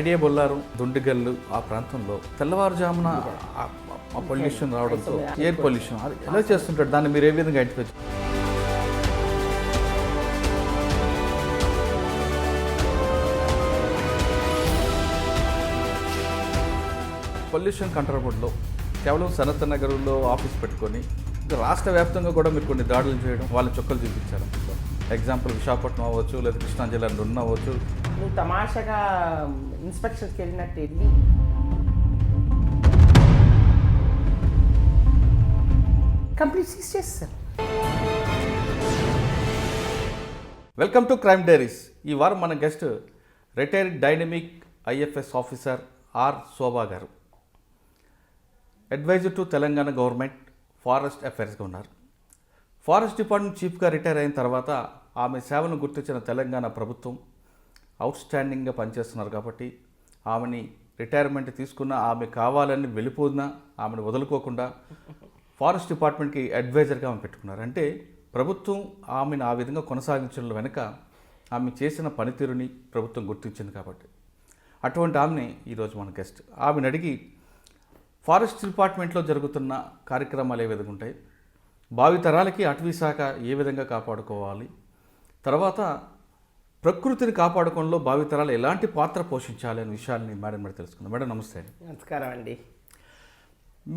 Idea Bollaram దుండిగల్లు ఆ ప్రాంతంలో తెల్లవారుజామున ఆ పొల్యూషన్ రావడంతో ఎయిర్ పొల్యూషన్ ఎలా చేస్తుంటాడు, దాన్ని మీరు ఏ విధంగా ఐడెంటిఫై చేస్తారు? పొల్యూషన్ కంట్రోల్ బోర్డులో కేవలం సనత్ నగర్లో ఆఫీస్ పెట్టుకొని రాష్ట్ర వ్యాప్తంగా కూడా మీరు కొన్ని దాడులు చేయడం, వాళ్ళని చుక్కలు చూపించారు. ఎగ్జాంపుల్ విశాఖపట్నం అవ్వచ్చు, లేదా కృష్ణా జిల్లాలో ఉన్న అవ్వచ్చు. నువ్వు తమాషగా ఇన్స్పెక్షన్స్కి వెళ్ళినట్టు వెళ్ళి కంప్లీట్ సీజ్ చేస్తారు. Welcome to crime diaries. ఈ వారం మన guest retired dynamic IFS officer R Shobha గారు. Advisor to Telangana government forest అఫైర్స్గా ఉన్నారు. ఫారెస్ట్ డిపార్ట్మెంట్ చీఫ్గా రిటైర్ అయిన తర్వాత ఆమె సేవను గుర్తించిన తెలంగాణ ప్రభుత్వం అవుట్స్టాండింగ్గా పనిచేస్తున్నారు కాబట్టి ఆమెని రిటైర్మెంట్ తీసుకున్న, ఆమె కావాలని వెళ్ళిపోయినా ఆమెను వదులుకోకుండా ఫారెస్ట్ డిపార్ట్మెంట్కి అడ్వైజర్గా ఆమె పెట్టుకున్నారు. అంటే ప్రభుత్వం ఆమెను ఆ విధంగా కొనసాగించడం వెనుక ఆమె చేసిన పనితీరుని ప్రభుత్వం గుర్తించింది కాబట్టి అటువంటి ఆమెని ఈరోజు మన గెస్ట్. ఆమెను అడిగి ఫారెస్ట్ డిపార్ట్మెంట్లో జరుగుతున్న కార్యక్రమాలు ఏ విధంగా ఉంటాయి, భావితరాలకి అటవీ శాఖ ఏ విధంగా కాపాడుకోవాలి, తర్వాత ప్రకృతిని కాపాడుకోవడంలో భావితరాలు ఎలాంటి పాత్ర పోషించాలి అనే విషయాన్ని మేడం మరి తెలుసుకుందాం. మేడం నమస్తే అండి. నమస్కారం అండి.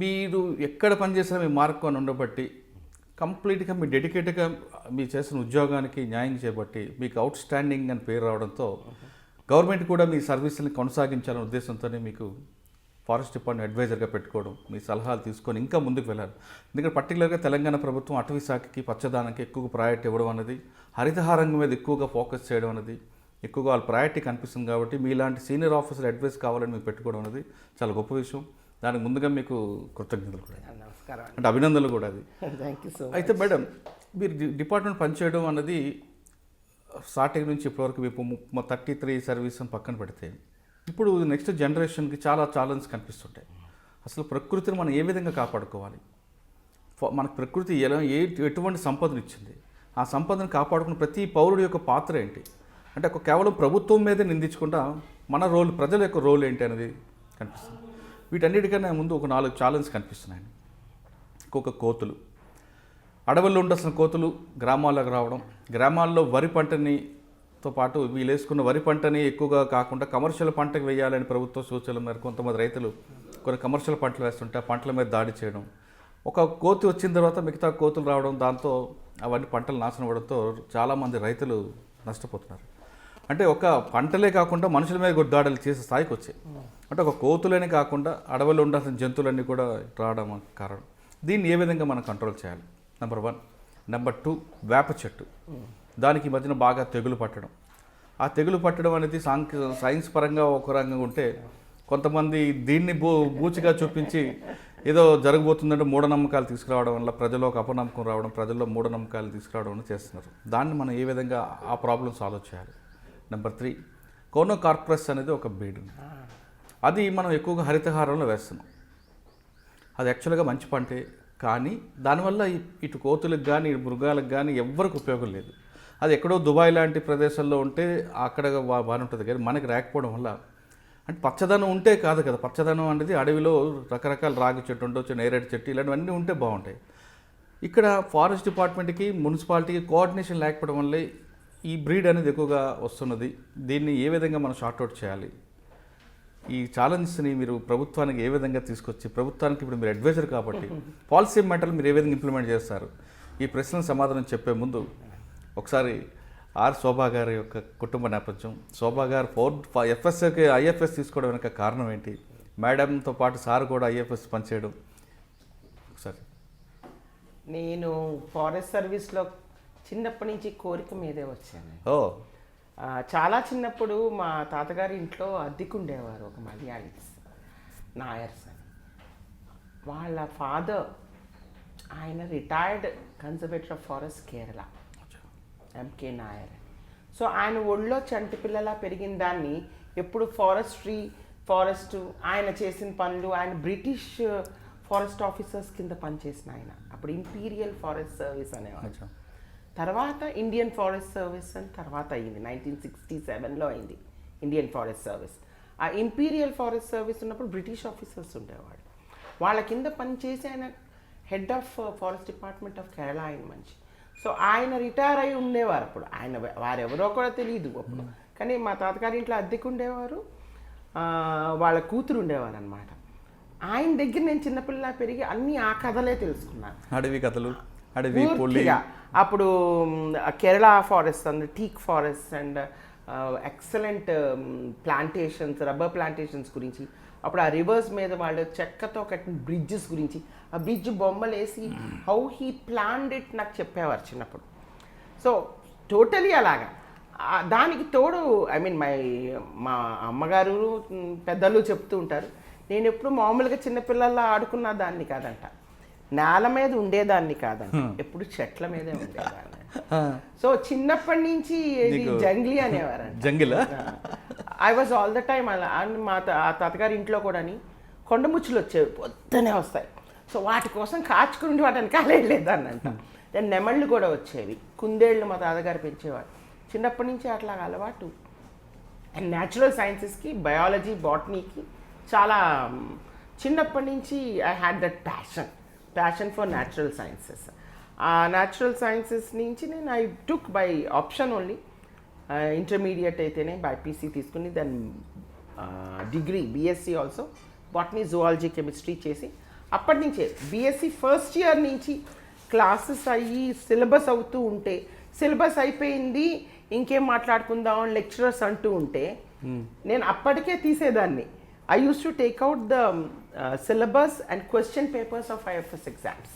మీరు ఎక్కడ పనిచేసినా మీ మార్కు అని ఉండబట్టి కంప్లీట్గా మీ డెడికేట్గా మీరు చేసిన ఉద్యోగానికి న్యాయం చేయబట్టి మీకు అవుట్ స్టాండింగ్ అని పేరు రావడంతో గవర్నమెంట్ కూడా మీ సర్వీసుని కొనసాగించాలనే ఉద్దేశంతోనే మీకు ఫారెస్ట్ డిపార్ట్మెంట్ అడ్వైజర్గా పెట్టుకోవడం, మీ సలహాలు తీసుకొని ఇంకా ముందుకు వెళ్ళాలి. ఎందుకంటే పర్టికులర్గా తెలంగాణ ప్రభుత్వం అటవీ శాఖకి పచ్చదనానికి ఎక్కువగా ప్రయారిటీ ఇవ్వడం అనేది, హరితహారంగం మీద ఎక్కువగా ఫోకస్ చేయడం అనేది ఎక్కువగా వాళ్ళ ప్రయారిటీ కనిపిస్తుంది. కాబట్టి మీలాంటి సీనియర్ ఆఫీసర్ అడ్వైస్ కావాలని మీకు పెట్టుకోవడం అనేది చాలా గొప్ప విషయం. దానికి ముందుగా మీకు కృతజ్ఞతలు కూడా, నమస్కారం అంటే అభినందనలు కూడా. అది థ్యాంక్ యూ సో మచ్. అయితే మేడం, మీరు డిపార్ట్మెంట్ పనిచేయడం అన్నది స్టార్టింగ్ నుంచి ఇప్పటివరకు మీకు 33 సర్వీస్ అని పక్కన పెడితే ఇప్పుడు నెక్స్ట్ జనరేషన్కి చాలా ఛాలెంజ్ కనిపిస్తుంటాయి. అసలు ప్రకృతిని మనం ఏ విధంగా కాపాడుకోవాలి, మనకు ప్రకృతి ఎటువంటి సంపదను ఇచ్చింది, ఆ సంపదను కాపాడుకున్న ప్రతి పౌరుడి యొక్క పాత్ర ఏంటి, అంటే ఒక కేవలం ప్రభుత్వం మీదే నిందించకుండా మన రోల్, ప్రజల యొక్క రోల్ ఏంటి అనేది కనిపిస్తుంది. వీటన్నిటికన్నా ముందు ఒక 4 ఛాలెంజ్ కనిపిస్తున్నాయి. ఇంకొక కోతులు, అడవుల్లో ఉండాల్సిన కోతులు గ్రామాల్లోకి రావడం, గ్రామాల్లో వరి పంటనితో పాటు వీళ్ళు వేసుకున్న వరి పంటని ఎక్కువగా కాకుండా కమర్షియల్ పంటకు వేయాలని ప్రభుత్వ సూచనల మేరకు కొంతమంది రైతులు కొన్ని కమర్షియల్ పంటలు వేస్తుంటే ఆ పంటల మీద దాడి చేయడం, ఒక కోతి వచ్చిన తర్వాత మిగతా కోతులు రావడం, దాంతో అవన్నీ పంటలు నాశనం అవ్వడంతో చాలామంది రైతులు నష్టపోతున్నారు. అంటే ఒక పంటలే కాకుండా మనుషుల మీద కూడా దాడులు చేసే స్థాయికి వచ్చాయి. అంటే ఒక కోతులనే కాకుండా అడవుల్లో ఉండాల్సిన జంతువులన్నీ కూడా రావడం కారణం. దీన్ని ఏ విధంగా మనం కంట్రోల్ చేయాలి? నెంబర్ 1. నెంబర్ 2, వేప చెట్టు. దానికి మధ్యన బాగా తెగులు పట్టడం. ఆ తెగులు పట్టడం అనేది సైన్స్ పరంగా ఒక రంగంగా ఉంటే, కొంతమంది దీన్ని బూచిగా చూపించి ఏదో జరగబోతుందంటే మూఢనమ్మకాలు తీసుకురావడం వల్ల ప్రజల్లో ఒక అపనమ్మకం రావడం, ప్రజల్లో మూఢనమ్మకాలు తీసుకురావడం చేస్తున్నారు. దాన్ని మనం ఏ విధంగా ఆ ప్రాబ్లమ్ సాల్వ్ చేయాలి? నెంబర్ 3, కోనోకార్పస్ అనేది ఒక బీడ్. అది మనం ఎక్కువగా హరితహారంలో వేస్తున్నాం. అది యాక్చువల్గా మంచి పంటే, కానీ దానివల్ల ఇటు కోతులకు కానీ ఇటు మృగాలకు కానీ ఎవ్వరికి ఉపయోగం లేదు. అది ఎక్కడో దుబాయ్ లాంటి ప్రదేశాల్లో ఉంటే అక్కడ బాగానే ఉంటుంది, కానీ మనకి రాకపోవడం వల్ల, అంటే పచ్చదనం ఉంటే కాదు కదా, పచ్చదనం అనేది అడవిలో రకరకాల రాగి చెట్టు ఉండొచ్చు, నేరేడు చెట్టు, ఇలాంటివన్నీ ఉంటే బాగుంటాయి. ఇక్కడ ఫారెస్ట్ డిపార్ట్మెంట్కి మున్సిపాలిటీకి కోఆర్డినేషన్ లేకపోవడం వల్లే ఈ బ్రీడ్ అనేది ఎక్కువగా వస్తున్నది. దీన్ని ఏ విధంగా మనం షార్ట్అవుట్ చేయాలి? ఈ ఛాలెంజ్ని మీరు ప్రభుత్వానికి ఏ విధంగా తీసుకొచ్చి, ప్రభుత్వానికి ఇప్పుడు మీరు అడ్వైజర్ కాబట్టి పాలసీ మ్యాటర్లు మీరు ఏ విధంగా ఇంప్లిమెంట్ చేస్తారు? ఈ ప్రశ్నలకు సమాధానం చెప్పే ముందు ఒకసారి ఆర్ శోభా గారి యొక్క కుటుంబ నేపథ్యం, శోభా గారు IFS తీసుకోవడం వెనక కారణం ఏంటి, మేడంతో పాటు సార్ కూడా IFS పనిచేయడం ఒకసారి. నేను ఫారెస్ట్ సర్వీస్లో చిన్నప్పటి నుంచి కోరిక మీదే వచ్చాను. చాలా చిన్నప్పుడు మా తాతగారి ఇంట్లో అద్దెకుండేవారు ఒక మలయాళీస్, నాయర్స్ అని. వాళ్ళ ఫాదర్ ఆయన retired conservator of forest Kerala, MK Nair. So ఆయన ఒళ్ళో చంటి పిల్లలా పెరిగిన దాన్ని ఎప్పుడు ఫారెస్ట్ ఆయన చేసిన పనులు, ఆయన బ్రిటిష్ ఫారెస్ట్ ఆఫీసర్స్ కింద పనిచేసిన ఆయన. అప్పుడు ఇంపీరియల్ ఫారెస్ట్ సర్వీస్ అనేవారు. తర్వాత ఇండియన్ ఫారెస్ట్ సర్వీస్ అని తర్వాత అయింది, 1967లో అయింది ఇండియన్ ఫారెస్ట్ సర్వీస్. ఆ ఇంపీరియల్ ఫారెస్ట్ సర్వీస్ ఉన్నప్పుడు బ్రిటిష్ ఆఫీసర్స్ ఉండేవాళ్ళు. వాళ్ళ కింద పనిచేసి ఆయన head of forest department of Kerala ఆయన మనిషి. సో ఆయన రిటైర్ అయి ఉండేవారు అప్పుడు. ఆయన వారెవరో కూడా తెలియదు అప్పుడు. కానీ మా తాతగారి ఇంట్లో అద్దెకు ఉండేవారు, వాళ్ళ కూతురు ఉండేవారు అనమాట. ఆయన దగ్గర నేను చిన్నపిల్ల పెరిగి అన్ని ఆ కథలే తెలుసుకున్నాను. అడవి కథలు, అడవి అప్పుడు Kerala forest and teak forest and excellent plantations, rubber plantations గురించి, అప్పుడు ఆ రివర్స్ మీద వాళ్ళు చెక్కతో కట్టిన బ్రిడ్జెస్ గురించి, ఆ బ్రిడ్జ్ బొమ్మలు వేసి హౌ హీ ప్లాన్డ్ ఇట్ నాకు చెప్పేవారు చిన్నప్పుడు. సో టోటలీ అలాగా. దానికి తోడు ఐ మీన్ మా అమ్మగారు పెద్దలు చెప్తూ ఉంటారు, నేను ఎప్పుడు మామూలుగా చిన్నపిల్లల్లా ఆడుకున్న దాన్ని కాదంట, నేల మీద ఉండేదాన్ని కాదంట, ఎప్పుడు చెట్ల మీదే ఉండేదాన్ని. సో చిన్నప్పటి నుంచి జంగ్లీ అనేవారంట. Jungle I was all the time అలా. అండ్ మా తాతగారి ఇంట్లో కూడా కొండముచ్చులు వచ్చేవి, పొద్దునే వస్తాయి. సో వాటి కోసం కాచుకుని వాటి వెనకాల వెళ్ళేదాన్నంట. దెన్ నెమళ్ళు కూడా వచ్చేవి, కుందేళ్ళు మా తాతగారు పెంచేవారు. చిన్నప్పటి నుంచి అట్లా అలవాటు. అండ్ న్యాచురల్ సైన్సెస్కి, బయాలజీ, బాటనీకి చాలా చిన్నప్పటి నుంచి I had that passion for natural sciences. ఆ న్యాచురల్ సైన్సెస్ నుంచి నేను I took by option only. Intermediate అయితేనే బైపీసీ తీసుకుని, then degree BSc also botany, zoology, chemistry చేసి అప్పటి నుంచే బీఎస్సీ ఫస్ట్ ఇయర్ నుంచి క్లాసెస్ అయ్యి సిలబస్ అవుతూ ఉంటే, సిలబస్ అయిపోయింది ఇంకేం మాట్లాడుకుందాం లెక్చరర్స్ అంటూ ఉంటే నేను అప్పటికే తీసేదాన్ని. I used to take out the syllabus and question papers of IFS exams.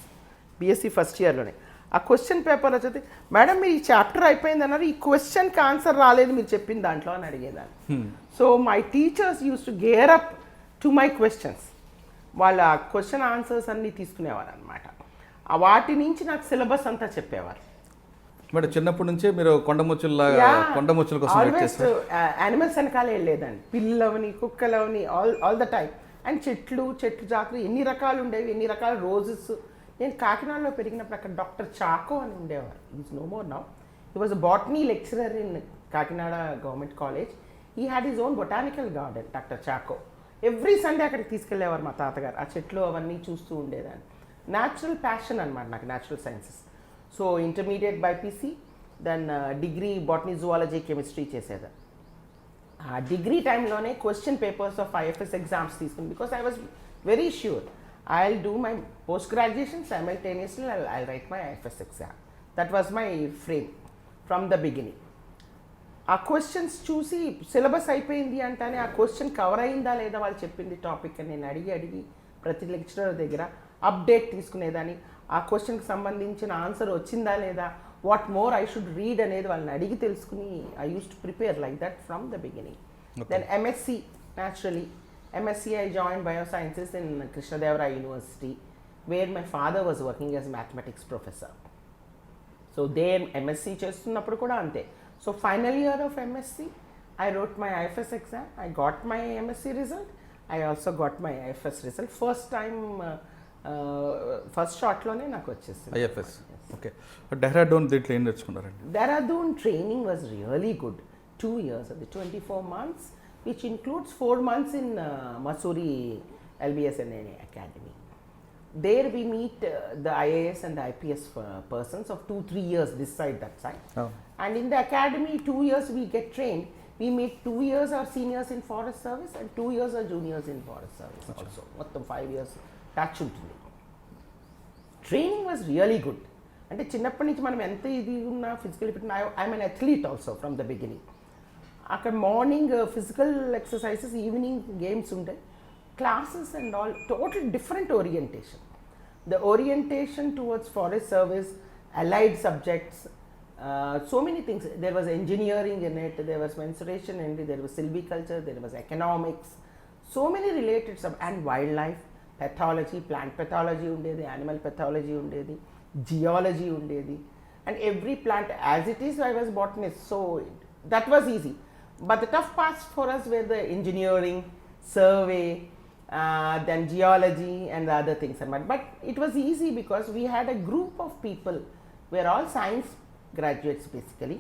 BSc first ఇయర్లోనే ఆ క్వశ్చన్ పేపర్ వచ్చేది, మేడం మీరు ఈ చాప్టర్ అయిపోయింది అన్నారు, ఈ క్వశ్చన్కి ఆన్సర్ రాలేదు మీరు చెప్పిన దాంట్లో అని అడిగేదాన్ని. So my teachers use to gear up to my questions. వాళ్ళ క్వశ్చన్ ఆన్సర్స్ అన్నీ తీసుకునేవారు అనమాట. వాటి నుంచి నాకు సిలబస్ అంతా చెప్పేవారు. మేడం చిన్నప్పటి నుంచే మీరు కొండముచ్చుల కోసం యానిమల్స్ వెనకాల వెళ్ళేదండి, పిల్లవని, కుక్కలవని, ఆల్ ద టైమ్. అండ్ చెట్లు జాతులు ఎన్ని రకాలు ఉండేవి, ఎన్ని రకాల రోజెస్. నేను కాకినాడలో పెరిగినప్పుడు అక్కడ డాక్టర్ చాకో అని ఉండేవారు. Is no more now. He was a botany lecturer in Kakinada government college. He had his own botanical garden, doctor Chacko. Every Sunday అక్కడికి తీసుకెళ్లేవారు మా తాతగారు. ఆ చెట్లు అవన్నీ చూస్తూ ఉండేదాన్ని. న్యాచురల్ ప్యాషన్ అనమాట నాకు natural sciences. So intermediate BiPC, then degree botany, zoology, chemistry చేసేది. ఆ డిగ్రీ టైంలోనే question papers of IFS exams తీసుకుని, because I was very sure I will do my post graduation సైమల్టేనియస్లీ I write my IFS exam. That was my frame from the beginning. ఆ questions చూసి syllabus అయిపోయింది అంటానే ఆ question cover అయిందా లేదా వాళ్ళు చెప్పింది టాపిక్ అని నేను అడిగి ప్రతి లెక్చరర్ దగ్గర అప్డేట్ తీసుకునేదాన్ని. ఆ క్వశ్చన్కి సంబంధించిన ఆన్సర్ వచ్చిందా లేదా, what more I should read అనేది వాళ్ళని అడిగి తెలుసుకుని I use to prepare like that from the beginning. Then MSc, naturally MSc I join biosciences in Krishnadevaraya university, where my father was working as mathematics professor. So MSc చేస్తున్నప్పుడు కూడా అంతే. So final year of MSc I wrote my IFS exam, I got my MSc result, I also got my IFS result. First time first షాట్లోనే నాకు వచ్చేసింది IFS. Okay, Dehradun దీంట్లో ఏం నేర్చుకున్నారండి? Dehradun training was really good. 2 years, అది 24 months, which includes 4 months in Mussoorie LBSNA Academy. There we meet the IAS and the IPS persons of 2-3 years this side, that side. Oh. And in the academy, 2 years we get trained. We meet 2 years our seniors in forest service and 2 years our juniors in forest service also. మొత్తం 5 years touch ఉంటుంది. Training was really good. అంటే చిన్నప్పటి నుంచి మనం ఎంత ఇది ఉన్నా physical fit, I'm an athlete also from the beginning. అక్కడ morning physical exercises, evening games ఉంటాయి, classes and all total different orientation. The orientation towards forest service, allied subjects, so many things. There was engineering in it, there was mensuration in it, there was silviculture, there was economics, so many related and wildlife, pathology, plant pathology undedi, animal pathology undedi, geology undedi, and every plant as it is. I was botanist, so that was easy. But the tough parts for us were the engineering, survey, then geology and the other things. But it was easy because we had a group of people. We are all science graduates basically.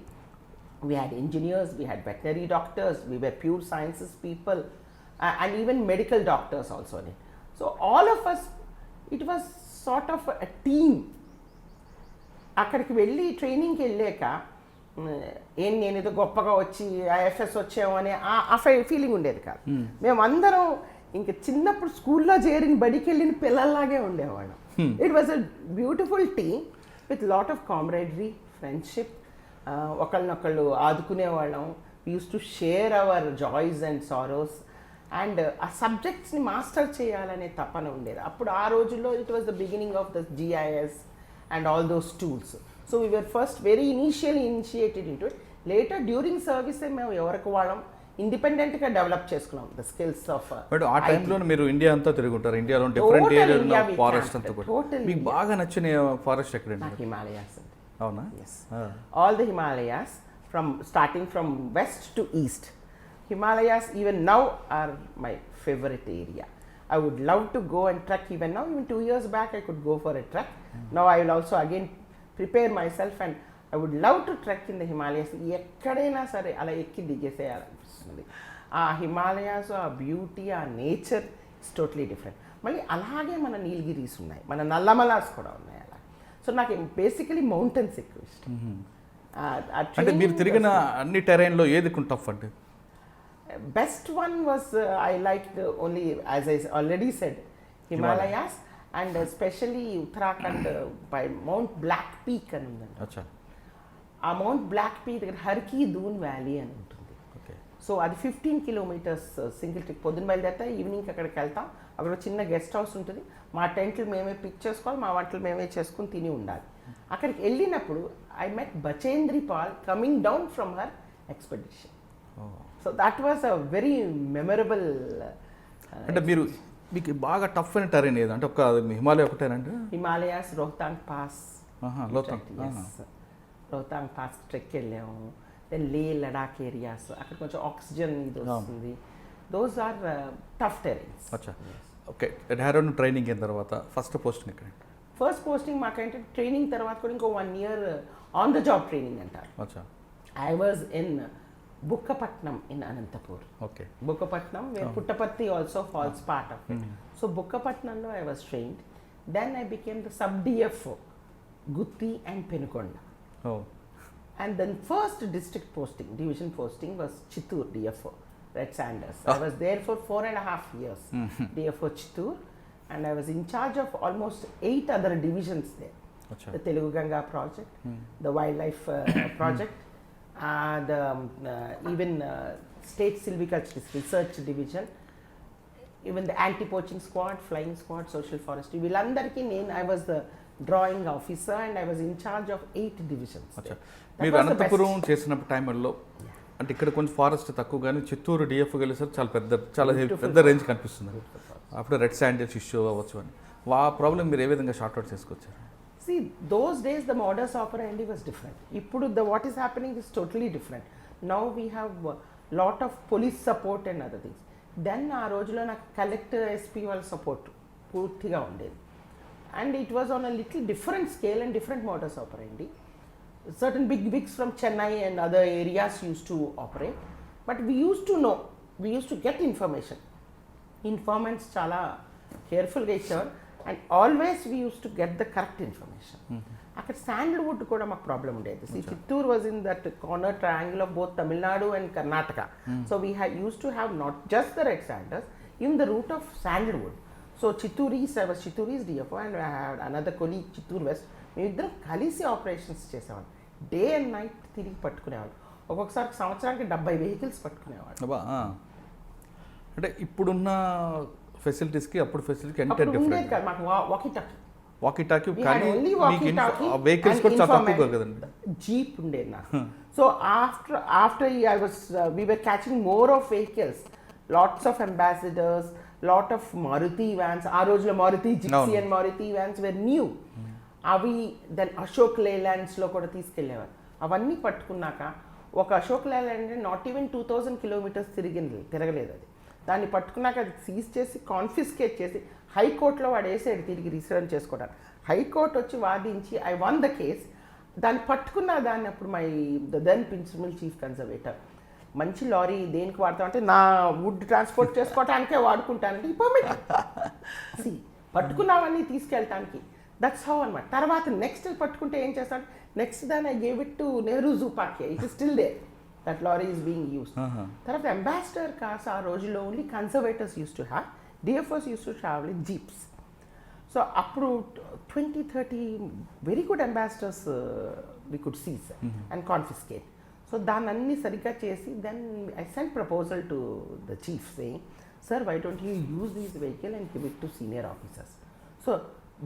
We had engineers, we had veterinary doctors, we were pure sciences people, and even medical doctors also. So all of us, it was sort of a team. అక్కడికి వెళ్ళి ట్రైనింగ్కి వెళ్ళాక నేను ఏదో గొప్పగా వచ్చి IFS వచ్చాము అనే ఆ ఫీలింగ్ ఉండేది కాదు. మేమందరం ఇంక చిన్నప్పుడు స్కూల్లో చేరిన బడికి వెళ్ళిన పిల్లల్లాగే ఉండేవాళ్ళం. It was a beautiful team with lot of camaraderie, friendship, ఒకళ్ళనొకళ్ళు ఆదుకునేవాళ్ళం. We use to share our joys and sorrows, and ఆ సబ్జెక్ట్స్ని మాస్టర్ చేయాలనే తపన ఉండేది. అప్పుడు ఆ రోజుల్లో it was the beginning of the GIS and all those tools. So we were first very initially initiated into it. Later during service మేము ఎవరికి వాళ్ళం ఇండిపెండెంట్గా డెవలప్ చేసుకున్నాం ద స్కిల్స్ ఆఫ్. బట్ ఆ టైంలో మీరు ఇండియా అంతా తిరుగుంటారు, ఇండియాలో డిఫరెంట్ ఏరియా ఫారెస్ట్ అంతా కూడా. మీకు బాగా నచ్చిన ఫారెస్ట్ ఎక్కడండి? హిమాలయాస్ అండి. అవునా? All the Himalayas from starting from west to east. Himalayas even now are my favorite area. I would love to go and trek even now. Even 2 years back I could go for a trek. Now I will also again prepare myself and I would love to trek in the Himalayas. ఎక్కడైనా సరే అలా ఎక్కి దిగేసేయాలనిపిస్తుంది. ఆ హిమాలయాస్, ఆ beauty, ఆ nature is totally different. మళ్ళీ అలాగే మన నీలగిరీస్ ఉన్నాయి, మన నల్లమలాస్ కూడా ఉన్నాయి అలా. సో నాకు బేసికలీ మౌంటైన్స్ ఎక్కువ ఇష్టం. అంటే మీరు తిరిగిన అన్ని టెరైన్లో ఏది టఫ్ అంటే? Best one was I liked only, as I already said, Himalayas and especially Uttarakhand by Mount Black Peak అని ఉందండి. అచ్చా. ఆ మౌంట్ బ్లాక్ పీక్ దగ్గర హర్కి దూన్ వ్యాలీ అని ఉంటుంది. సో అది 15 కిలోమీటర్స్ సింగిల్ ట్రిప్. పొద్దున్న బయలుదేరితే ఈవినింగ్ అక్కడికి వెళ్తాం. అక్కడ చిన్న గెస్ట్ హౌస్ ఉంటుంది. మా టెంట్లు మేమే పిక్ చేసుకోవాలి, మా వంటలు మేమే చేసుకుని తిని ఉండాలి. అక్కడికి వెళ్ళినప్పుడు I met Bachendri Pal coming down from her expedition. So that was a very memorable. అంటే మీకు బాగా టఫ్ అయిన టెరైన్ ఏది అంటే? ఒక హిమాలయ ఒకటేనండి? Himalayas, Rohtang pass. Rohtang pass trek వెళ్ళాము. దెన్ లే, లడాక్ ఏరియాస్, అక్కడ కొంచెం ఆక్సిజన్ ఇది వస్తుంది. Those are tough terrains. అచ్చా. ఓకే. డెహ్రాడూన్ ట్రైనింగ్ అయిన తర్వాత ఫస్ట్ పోస్టింగ్ ఎక్కడ? ఫస్ట్ పోస్టింగ్ మాకంటే ట్రైనింగ్ తర్వాత కూడా ఇంకో 1 year on the job training అంటారు. అచ్చా. I was in Bukkapatnam in Anantapur. Okay. Bukkapatnam, where Puttaparthi also falls part of it. So Bukkapatnam I was trained. Then I became the sub DFO, Gutti and Penukonda. Oh. And then first district posting, division posting was Chittoor DFO, Red Sanders. I was there for 4.5 years, DFO Chittoor, and I was in charge of almost 8 other divisions there. Achha. The Telugu Ganga project, the wildlife project, even state silviculture research division, even the anti-poaching squad, flying squad, social forestry. వీళ్ళందరికీ I was the drawing officer and I was in charge of 8 divisions. మీరు అనంతపురం చేసిన టైంలో అంటే ఇక్కడ కొంచెం forest తక్కువ, కానీ Chittoor DF వెళ్ళేసరికి చాలా పెద్ద రేంజ్ కనిపిస్తుంది. అప్పుడు రెడ్ శాండిల్స్ ఇష్యూ అవ్వచ్చు అని ఆ ప్రాబ్లం మీరు ఏ విధంగా sort out చేసుకొచ్చారు? See, those days the modus operandi was different. Ippudu what is happening is totally different. Now we have lot of police support and other things. Then aa rojulo na collector SP wal support పూర్తిగా ఉండేది. And it was on a little different scale and different modus operandi. Certain big wigs from Chennai and other areas used to operate, but we used to know, we used to get information. Informants చాలా కేర్ఫుల్గా ఇచ్చేవారు. And always we used to get the correct information. అక్కడ sandalwood కూడా మాకు problem ఉండేది. Chittoor was in that corner triangle of both Tamil Nadu and Karnataka. So we use to have not just the red sandals, in the root of sandalwood. So Chittoor east, I was Chittoor east DFO and I had another colleague Chittoor west. మేమిద్దరం కలిసి operations చేసేవాళ్ళం. Day and night తిరిగి పట్టుకునేవాళ్ళు. ఒక్కొక్కసారి సంవత్సరానికి 70 vehicles పట్టుకునేవాళ్ళు. అంటే ఇప్పుడున్న ఫెసిలిటీస్కి అప్పుడు ఫెసిలిటీకి అంటే డిఫరెంట్. మాకు వాకీ టాకీ కానీ వెహికల్స్ కూడా చాలా తక్కువ కదండి. జీప్ ఉండేది నాకు. So after I was we were catching more of vehicles, lots of Ambassadors, lot of Maruti vans. ఆ రోజులో Maruti Gypsy and Maruti vans were new. అవి దెన్ అశోక్ లేలాండ్స్లో కూడా తీసుకెళ్ళేవారు. అవన్నీ పట్టుకున్నాక ఒక Ashok Leyland not even 2000 kilometers తిరగలేదు. అది దాన్ని పట్టుకున్నాక అది సీజ్ చేసి కాన్ఫిస్కేట్ చేసి హైకోర్టులో వాడు వేసాడు తిరిగి రిసర్వ్ చేసుకోవడానికి. హైకోర్టు వచ్చి వాదించి ఐ వన్ ద కేస్. దాన్ని పట్టుకున్న దాన్ని అప్పుడు my then principal chief conservator మంచి లారీ దేనికి వాడతాం అంటే నా వుడ్ ట్రాన్స్పోర్ట్ చేసుకోవటానికే వాడుకుంటానంటే పర్మిట్ పట్టుకున్నావన్నీ తీసుకెళ్ళటానికి. దట్స్ హౌ అనమాట. తర్వాత నెక్స్ట్ పట్టుకుంటే ఏం చేస్తాడు, next then I gave it to Nehru zoo park, it is still there, that lorry is being use. తర్వాత అంబాసిడర్ కార్స్ ఆ రోజుల్లో only conservators use to have, DFOs use to travel in jeeps. So అప్పుడు 20-30 very good ambassadors we could seize and confiscate. So దాన్ని అన్ని సరిగ్గా చేసి then I sent proposal to the chief saying, sir, why don't you use these vehicle and give it to senior officers? So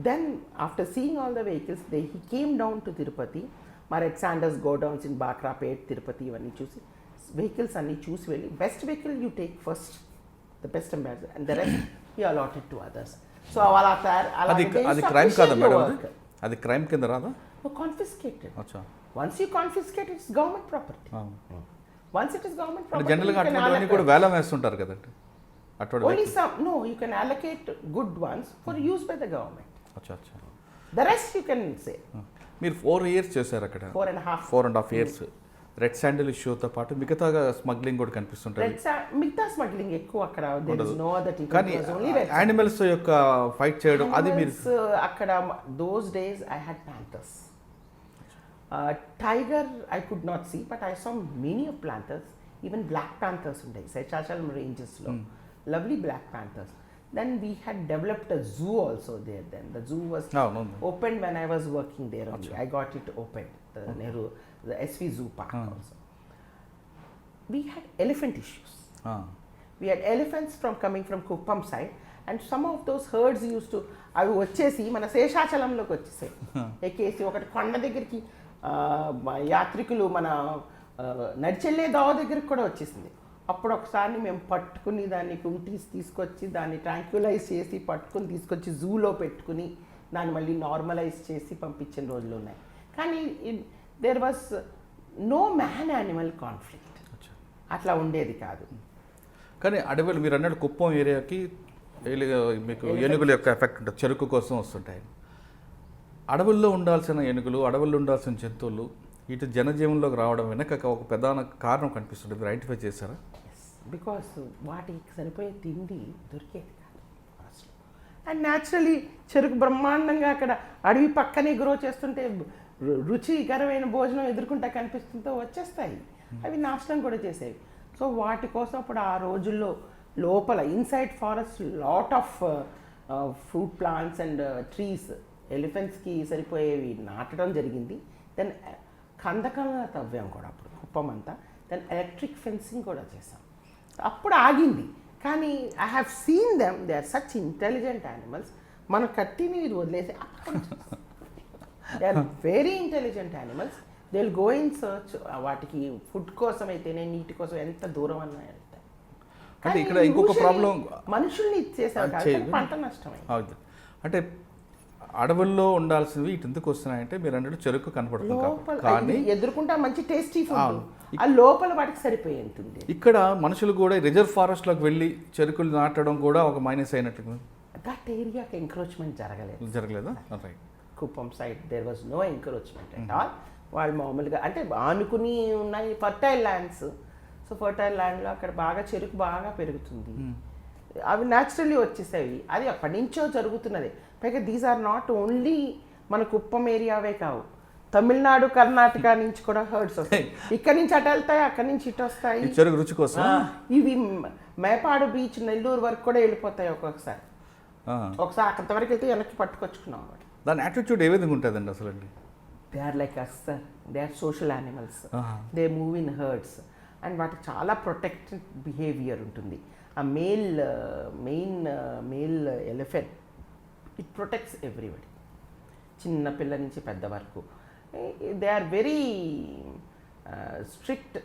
then after seeing all the vehicles, he came down to Tirupati, Marat Sanders godowns in Bakrapet, Tirupati, ivanni chusi vehicles anni choose velli best vehicle you take first, the best ambassador, and the rest he allotted to others. So avala adi crime kada madam, adi crime kinda rada? No, confiscated. Acha. Once you confiscate, it's government property. Once it is government property, generally అటువంటి కూడా వేలం వేస్తుంటారు కదండి. Only some, no, you can allocate good ones for use by the government. అచ్చా అచ్చా. The rest you can say. మీరు 4 years చేశారు అక్కడ. 4.5 years. రెడ్ శాండిల్ ఇష్యూతో పాటు మిగతా స్మగ్లింగ్ కూడా కనిపిస్తుంటుంది. మిగతా స్మగ్లింగ్ ఎక్కువ అక్కడ, there is no other thing. కానీ యానిమల్స్ యొక్క ఫైట్ చేయడం అది మీరు అక్కడ those days I had panthers. Tiger I could not see, but I saw many of panthers, even black panthers undayi Seychachalam ranges lo. Lovely black panthers. Then we had developed a zoo also there then. The zoo was opened when I was working there only. I got it opened, the Nehru, the SV Zoo Park also. We had elephant issues. We had elephants coming from Kuppam side, and some of those herds used to, అవి వచ్చేసి మన శేషాచలంలోకి వచ్చేసాయి ఎక్కేసి ఒకటి కొండ దగ్గరికి యాత్రికులు మన నడిచెళ్ళే దోవ దగ్గరికి కూడా వచ్చేసింది. అప్పుడు ఒకసారి మేము పట్టుకుని దాన్ని కుంటీస్ తీసుకొచ్చి దాన్ని ట్రాంక్యులైజ్ చేసి పట్టుకుని తీసుకొచ్చి జూలో పెట్టుకుని దాన్ని మళ్ళీ నార్మలైజ్ చేసి పంపించిన రోజులు ఉన్నాయి. కానీ there was no man animal conflict, అట్లా ఉండేది కాదు. కానీ అడవులు మీరు అన్నట్టు కుప్పం ఏరియాకి మీకు ఏనుగుల యొక్క ఎఫెక్ట్ ఉంటుంది, చెరుకు కోసం వస్తుంటాయి. అడవుల్లో ఉండాల్సిన ఏనుగులు, అడవుల్లో ఉండాల్సిన జంతువులు ఇటు జనజీవనంలోకి రావడం వెనక ఒక ప్రధాన కారణం కనిపిస్తుంది. మీరు ఐడెంటిఫై చేశారా? బికాస్ వాటికి సరిపోయే తిండి దొరికేది కాదు అసలు. అండ్ న్యాచురలీ చెరుకు బ్రహ్మాండంగా అక్కడ అడవి పక్కనే గ్రో చేస్తుంటే రుచికరమైన భోజనం ఎదుర్కొంటా కనిపిస్తుంటే వచ్చేస్తాయి, అవి నాశనం కూడా చేసేవి. సో వాటి కోసం అప్పుడు ఆ రోజుల్లో లోపల inside forest lot of fruit plants and trees ఎలిఫెంట్స్కి సరిపోయేవి నాటడం జరిగింది. దెన్ కందకంగా తవ్వాం కూడా అప్పుడు కుప్పం అంతా. దెన్ ఎలక్ట్రిక్ ఫెన్సింగ్ కూడా చేసాం. అప్పుడు ఆగింది. కానీ I have seen them, they are such intelligent animals. మన కట్టిని ఇది వదిలేసి they are very intelligent animals. They will go in search. వాటికి ఫుడ్ కోసం అయితేనే నీటి కోసం ఎంత దూరం అన్నా వెళ్తాయి. అంటే ఇక్కడ ఇంకొక ప్రాబ్లం మనుషుల్ని ఇచ్చేసారు, పంట నష్టమైంది. అంటే అడవుల్లో ఉండాల్సినవి ఇటు ఎందుకు వస్తున్నాయంటే మీరు అన్నట్టు చెరుకు కనపడుతుంది కానీ ఎదుర్కొంటా మంచి టేస్టీ ఫుడ్, ఆ లోపల వాటికి సరిపోయేంతుంది. ఇక్కడ మనుషులు కూడా రిజర్వ్ ఫారెస్ట్లోకి వెళ్ళి చెరుకులు నాటడం కూడా ఒక మైనస్ అయినట్టు. దట్ ఏరియాకి ఎంక్రోచ్మెంట్ జరగలేదా? Right. Kuppam side there was no encroachment at all. వాళ్ళు మామూలుగా అంటే ఆనుకుని ఉన్నాయి ఫర్టైల్ ల్యాండ్స్. సో ఫర్టైల్ ల్యాండ్లో అక్కడ బాగా చెరుకు బాగా పెరుగుతుంది, అవి న్యాచురల్లీ వచ్చేసేవి. అది అప్పటి నుంచో జరుగుతున్నది. పైగా దీస్ ఆర్ నాట్ ఓన్లీ మన కుప్పం ఏరియావే కావు, తమిళనాడు కర్ణాటక నుంచి కూడా హర్డ్స్ వస్తాయి. ఇక్కడ నుంచి అటు వెళ్తాయి, అక్కడి నుంచి ఇటు వస్తాయి చెరుకు రుచి కోసం. ఇవి మేపాడు బీచ్ నెల్లూరు వరకు కూడా వెళ్ళిపోతాయి ఒక్కొక్కసారి. ఒకసారి అంతవరకు వెళ్తే వెనక్కి పట్టుకొచ్చుకున్నాం. దాని యాటిట్యూడ్ ఏ విధంగా ఉంటుందండి అసలు? అండి they are like us sir, they are social animals, they move in herds. And వాటికి చాలా ప్రొటెక్టెడ్ బిహేవియర్ ఉంటుంది. ఆ male elephant it protects everybody, చిన్న పిల్ల నుంచి పెద్ద వరకు. They are very strict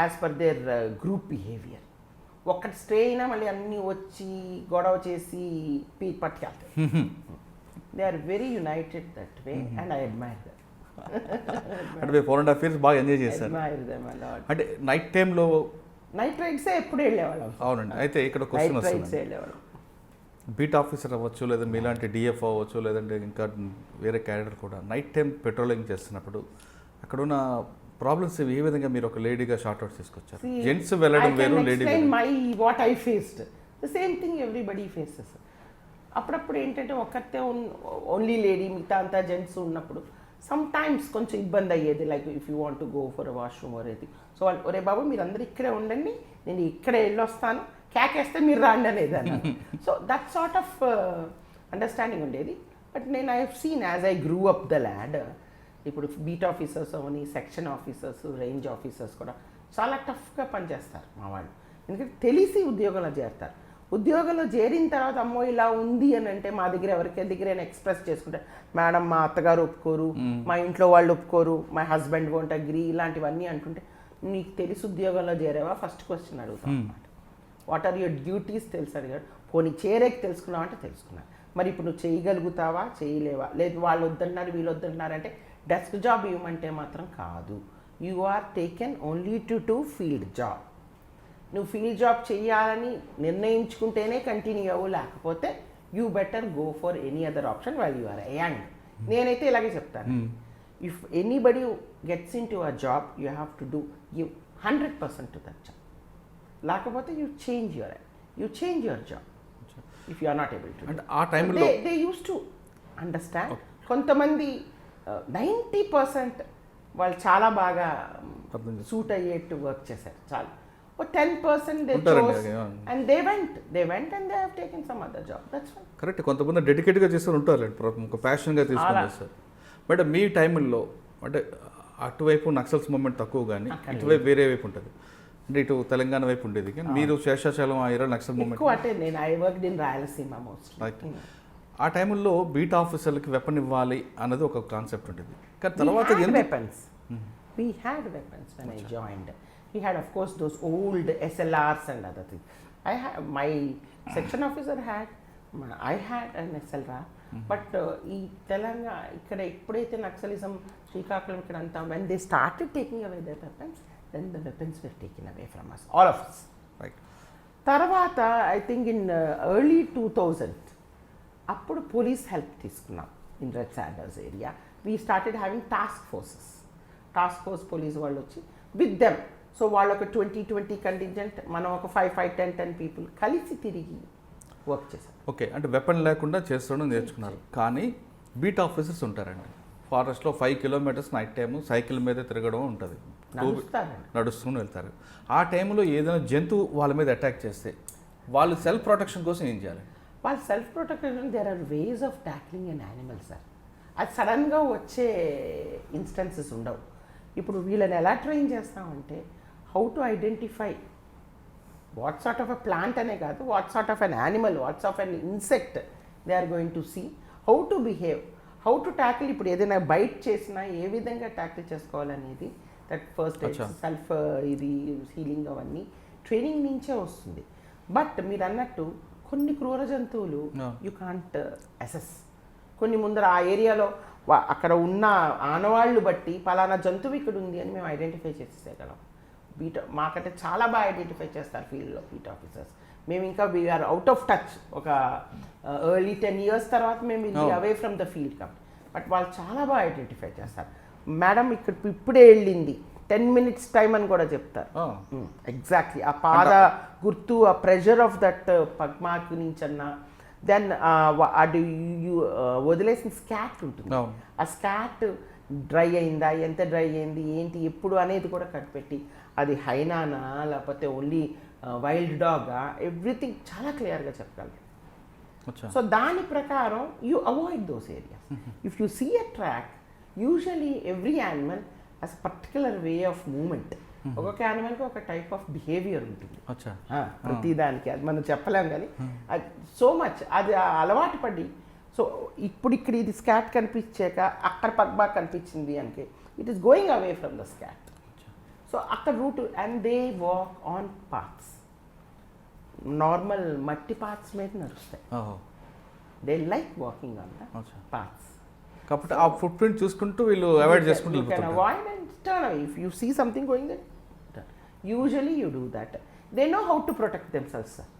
as per their group behaviour. ఒక్కటి స్టే అయినా మళ్ళీ అన్నీ వచ్చి గొడవ చేసి పట్టుకెళ్తాయి. They are very united that way and I admire that. అంటే 4.5 years బాగా ఎంజాయ్ చేశారు. అంటే నైట్ టైంలో నైట్ రైడ్సే ఎప్పుడు వెళ్ళేవాళ్ళం. అవునండి. అయితే ఇక్కడ క్వశ్చన్ వస్తుంది, బీట్ ఆఫీసర్ అవ్వచ్చు, లేదా మీలాంటి డిఎఫ్ అవ్వచ్చు, లేదంటే ఇంకా వేరే క్యాడర్ కూడా నైట్ టైం పెట్రోలింగ్ చేస్తున్నప్పుడు అక్కడున్న ప్రాబ్లమ్స్ ఏ విధంగా మీరు ఒక లేడీగా షార్ట్ అవుట్ తీసుకొచ్చారు? జెంట్స్ వెళ్ళడం వేరు, lady my what I faced the same thing everybody faces. అప్పుడప్పుడు ఏంటంటే ఒక్కతే ఓన్లీ లేడీ, మిగతా అంతా జెంట్స్ ఉన్నప్పుడు సమ్ టైమ్స్ కొంచెం ఇబ్బంది అయ్యేది. Like if you want to go for washroom అనేది, సో వాళ్ళు ఒరే బాబు మీరు అందరూ ఇక్కడే ఉండండి, నేను ఇక్కడే వెళ్ళొస్తాను, క్యాకేస్తే మీరు రాండి అనేది అన్నారు. So that sort of understanding ఉండేది. బట్ నేను I have seen as I grew up the ladder, ఇప్పుడు బీట్ ఆఫీసర్స్ అవని, సెక్షన్ ఆఫీసర్స్, రేంజ్ ఆఫీసర్స్ కూడా చాలా టఫ్గా పనిచేస్తారు మా వాళ్ళు. ఎందుకంటే తెలిసి ఉద్యోగంలో చేరుతారు. ఉద్యోగంలో చేరిన తర్వాత అమ్మో ఇలా ఉంది అని అంటే మా దగ్గర ఎవరికి దగ్గర ఎక్స్ప్రెస్ చేసుకుంటే, మేడం మా అత్తగారు ఒప్పుకోరు, మా ఇంట్లో వాళ్ళు ఒప్పుకోరు, మై హస్బెండ్ వోంట్ అగ్రీ, ఇలాంటివన్నీ అంటుంటే, నీకు తెలిసి ఉద్యోగంలో చేరావా ఫస్ట్ క్వశ్చన్ అడుగుతాం అన్నమాట. వాట్ ఆర్ యువర్ డ్యూటీస్ తెలుసు అడిగాడు. పోనీ చేరేకి తెలుసుకున్నావు అంటే తెలుసుకున్నాను. మరి ఇప్పుడు నువ్వు చేయగలుగుతావా, చేయలేవా, లేదు వాళ్ళు వద్దన్నారు వీళ్ళు వద్దన్నారు అంటే డెస్క్ జాబ్ ఇవ్వమంటే మాత్రం కాదు. You are taken only to field job. నువ్వు ఫీల్డ్ జాబ్ చేయాలని నిర్ణయించుకుంటేనే కంటిన్యూ అవ్వు, లేకపోతే you better go for any other option while you are young. నేనైతే ఇలాగే చెప్తాను, if anybody gets in to a job you have to do give 100% to that job, లేకపోతే you change your job if you are not able to. అంటే ఆ టైంలో they use to understand. కొంతమంది 90% వాళ్ళు చాలా బాగా సూట్ అయ్యేట్టు వర్క్ చేశారు. చాలా 10% they chose and they went and they have taken some other job. That's fine. Correct. కొంతమంది డెడికేట్గా చేస్తారు ఉంటారు, ఒక ప్యాషన్గా తీసుకొని చేస్తారు. బట్ మీ టైంలో అంటే అటువైపు నక్సల్స్ మూమెంట్ తక్కువ, కానీ ఇటువైపు వేరే వైపు ఉంటుంది. అంటే ఇటు తెలంగాణ వైపు ఉండేది, కానీ మీరు శేషాచలం ఆ నక్సల్ మూమెంట్ ఎక్కువ. అంటే నేను I worked in Rayalaseema mostly. ఆ టైంలో బీట్ ఆఫీసర్లకి వెపన్ ఇవ్వాలి అన్నది ఒక కాన్సెప్ట్ ఉంటుంది. కానీ తర్వాత weapons. We had weapons when I joined. We had, of course, those old SLRs and other things. My section officer had, I had an SLR. But ఈ తెలంగాణ ఇక్కడ ఎప్పుడైతే నక్సలిజం శ్రీకాకుళం ఇక్కడ అంతా, when they started taking away their weapons, then the weapons were taken away from us, all of us. Right. తర్వాత I think in early 2000 అప్పుడు police help తీసుకున్నాం in red area. We started having task force police వాళ్ళు వచ్చి with them. So వాళ్ళు ఒక 20 contingent, మనం ఒక 5 10 people కలిసి తిరిగి వర్క్ చేశాం. ఓకే, అంటే వెపన్ లేకుండా చేస్తూ నేర్చుకున్నారు. కానీ బీట్ ఆఫీసర్స్ ఉంటారండి ఫారెస్ట్లో 5 kilometers నైట్ టైము సైకిల్ మీద తిరగడం ఉంటుంది, నడుస్తూనే వెళ్తారు. ఆ టైంలో ఏదైనా జంతువు వాళ్ళ మీద అటాక్ చేస్తే వాళ్ళు సెల్ఫ్ ప్రొటెక్షన్ కోసం ఏం చేయాలి? వాళ్ళు self protection, there are ways of tackling an animal sir. అది సడన్గా వచ్చే ఇన్స్టెన్సెస్ ఉండవు. ఇప్పుడు వీళ్ళని ఎలా ట్రైన్ చేస్తామంటే, how to identify what sort of a plant అనే కాదు, what sort of an animal, what's of an insect they are going to see, how to behave, how to tackle. ఇప్పుడు ఏదైనా బైట్ చేసినా ఏ విధంగా ట్యాకిల్ చేసుకోవాలనేది, that first self ఇది healing అవన్నీ ట్రైనింగ్ నుంచే వస్తుంది. బట్ మీరు అన్నట్టు కొన్ని క్రూర జంతువులు యూ కాంట్ అసెస్. కొన్ని ముందర ఆ ఏరియాలో అక్కడ ఉన్న ఆనవాళ్ళు బట్టి పలానా జంతువు ఇక్కడ ఉంది అని మేము ఐడెంటిఫై చేసేయగలం. మాకంటే చాలా బాగా ఐడెంటిఫై చేస్తారు ఫీల్డ్లో బీట్ ఆఫీసర్స్. మేము ఇంకా వీఆర్ అవుట్ ఆఫ్ టచ్. ఒక ఎర్లీ 10 years తర్వాత మేము అవే from the field come. But వాళ్ళు చాలా బాగా ఐడెంటిఫై చేస్తారు. మేడం ఇక్కడ ఇప్పుడే వెళ్ళింది, 10 minutes టైం అని కూడా చెప్తారు. ఎగ్జాక్ట్లీ ఆ పాద గుర్తు, ఆ ప్రెషర్ ఆఫ్ దట్ పగ్మార్క్ నుంచి అన్నా, దెన్ అది వదిలేసిన స్కాట్ ఉంటుంది, ఆ స్కాట్ డ్రై అయిందా, ఎంత డ్రై అయింది, ఏంటి, ఎప్పుడు అనేది కూడా కనిపెట్టి, అది హైనానా లేకపోతే ఓన్లీ వైల్డ్ డాగా, ఎవ్రీథింగ్ చాలా క్లియర్గా చెప్పగలరు. సో దాని ప్రకారం you avoid those areas. If you see a track, usually every animal has particular way of movement. ఒక్కొక్క యానిమల్కి ఒక టైప్ ఆఫ్ బిహేవియర్ ఉంటుంది ప్రతిదానికి. అది మనం చెప్పలేం, కానీ సో మచ్ అది అలవాటు పడి. సో ఇప్పుడు ఇక్కడ ఇది స్కాట్ కనిపించాక అక్కడ పగ్బాగ్ కనిపించింది అంటే it is going away from the scat. So అక్కడ route, and they walk on paths, normal మట్టి పాత్స్ మీద నడుస్తాయి. They like walking on the paths. కాబట్టి ఆ ఫుట్ ప్రింట్ చూసుకుంటూ వీళ్ళు అవాయిడ్ చేసుకుంటూ avoid and turn away. If you see something going that, usually you do that. They know how to protect themselves sir.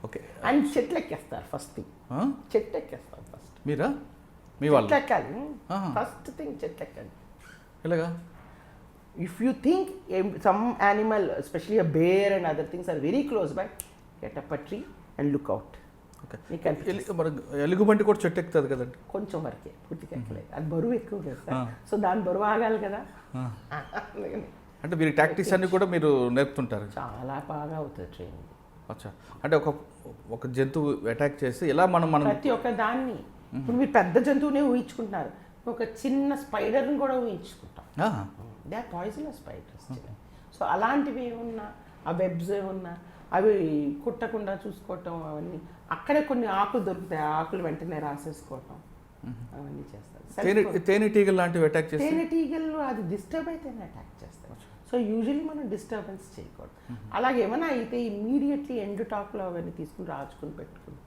Okay. And చెట్లు ఎక్కేస్తారు first thing. చెట్లు ఎక్కేస్తారు first. మీరా? మీ వాళ్ళు చెట్లు ఎక్కాలి ఫస్ట్ థింగ్, చెట్లు ఎక్కాలి. ఎలాగా? If you think some animal, especially a bear and other things, are very close by, get up a tree and look out. Okay, మీకు అనిపిస్తుంది. మరి ఎలుగుబంటి కూడా చెట్టు ఎక్కుతుంది కదండి. కొంచెం వరకే, పూర్తిగా ఎక్కలేదు, అది బరువు ఎక్కువ కదా సార్. సో దాని బరువు ఆగాలి కదా. అందుకని అంటే మీరు టాక్టిక్స్ అన్ని కూడా మీరు నేర్పుతుంటారు. చాలా బాగా అవుతుంది ట్రైనింగ్. అచ్చా, అంటే ఒక జంతువు అటాక్ చేసి ఎలా మనం ప్రతి ఒక్క దాన్ని, ఇప్పుడు మీరు పెద్ద జంతువునే ఊహించుకుంటున్నారు, ఒక చిన్న స్పైడర్ని కూడా ఊహించుకుంటాం. They are poisonous spiders. So అలాంటివి ఏమున్నా, ఆ వెబ్స్ ఏమున్నా అవి కుట్టకుండా చూసుకోవటం, అవన్నీ అక్కడే కొన్ని ఆకులు దొరుకుతాయి, ఆకులు వెంటనే రాసేసుకోవటం, అవన్నీ చేస్తారు. తేనెటీగలు లాంటివి అటాక్ చేస్తాయి. తేనెటీగలు అది డిస్టర్బ్ అయితేనే అటాక్ చేస్తారు. సో యూజువల్లీ మనం డిస్టర్బెన్స్ చేయకూడదు. అలాగే ఏమైనా అయితే ఇమ్మీడియట్లీ ఎండు టాక్లో అవన్నీ తీసుకుని రాచుకుని పెట్టుకుని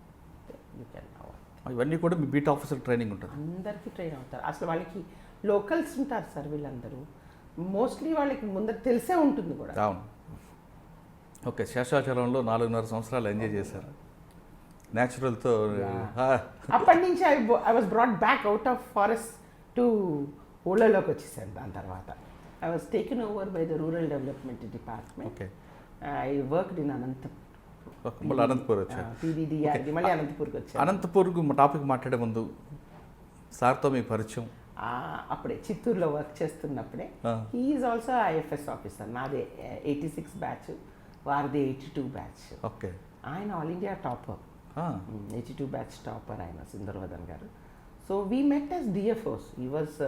యూ కెన్ అవాయిడ్. ఇవన్నీ కూడా మీ బీట్ ఆఫీసర్ ట్రైనింగ్ ఉంటుంది. అందరికీ ట్రైన్ అవుతారు. అసలు వాళ్ళకి లోకల్స్ ఉంటారు సార్ వీళ్ళందరూ, మోస్ట్లీ వాళ్ళకి ముందర తెలిసే ఉంటుంది కూడా. అవును. ఓకే, శేషాచలంలో 4.5 సంవత్సరాలు ఎంజాయ్ చేశారు న్యాచురల్తో. అప్పటి నుంచి I was brought back out of forest to ఊళ్ళలోకి వచ్చేసాను. దాని తర్వాత I was taken over by the rural development department. Okay, I worked in Anantapur. మళ్ళీ అనంతపూర్ వచ్చారు. PDDRD మళ్ళీ అనంతపూర్కి వచ్చాను. అనంతపూర్కు టాపిక్ మాట్లాడే ముందు సార్తో మీ పరిచయం? అప్పుడే చిత్తూరులో వర్క్ చేస్తున్నప్పుడే. He is also IFS officer. నాదే 86 బ్యాచ్, వారిది 82 బ్యాచ్. ఓకే, ఆయన all India topper, 82 batch topper ఆయన, Sundarvadan garu. So we met as DFOs. He was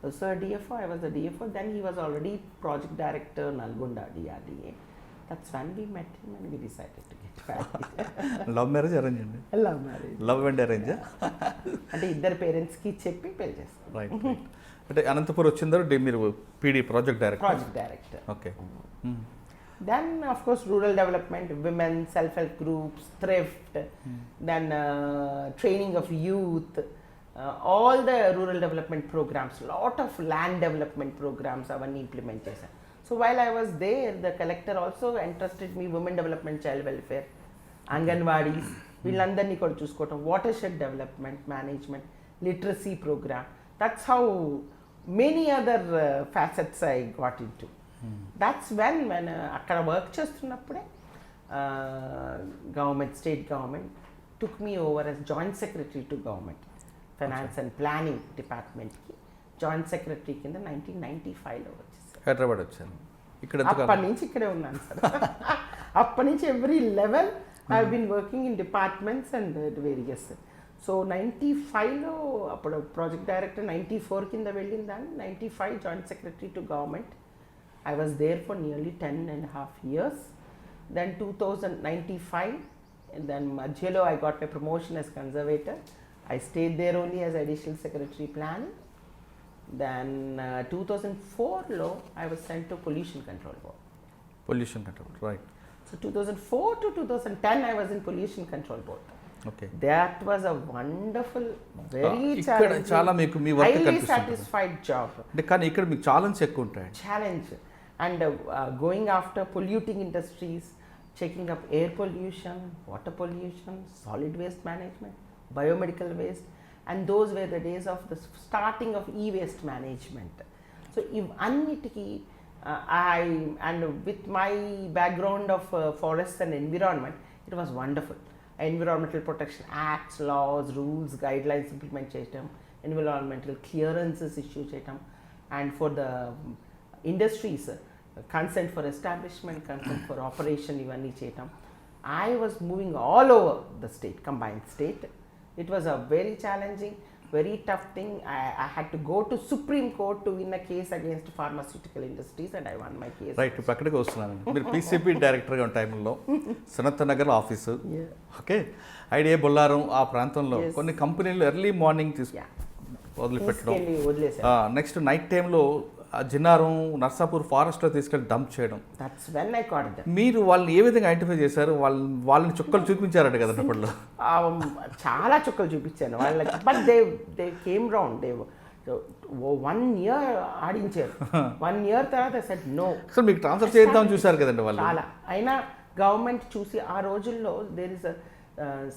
also a DFO, I was a DFO. Then he was already project director Nalgonda DRDA. That's when we met him and we decided to get married. Love marriage arrange అండి? Love marriage. Love and arrange అంటే ఇద్దరు పేరెంట్స్కి చెప్పి పెళ్లి చేస్తాం. Right. అంటే అనంతపురం వచ్చిన తర్వాత మీరు PD project director. Okay. Then of course rural development, women, self-help groups, thrift, then training of youth, all the rural development programs, lot of land development programs avanni implement chesaru. So while I was there, the collector also entrusted me women development, child welfare, anganwadis, villandarni kuda chuskotam, watershed development management, literacy program. That's how many other facets I got into. That's when akkada work chestunnapude government, state government took me over as joint secretary to government finance and planning డిపార్ట్మెంట్కి joint secretary కింద 1995లో వచ్చేసాను. హైదరాబాద్ వచ్చాను. ఇక్కడ అప్పటి నుంచి ఇక్కడే ఉన్నాను sir. అప్పటి నుంచి every level I been working in departments and various. So 95లో అప్పుడు ప్రాజెక్ట్ డైరెక్టర్, 94 కింద వెళ్ళిన దాన్ని 95 joint secretary to government. I was there for nearly 10.5 years. Then 2095, then మధ్యలో I got my promotion as conservator. I stayed there only as additional secretary planning. Then 2004 I was sent to pollution control board. Pollution control, right. So 2004 to 2010 I was in pollution control board. Okay. That was a wonderful, very challenging, చాలా మీకు మీ work highly కనిపిస్తుంది. satisfied job. అంటే కానీ ఇక్కడ మీకు challenge ఎక్కువ ఉంటాయి. Challenge and going after polluting industries, checking up air pollution, water pollution, solid waste management, biomedical waste, and those were the days of the starting of e-waste management. So if annitiki and with my background of forests and environment, it was wonderful. Environmental Protection Acts, laws, rules, guidelines implement cheyam, environmental clearances issue cheyam, and for the industries consent for establishment, consent for operation ivanni cheyam. I was moving all over the state, combined state. It was a very challenging, very tough thing. I had to go to Supreme Court to win a case against pharmaceutical industries and I won my case. Right, ఇప్పుడు అక్కడికి వస్తున్నాను. మీరు PCP డైరెక్టర్గా ఉన్న టైంలో Sanath Nagar office, okay, idea Bollaram ఆ ప్రాంతంలో కొన్ని కంపెనీలు ఎర్లీ మార్నింగ్ వదిలిపెట్టడం, నెక్స్ట్ నైట్ టైంలో జిన్నారం, నర్సాపూర్ ఫారెస్ట్లో తీసుకెళ్ళి డంప్ చేయడం. That's when I got them. మీరు వాళ్ళని ఏ విధంగా ఐడెంటిఫై చేశారు? వాళ్ళని చుక్కలు చూపించారట కదా అప్పుడు? చాలా చుక్కలు చూపించాను వాళ్ళకి. But they came round. They 1 year ఆడించారు. 1 year తర్వాత సెట్ నో. సో మీకు ట్రాన్స్ఫర్ చేద్దామని చూసారు కదండి వాళ్ళు. చాలా అయినా గవర్నమెంట్ చూసి ఆ రోజుల్లో there is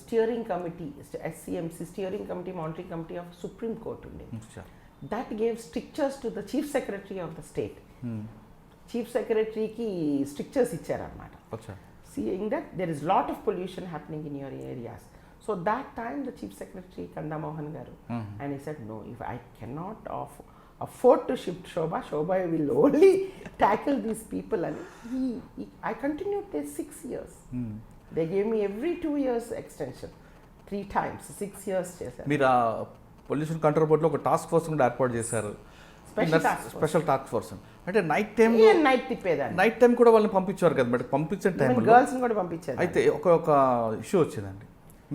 steering committee, SCMC steering committee, monitoring committee of Supreme Court ఉండే. that gave strictures to the chief secretary of the state. Chief సెక్రటరీకి strictures ఇచ్చారన్నమాట, seeing that there is lot of pollution happening in your areas. So that time the chief secretary Kanda Mohan garu, and he said, no, if I cannot afford to shift Sobha will only tackle these people. And I continued there 6 years. They gave me every 2 years extension, 3 times, 6 years చేశారు. మీరు pollution control బోర్డులో ఒక task force కూడా ఏర్పాటు చేశారు, special task force. అంటే night time తిప్పేదాన్ని, night time కూడా వాళ్ళని పంపించారు కదా మేడం. పంపించిన టైం గర్ల్స్ని కూడా పంపించారు. అయితే ఒక ఇష్యూ వచ్చిందండి,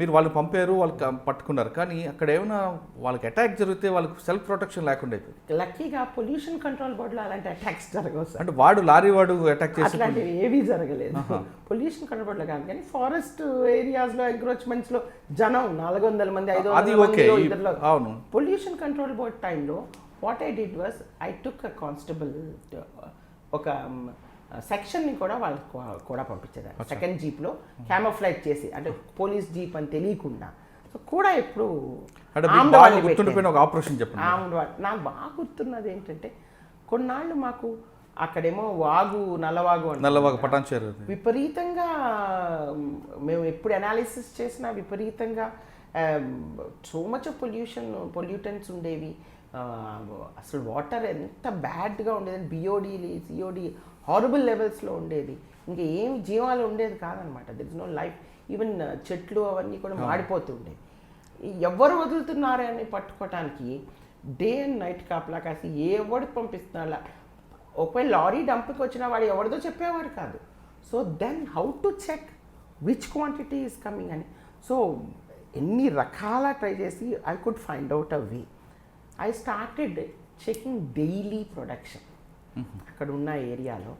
మీరు వాళ్ళు పంపారు, వాళ్ళకి పట్టుకున్నారు, కానీ అక్కడ ఏమైనా వాళ్ళకి అటాక్ జరిగితే వాళ్ళకి సెల్ఫ్ ప్రొటెక్షన్ లేకుండా అయిపోయింది. లక్కీగా పొల్యూషన్ కంట్రోల్ బోర్డులో అలాంటి అటాక్స్ జరగవు సార్. అంటే లారీ వాడు అటాక్ చేసి అట్లాంటివి ఏవీ జరగలేదు పొల్యూషన్ కంట్రోల్ బోర్డులో కాదు. కానీ ఫారెస్ట్ ఏరియాస్లో ఎంక్రోచ్మెంట్స్లో జనం 400 మంది 500 అవును. పొల్యూషన్ కంట్రోల్ బోర్డ్ టైంలో what I did was I took a constable, ఒక సెక్షన్ని కూడా వాళ్ళకి కూడా పంపించేదాన్ని. సెకండ్ జీప్లో క్యామోఫ్లైజ్ చేసి, అంటే పోలీస్ జీప్ అని తెలియకుండా. సో కూడా ఎప్పుడు ఆపరేషన్ చెప్పండి. నాకు బాగా గుర్తున్నది ఏంటంటే, కొన్నాళ్ళు మాకు అక్కడేమో నల్లవాగు పటాన్చేరు విపరీతంగా, మేము ఎప్పుడు అనాలిసిస్ చేసినా విపరీతంగా సో మచ్ ఆఫ్ పొల్యూటెంట్స్ ఉండేవి. అసలు వాటర్ ఎంత బ్యాడ్గా ఉండేది, సిఓడి హారబుల్ లెవెల్స్లో ఉండేది. ఇంకా ఏమి జీవాలు ఉండేది కాదనమాట. There is no life. Even చెట్లు అవన్నీ కూడా మాడిపోతుండేవి. ఎవరు వదులుతున్నారే అని పట్టుకోవటానికి డే అండ్ నైట్ కాపలా కాసి ఎవడు పంపిస్తున్నా, ఒకవేళ లారీ డంప్కి వచ్చినా వాడు ఎవరిదో చెప్పేవాడు కాదు. So then how to check which quantity is coming అని. సో ఎన్ని రకాల ట్రై చేసి I could find out a way. I started checking daily production. అక్కడ ఉన్న ఏరియాలో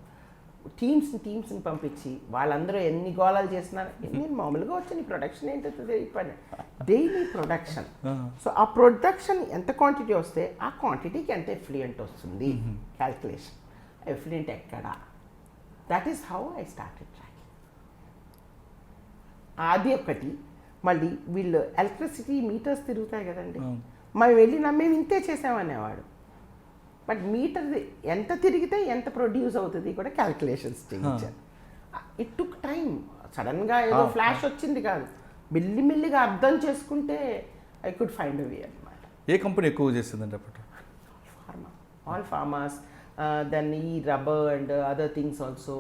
టీమ్స్ని పంపించి వాళ్ళందరూ ఎన్ని గోళాలు చేసినా, నేను మామూలుగా వచ్చి ప్రొడక్షన్ ఏంటో తెలియపోయినా, డైలీ ప్రొడక్షన్. సో ఆ ప్రొడక్షన్ ఎంత క్వాంటిటీ వస్తే ఆ క్వాంటిటీకి ఎంత ఎఫ్లుయెంట్ వస్తుంది క్యాల్కులేషన్. ఎఫ్లుయెంట్ ఎక్కడ, that is how I started tracking. అది ఒకటి. మళ్ళీ వీళ్ళు ఎలక్ట్రిసిటీ మీటర్స్ తిరుగుతాయి కదండి, మేము ఇంతే చేసామనేవాడు. బట్ మీటర్ ఎంత తిరిగితే ఎంత ప్రొడ్యూస్ అవుతుంది కూడా క్యాల్కులేషన్స్ చేయించారు. It took time. సడన్గా ఏదో ఫ్లాష్ వచ్చింది కాదు, మెల్లిమెల్లిగా అర్థం చేసుకుంటే I could find a way అనమాట. ఏ కంపెనీ ఎక్కువ చేసిందండి అప్పుడు? ఆల్ ఫార్మాస్, దెన్ ఈ rubber and other things also,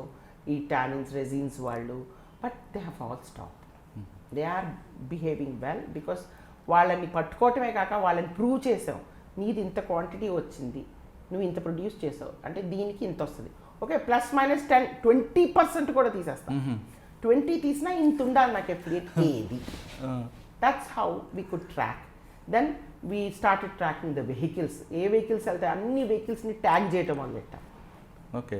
ఈ టానిన్స్, రెజిన్స్ వాళ్ళు. But they have all stop. They are behaving well because వాళ్ళని పట్టుకోవటమే కాక వాళ్ళని ప్రూవ్ చేసాం. నీది ఇంత క్వాంటిటీ వచ్చింది, నువ్వు ఇంత ప్రొడ్యూస్ చేసావు అంటే దీనికి ఇంత వస్తుంది. ఓకే, +-10 20% కూడా తీసేస్తాం. 20 తీసినా ఇంత ఉండాలి నాకు ఎఫ్లియేట్ ఏది. That's how we could track. Then we started tracking the vehicles. ఏ వెహికల్స్ వెళ్తే అన్ని వెహికల్స్ని ట్యాగ్ చేయటం మొదలుపెట్టాం. ఓకే,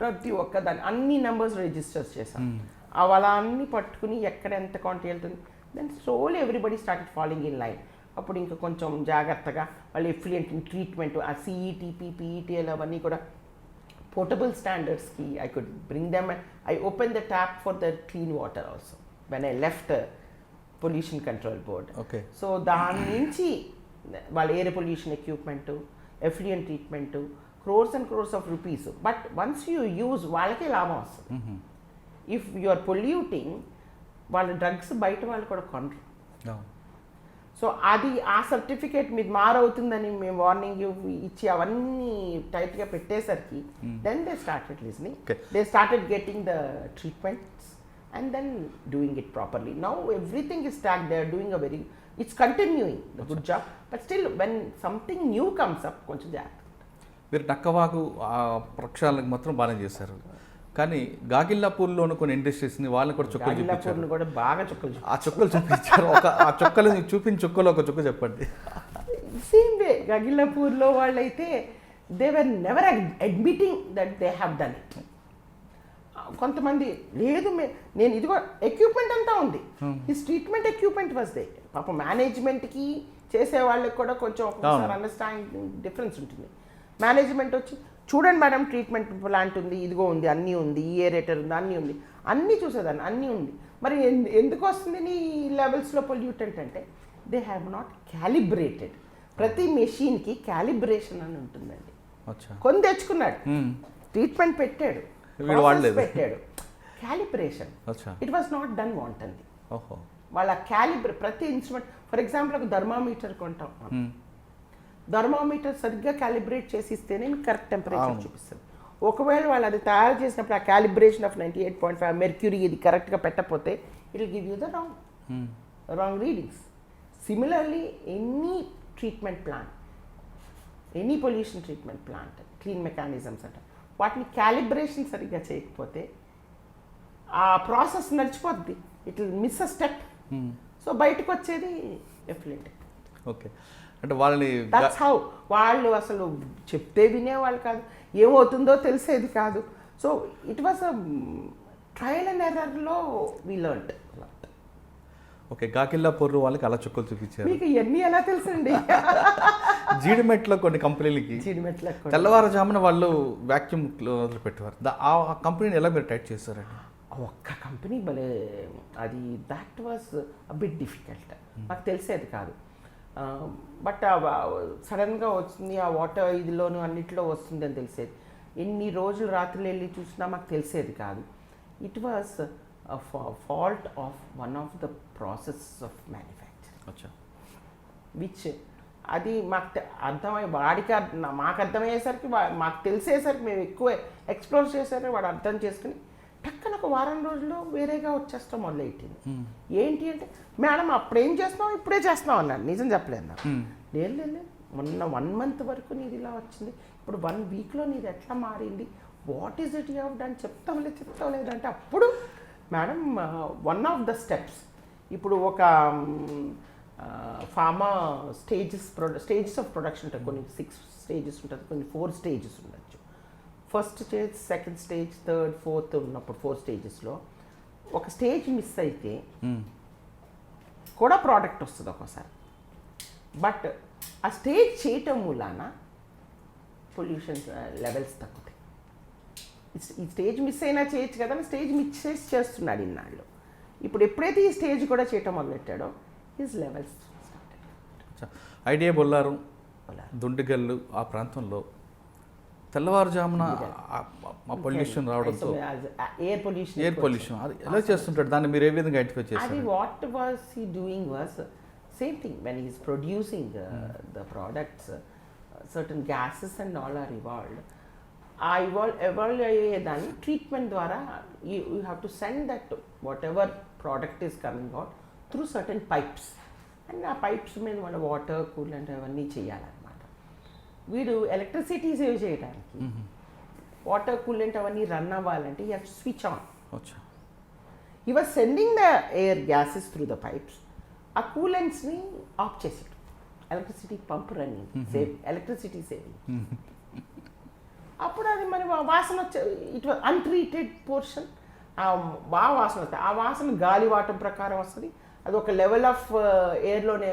ప్రతి ఒక్క దాన్ని అన్ని నెంబర్స్ రిజిస్టర్స్ చేసాం. అలా అన్ని పట్టుకుని ఎక్కడ ఎంత క్వాంటిటీ వెళ్తుంది. Then slowly everybody started following in line. అప్పుడు ఇంకా కొంచెం జాగ్రత్తగా వాళ్ళు ఎఫ్లుయెంట్ ట్రీట్మెంట్, ఆ సిఈటీపీ, పీఈటీఎల్ అవన్నీ కూడా పోర్టబుల్ స్టాండర్డ్స్కి I could bring them. I open the tap for the clean water also when I left pollution control board. Okay, so దాని నుంచి వాళ్ళ air pollution equipment, effluent treatment, crores and crores of rupees. But once you use, వాళ్ళకే లాభం వస్తుంది. If you are polluting, వాళ్ళ drugs బయట వాళ్ళు కూడా కొనరు. సో అది ఆ సర్టిఫికేట్ మీది మారవుతుందని మేము వార్నింగ్ ఇచ్చి అవన్నీ టైట్గా పెట్టేసరికి then they started listening, they started getting the treatments and then doing it properly. Now everything is start, they are doing a very, it's continuing the good job. But still when something new comes up కొంచెం జాగ్రత్త. మీరు నక్కవాగు ప్రక్షాళనకు మాత్రం బాగానే చేశారు, కానీ గాగిల్లాపూర్లోని కొన్ని ఇండస్ట్రీస్ని వాళ్ళని కూడా చుక్కలు చూపించారు. కూడా బాగా చుక్కలు, ఆ చుక్కలు చూపించారు. ఆ చుక్కలు చూపించిన చుక్కలు ఒక చుక్క చెప్పండి. సేమ్ వే గాగిల్లాపూర్లో వాళ్ళైతే they were never admitting that they have done it. కొంతమంది లేదు నేను ఇదిగో ఎక్విప్మెంట్ అంతా ఉంది, his treatment equipment was they. పాప మేనేజ్మెంట్కి చేసే వాళ్ళకి కూడా కొంచెం ఒకసారి అండర్స్టాండింగ్ డిఫరెన్స్ ఉంటుంది. మేనేజ్మెంట్ వచ్చి చూడండి మేడం, ట్రీట్మెంట్ ప్లాంట్ ఉంది, ఇదిగో ఉంది, అన్నీ ఉంది, ఏరేటర్ ఉంది, అన్నీ ఉంది, అన్నీ చూసేదాన్ని, అన్నీ ఉంది. మరి ఎందుకు వస్తుంది నీ లెవెల్స్లో పొల్యూటెంట్ అంటే దే హ్యావ్ నాట్ క్యాలిబ్రేటెడ్. ప్రతి మెషిన్కి క్యాలిబ్రేషన్ అని ఉంటుందండి. అచ్చా. కొని తెచ్చుకున్నాడు, ట్రీట్మెంట్ పెట్టాడు, వీడు వాడలేదు. పెట్టాడు, calibration. It was not done వాంటంది. ఓహో. వాళ్ళ ప్రతి ఇన్స్ట్రుమెంట్, ఫర్ ఎగ్జాంపుల్ ఒక థర్మామీటర్ కొంటాం, థర్మామీటర్ సరిగ్గా క్యాలిబ్రేట్ చేసి ఇస్తేనే మీకు కరెక్ట్ టెంపరేచర్ చూపిస్తుంది. ఒకవేళ వాళ్ళు అది తయారు చేసినప్పుడు ఆ క్యాలిబ్రేషన్ ఆఫ్ 98.5 మెర్క్యూరీ ఇది కరెక్ట్గా పెట్టకపోతే it will give you the wrong readings. Similarly any treatment plant, any pollution treatment plant, clean mechanisms అంట, వాటిని క్యాలిబ్రేషన్ సరిగ్గా చేయకపోతే ఆ ప్రాసెస్ నడిచిపోద్ది, it will miss a step. So బయటకు వచ్చేది ఎఫ్లెంట్. ఓకే. అంటే వాళ్ళని దట్స్ హౌ వాళ్ళు అసలు చెప్తే వినేవాళ్ళు కాదు, ఏమవుతుందో తెలిసేది కాదు. So it was a trial and ఎర్రర్లో వీ లెర్న్డ్. ఓకే. గాకిల్లా పొర్రు వాళ్ళకి అలా చుక్కలు చూపించారు. మీకు ఇవన్నీ ఎలా తెలుసండి? జీడిమెట్లో కొన్ని కంపెనీలకి తెల్లవారుజామున వాళ్ళు వ్యాక్యూమ్ క్లోజర్ పెట్టేవారు. ఆ కంపెనీని ఎలా మీరు టైట్ చేస్తారండి? ఒక్క కంపెనీ భలే, అది that was a bit difficult. నాకు తెలిసేది కాదు. బట్ సడన్గా వస్తుంది ఆ వాటర్ ఇదిలోనూ అన్నిట్లో వస్తుంది అని తెలిసేది. ఎన్ని రోజులు రాత్రులు వెళ్ళి చూసినా మాకు తెలిసేది కాదు. It was fault of one of the processes of manufacture, which అది మాకు అర్థమై వాడికి మాకు అర్థమయ్యేసరికి మాకు తెలిసేసరికి మేము ఎక్కువ ఎక్స్ప్లోర్ చేసేసరికి వాడు అర్థం చేసుకుని టక్కన ఒక వారం రోజుల్లో వేరేగా వచ్చేస్తాం మొదలెట్టింది. ఏంటి అంటే, మేడం అప్పుడేం చేస్తున్నాం ఇప్పుడే చేస్తున్నాం అన్నాడు. నిజం చెప్పలేదు నాకు. లేదు మొన్న 1 month వరకు నీది ఇలా వచ్చింది, ఇప్పుడు 1 weekలో నీది ఎట్లా మారింది, what is it you have done, చెప్తాం లేదు అంటే అప్పుడు madam one of the steps, ఇప్పుడు ఒక ఫార్మా స్టేజెస్ ఆఫ్ ప్రొడక్షన్ ఉంటుంది. కొన్ని 6 stages ఉంటుంది, కొన్ని 4 stages ఉండొచ్చు. First stage, second stage, third, fourth ఉన్నప్పుడు 4 stagesలో ఒక స్టేజ్ మిస్ అయితే కూడా ప్రోడక్ట్ వస్తుంది ఒక్కోసారి. బట్ ఆ స్టేజ్ చేయటం మూలాన పొల్యూషన్ లెవెల్స్ తగ్గుతాయి. ఈ స్టేజ్ మిస్ అయినా చేయొచ్చు కదా, స్టేజ్ మిస్ చేస్తున్నాడు ఇన్నాళ్ళు. ఇప్పుడు ఎప్పుడైతే ఈ స్టేజ్ కూడా చేయటం మొదలెట్టాడో హిస్ లెవెల్స్. ఐడియా బొల్లారం, దుండిగల్లు ఆ ప్రాంతంలో తెల్లవారుజామున పొల్యూషన్ రావడంతో ఎయిర్ పొల్యూషన్ ఎలా చేస్తుంటాడు, దాన్ని మీరు ఏ విధంగా ఐడెంటిఫై చేస్తారు? అది what was he doing was same thing when he's producing the products, certain gases and all are evolved. ఆ ఎవాల్వ్ అయ్యేదాన్ని ట్రీట్మెంట్ ద్వారా you have to send that whatever product is coming out through certain pipes, and ఆ pipes మీద మన water coolant అవన్నీ చేయాలన్నమాట. వీడు electricity save చేయడానికి వాటర్ కూలెంట్ అవన్నీ రన్ అవ్వాలంటే you have to switch on. He was sending the air gases through the pipes. ఆ కూలెంట్స్ని ఆఫ్ చేసాడు. Electricity pump running, save electricity saving. అప్పుడు అది మరి వాసన వచ్చే, ఇట్ వాజ్ అన్ట్రీటెడ్ పోర్షన్, బాగా వాసన వస్తాయి. ఆ వాసన గాలివాటం ప్రకారం వస్తుంది. అది ఒక లెవెల్ ఆఫ్ ఎయిర్లోనే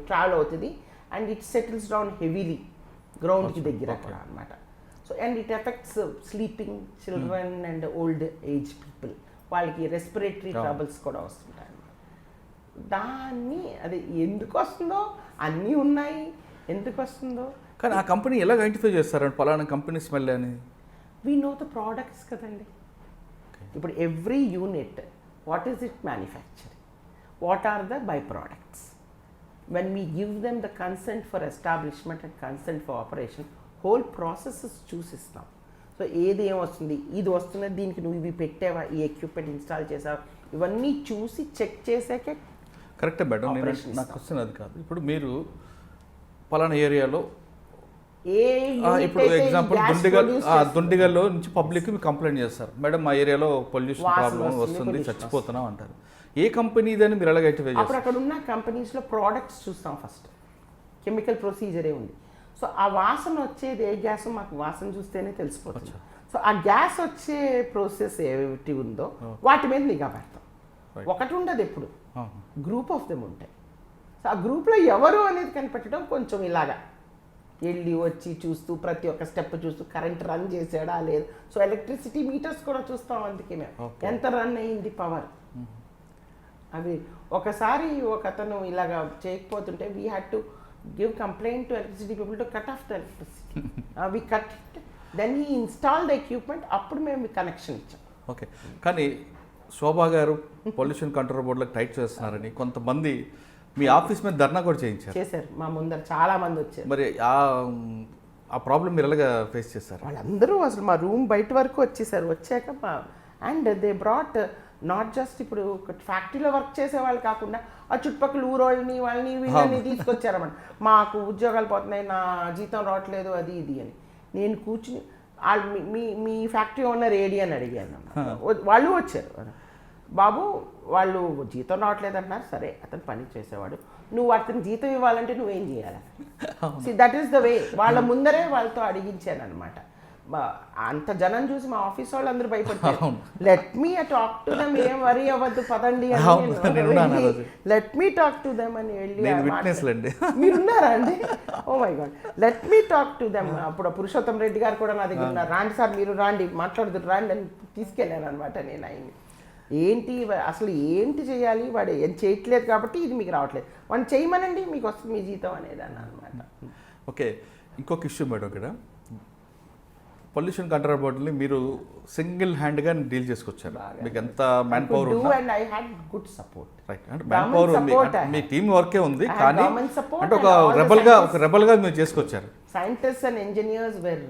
ట్రావెల్ అవుతుంది and it settles down heavily గ్రౌండ్కి దగ్గర అక్కడ అనమాట. So and it effects sleeping children and old age people, వాళ్ళకి రెస్పిరేటరీ ట్రబుల్స్ కూడా వస్తుంటాయి అన్నమాట. దాన్ని అది ఎందుకు వస్తుందో, అన్నీ ఉన్నాయి, ఎందుకు వస్తుందో. కానీ ఆ కంపెనీ ఎలా ఐడెంటిఫై చేస్తారండి పలానా కంపెనీ స్మెల్ అని? వీ నో ద ప్రోడక్ట్స్ కదండి. ఇప్పుడు every unit what is it manufacturing, what are the by products, when we give them the consent for establishment and consent for operation, whole processes చూసిస్తాం. So ఏది ఏమొస్తుంది, ఇది వస్తున్నది, దీనికి నువ్వు ఇవి పెట్టావా, ఈ ఎక్విప్మెంట్ ఇన్స్టాల్ చేసావా, ఇవన్నీ చూసి చెక్ చేసాకే కరెక్టే మేడం. నేను నాకు క్వశ్చన్ అది కాదు. ఇప్పుడు మీరు పలానా ఏరియాలో ఇప్పుడు ఎగ్జాంపుల్ దుండిగల్లో నుంచి పబ్లిక్ కంప్లైంట్ చేస్తారు, మేడం మా ఏరియాలో పొల్యూషన్ ప్రాబ్లం వస్తుంది, చచ్చిపోతున్నాం అంటారు. ఏ కంపెనీ ఇదని మీరు ఎలాగ ఐడెంటిఫై చేస్తారు? అప్పుడు అక్కడ ఉన్న కంపెనీస్లో ప్రోడక్ట్స్ చూస్తాం. ఫస్ట్ కెమికల్ ప్రొసీజరే ఉంది. సో ఆ వాసన వచ్చేది ఏ గ్యాస్ మాకు వాసన చూస్తేనే తెలిసిపోతుంది. సో ఆ గ్యాస్ వచ్చే ప్రాసెస్ ఏమిటి ఉందో వాటి మీద నిఘా పెడతాం. ఒకటి ఉండదు, ఎప్పుడు గ్రూప్ ఆఫ్ దెమ్ ఉంటాయి. సో ఆ గ్రూప్లో ఎవరు అనేది కనిపెట్టడం కొంచెం ఇలాగా వెళ్ళి వచ్చి చూస్తూ ప్రతి ఒక్క స్టెప్ చూస్తూ కరెంట్ రన్ చేసాడా లేదు. సో ఎలక్ట్రిసిటీ మీటర్స్ కూడా చూస్తాం. అందుకే మేము ఎంత రన్ అయ్యింది పవర్, అవి ఒకసారి ఒక అతను ఇలాగా చేయకపోతుంటే we had to give complaint to electricity people to cut off the electricity. We cut it, then he installed the equipment, అప్పుడు మేము కనెక్షన్ ఇచ్చాం. ఓకే, కానీ శోభా గారు పొల్యూషన్ కంట్రోల్ బోర్డులకు టైట్ చేస్తున్నారని కొంతమంది మీ ఆఫీస్ మీద ధర్నా కూడా చేశారు. మా ముందర చాలా మంది వచ్చారు. మరి ఆ ప్రాబ్లం మీరు ఎలాగా ఫేస్ చేశారు? వాళ్ళందరూ అసలు మా రూమ్ బయట వరకు వచ్చేసారు. వచ్చాక and they brought not just ఇప్పుడు ఫ్యాక్టరీలో వర్క్ చేసే వాళ్ళు కాకుండా ఆ చుట్టుపక్కల ఊరోళ్ళని వీళ్ళని తీసుకొచ్చారన్నమాట. మాకు ఉద్యోగాలు పోతున్నాయి, నా జీతం రావట్లేదు, అది ఇది అని. నేను కూర్చుని మీ ఫ్యాక్టరీ ఓనర్ ఏడి అని అడిగాను. వాళ్ళు వచ్చారు. బాబు వాళ్ళు జీతం రావట్లేదు అంటున్నారు. సరే, అతను పని చేసేవాడు, నువ్వు అతనికి జీతం ఇవ్వాలంటే నువ్వేం చేయాలి? That is the way. వాళ్ళ ముందరే వాళ్ళతో అడిగించాను అనమాట. అంత జనం చూసి మా ఆఫీస్ వాళ్ళు అందరూ భయపడతారు. Let me talk to them, ఏం వరీ అవ్వద్దు పదండి అని, let me talk to them అని వెళ్ళి. మీరున్నారా అండి? Oh my god, let me talk to them. అప్పుడు పురుషోత్తం రెడ్డి గారు కూడా నా దగ్గర ఉన్నారు. రాండి సార్, మీరు రాండి, మాట్లాడుతున్నారు రాండి అని తీసుకెళ్ళాను అనమాట. నేను ఆయన్ని ఏంటి అసలు ఏంటి చేయాలి, వాడు ఏం చేయట్లేదు కాబట్టి ఇది మీకు రావట్లేదు, వాడిని చేయమనండి మీకు వస్తుంది మీ జీతం అనేది అని అనమాట. ఓకే, ఇంకొక ఇష్యూ మేడం, ఇక్కడ పొల్యూషన్ కంట్రోల్ బోర్డుని మీరు సింగిల్ హ్యాండ్గా డీల్ చేసుకొచ్చారు. మీకు ఎంత మ్యాన్ పవర్ ఉంది? And I had good support. Right, అంటే మ్యాన్ పవర్ ఉంది, మీ టీమ్ వర్కే ఉంది, కానీ అంటే ఒక రెబల్గా మీరు చేసుకొచ్చారు. Scientist and engineers were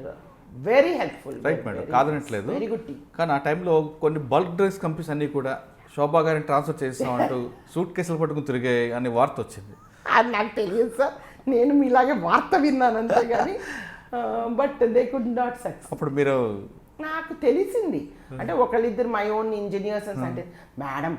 very helpful. Right madam, కాదనట్లేదు. Very good team. కానీ ఆ టైంలో కొన్ని బల్క్ డ్రగ్స్ కంపెనీస్ అన్నీ కూడా శోభా గారిని ట్రాన్స్ఫర్ చేస్తామంటూ సూట్ కేసులు పట్టుకుని తిరిగాయి అనే వార్త వచ్చింది. అది నాకు తెలియదు సార్, నేను మీలాగే వార్త విన్నాను అంతే కానీ, but they could not success. అప్పుడు మీరు నాకు తెలిసింది అంటే ఒకళ్ళిద్దరు మై ఓన్ ఇంజనీర్స్ అంటే, మేడం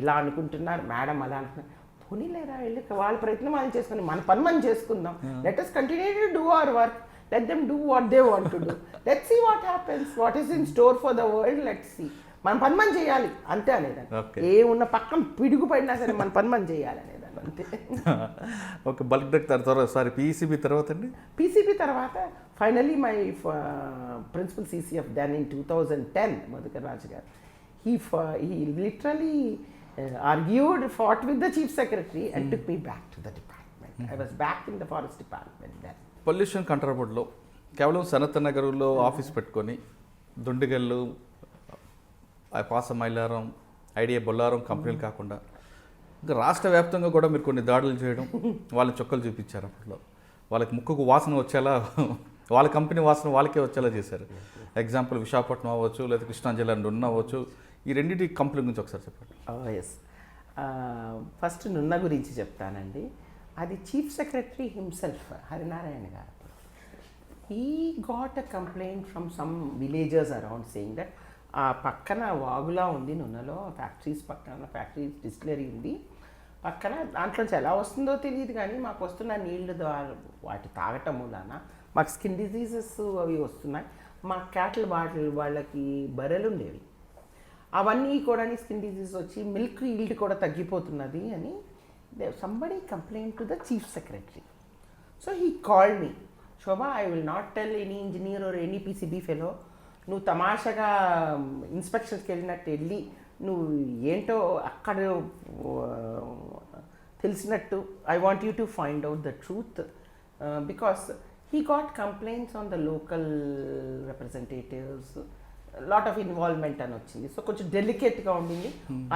ఇలా అనుకుంటున్నారు, మేడం అలా అంటున్నారు, పోనీలేరా వెళ్ళి వాళ్ళ ప్రయత్నం వాళ్ళు చేసుకుని మన పని మనం చేసుకుందాం. Let us continue to do our work, let them do what they want to do, let's see what happens, what is in store for the world, let's see. మన పని మనం చేయాలి అంతే అనేదాన్ని. ఏ ఉన్న పక్కన పిడుగు పడినా సరే మన పని మనం చేయాలి అనేదాన్ని అంతే. ఓకే, బల్క్ డ్రగ్ తర్వాత సారీ పీసీబీ తర్వాత అండి? పీసీబీ తర్వాత finally my principal CCF then in 2010 Madhukar Raju garu, he literally argued, fought with the chief secretary and took me back to the department. I was back in the forest department then. Pollution control బోర్డులో కేవలం సనత్ నగర్లో office పెట్టుకొని దుండిగల్లు, పాస Mylaram, idea Bollaram కంపెనీలు కాకుండా ఇంకా రాష్ట్ర వ్యాప్తంగా కూడా మీరు కొన్ని దాడులు చేయడం, వాళ్ళని చొక్కలు చూపించారు. అప్పట్లో వాళ్ళకి ముక్కుకు వాసన వచ్చేలా, వాళ్ళ కంపెనీ వాసన వాళ్ళకే వచ్చేలా చేశారు. ఎగ్జాంపుల్ విశాఖపట్నం అవ్వచ్చు, లేదా కృష్ణా జిల్లా నున్న అవ్వచ్చు. ఈ రెండింటి కంపెనీ గురించి ఒకసారి చెప్పండి. ఎస్, ఫస్ట్ నున్న గురించి చెప్తానండి. అది చీఫ్ సెక్రటరీ హిమ్సెల్ఫ్ హరినారాయణ గారు, he got a complaint from some villagers around saying that ఆ పక్కన వాగులా ఉంది నున్నలో, ఫ్యాక్టరీస్ పక్కన ఫ్యాక్టరీస్ డిస్టిలరీ ఉంది పక్కన, దాంట్లోంచి ఎలా వస్తుందో తెలియదు కానీ మాకు వస్తున్న నీళ్ళు ద్వారా వాటి తాగటం మూలాన మాకు స్కిన్ డిజీజెస్ అవి వస్తున్నాయి. మా క్యాటిల్ వాళ్ళకి బర్రెలు ఉండేవి, అవన్నీ కూడా స్కిన్ డిజీజ్ వచ్చి మిల్క్ ఈల్డ్ కూడా తగ్గిపోతున్నది అని somebody complained to the chief secretary. So he called me, Shobha, I will not tell any engineer or any PCB fellow, నువ్వు తమాషగా ఇన్స్పెక్షన్స్కి వెళ్ళినట్టు వెళ్ళి నువ్వు ఏంటో అక్కడ తెలిసినట్టు, I want you to find out the truth, because he got complaints on the local representatives, lot of involvement అని వచ్చింది. సో కొంచెం డెలికేట్గా ఉండింది.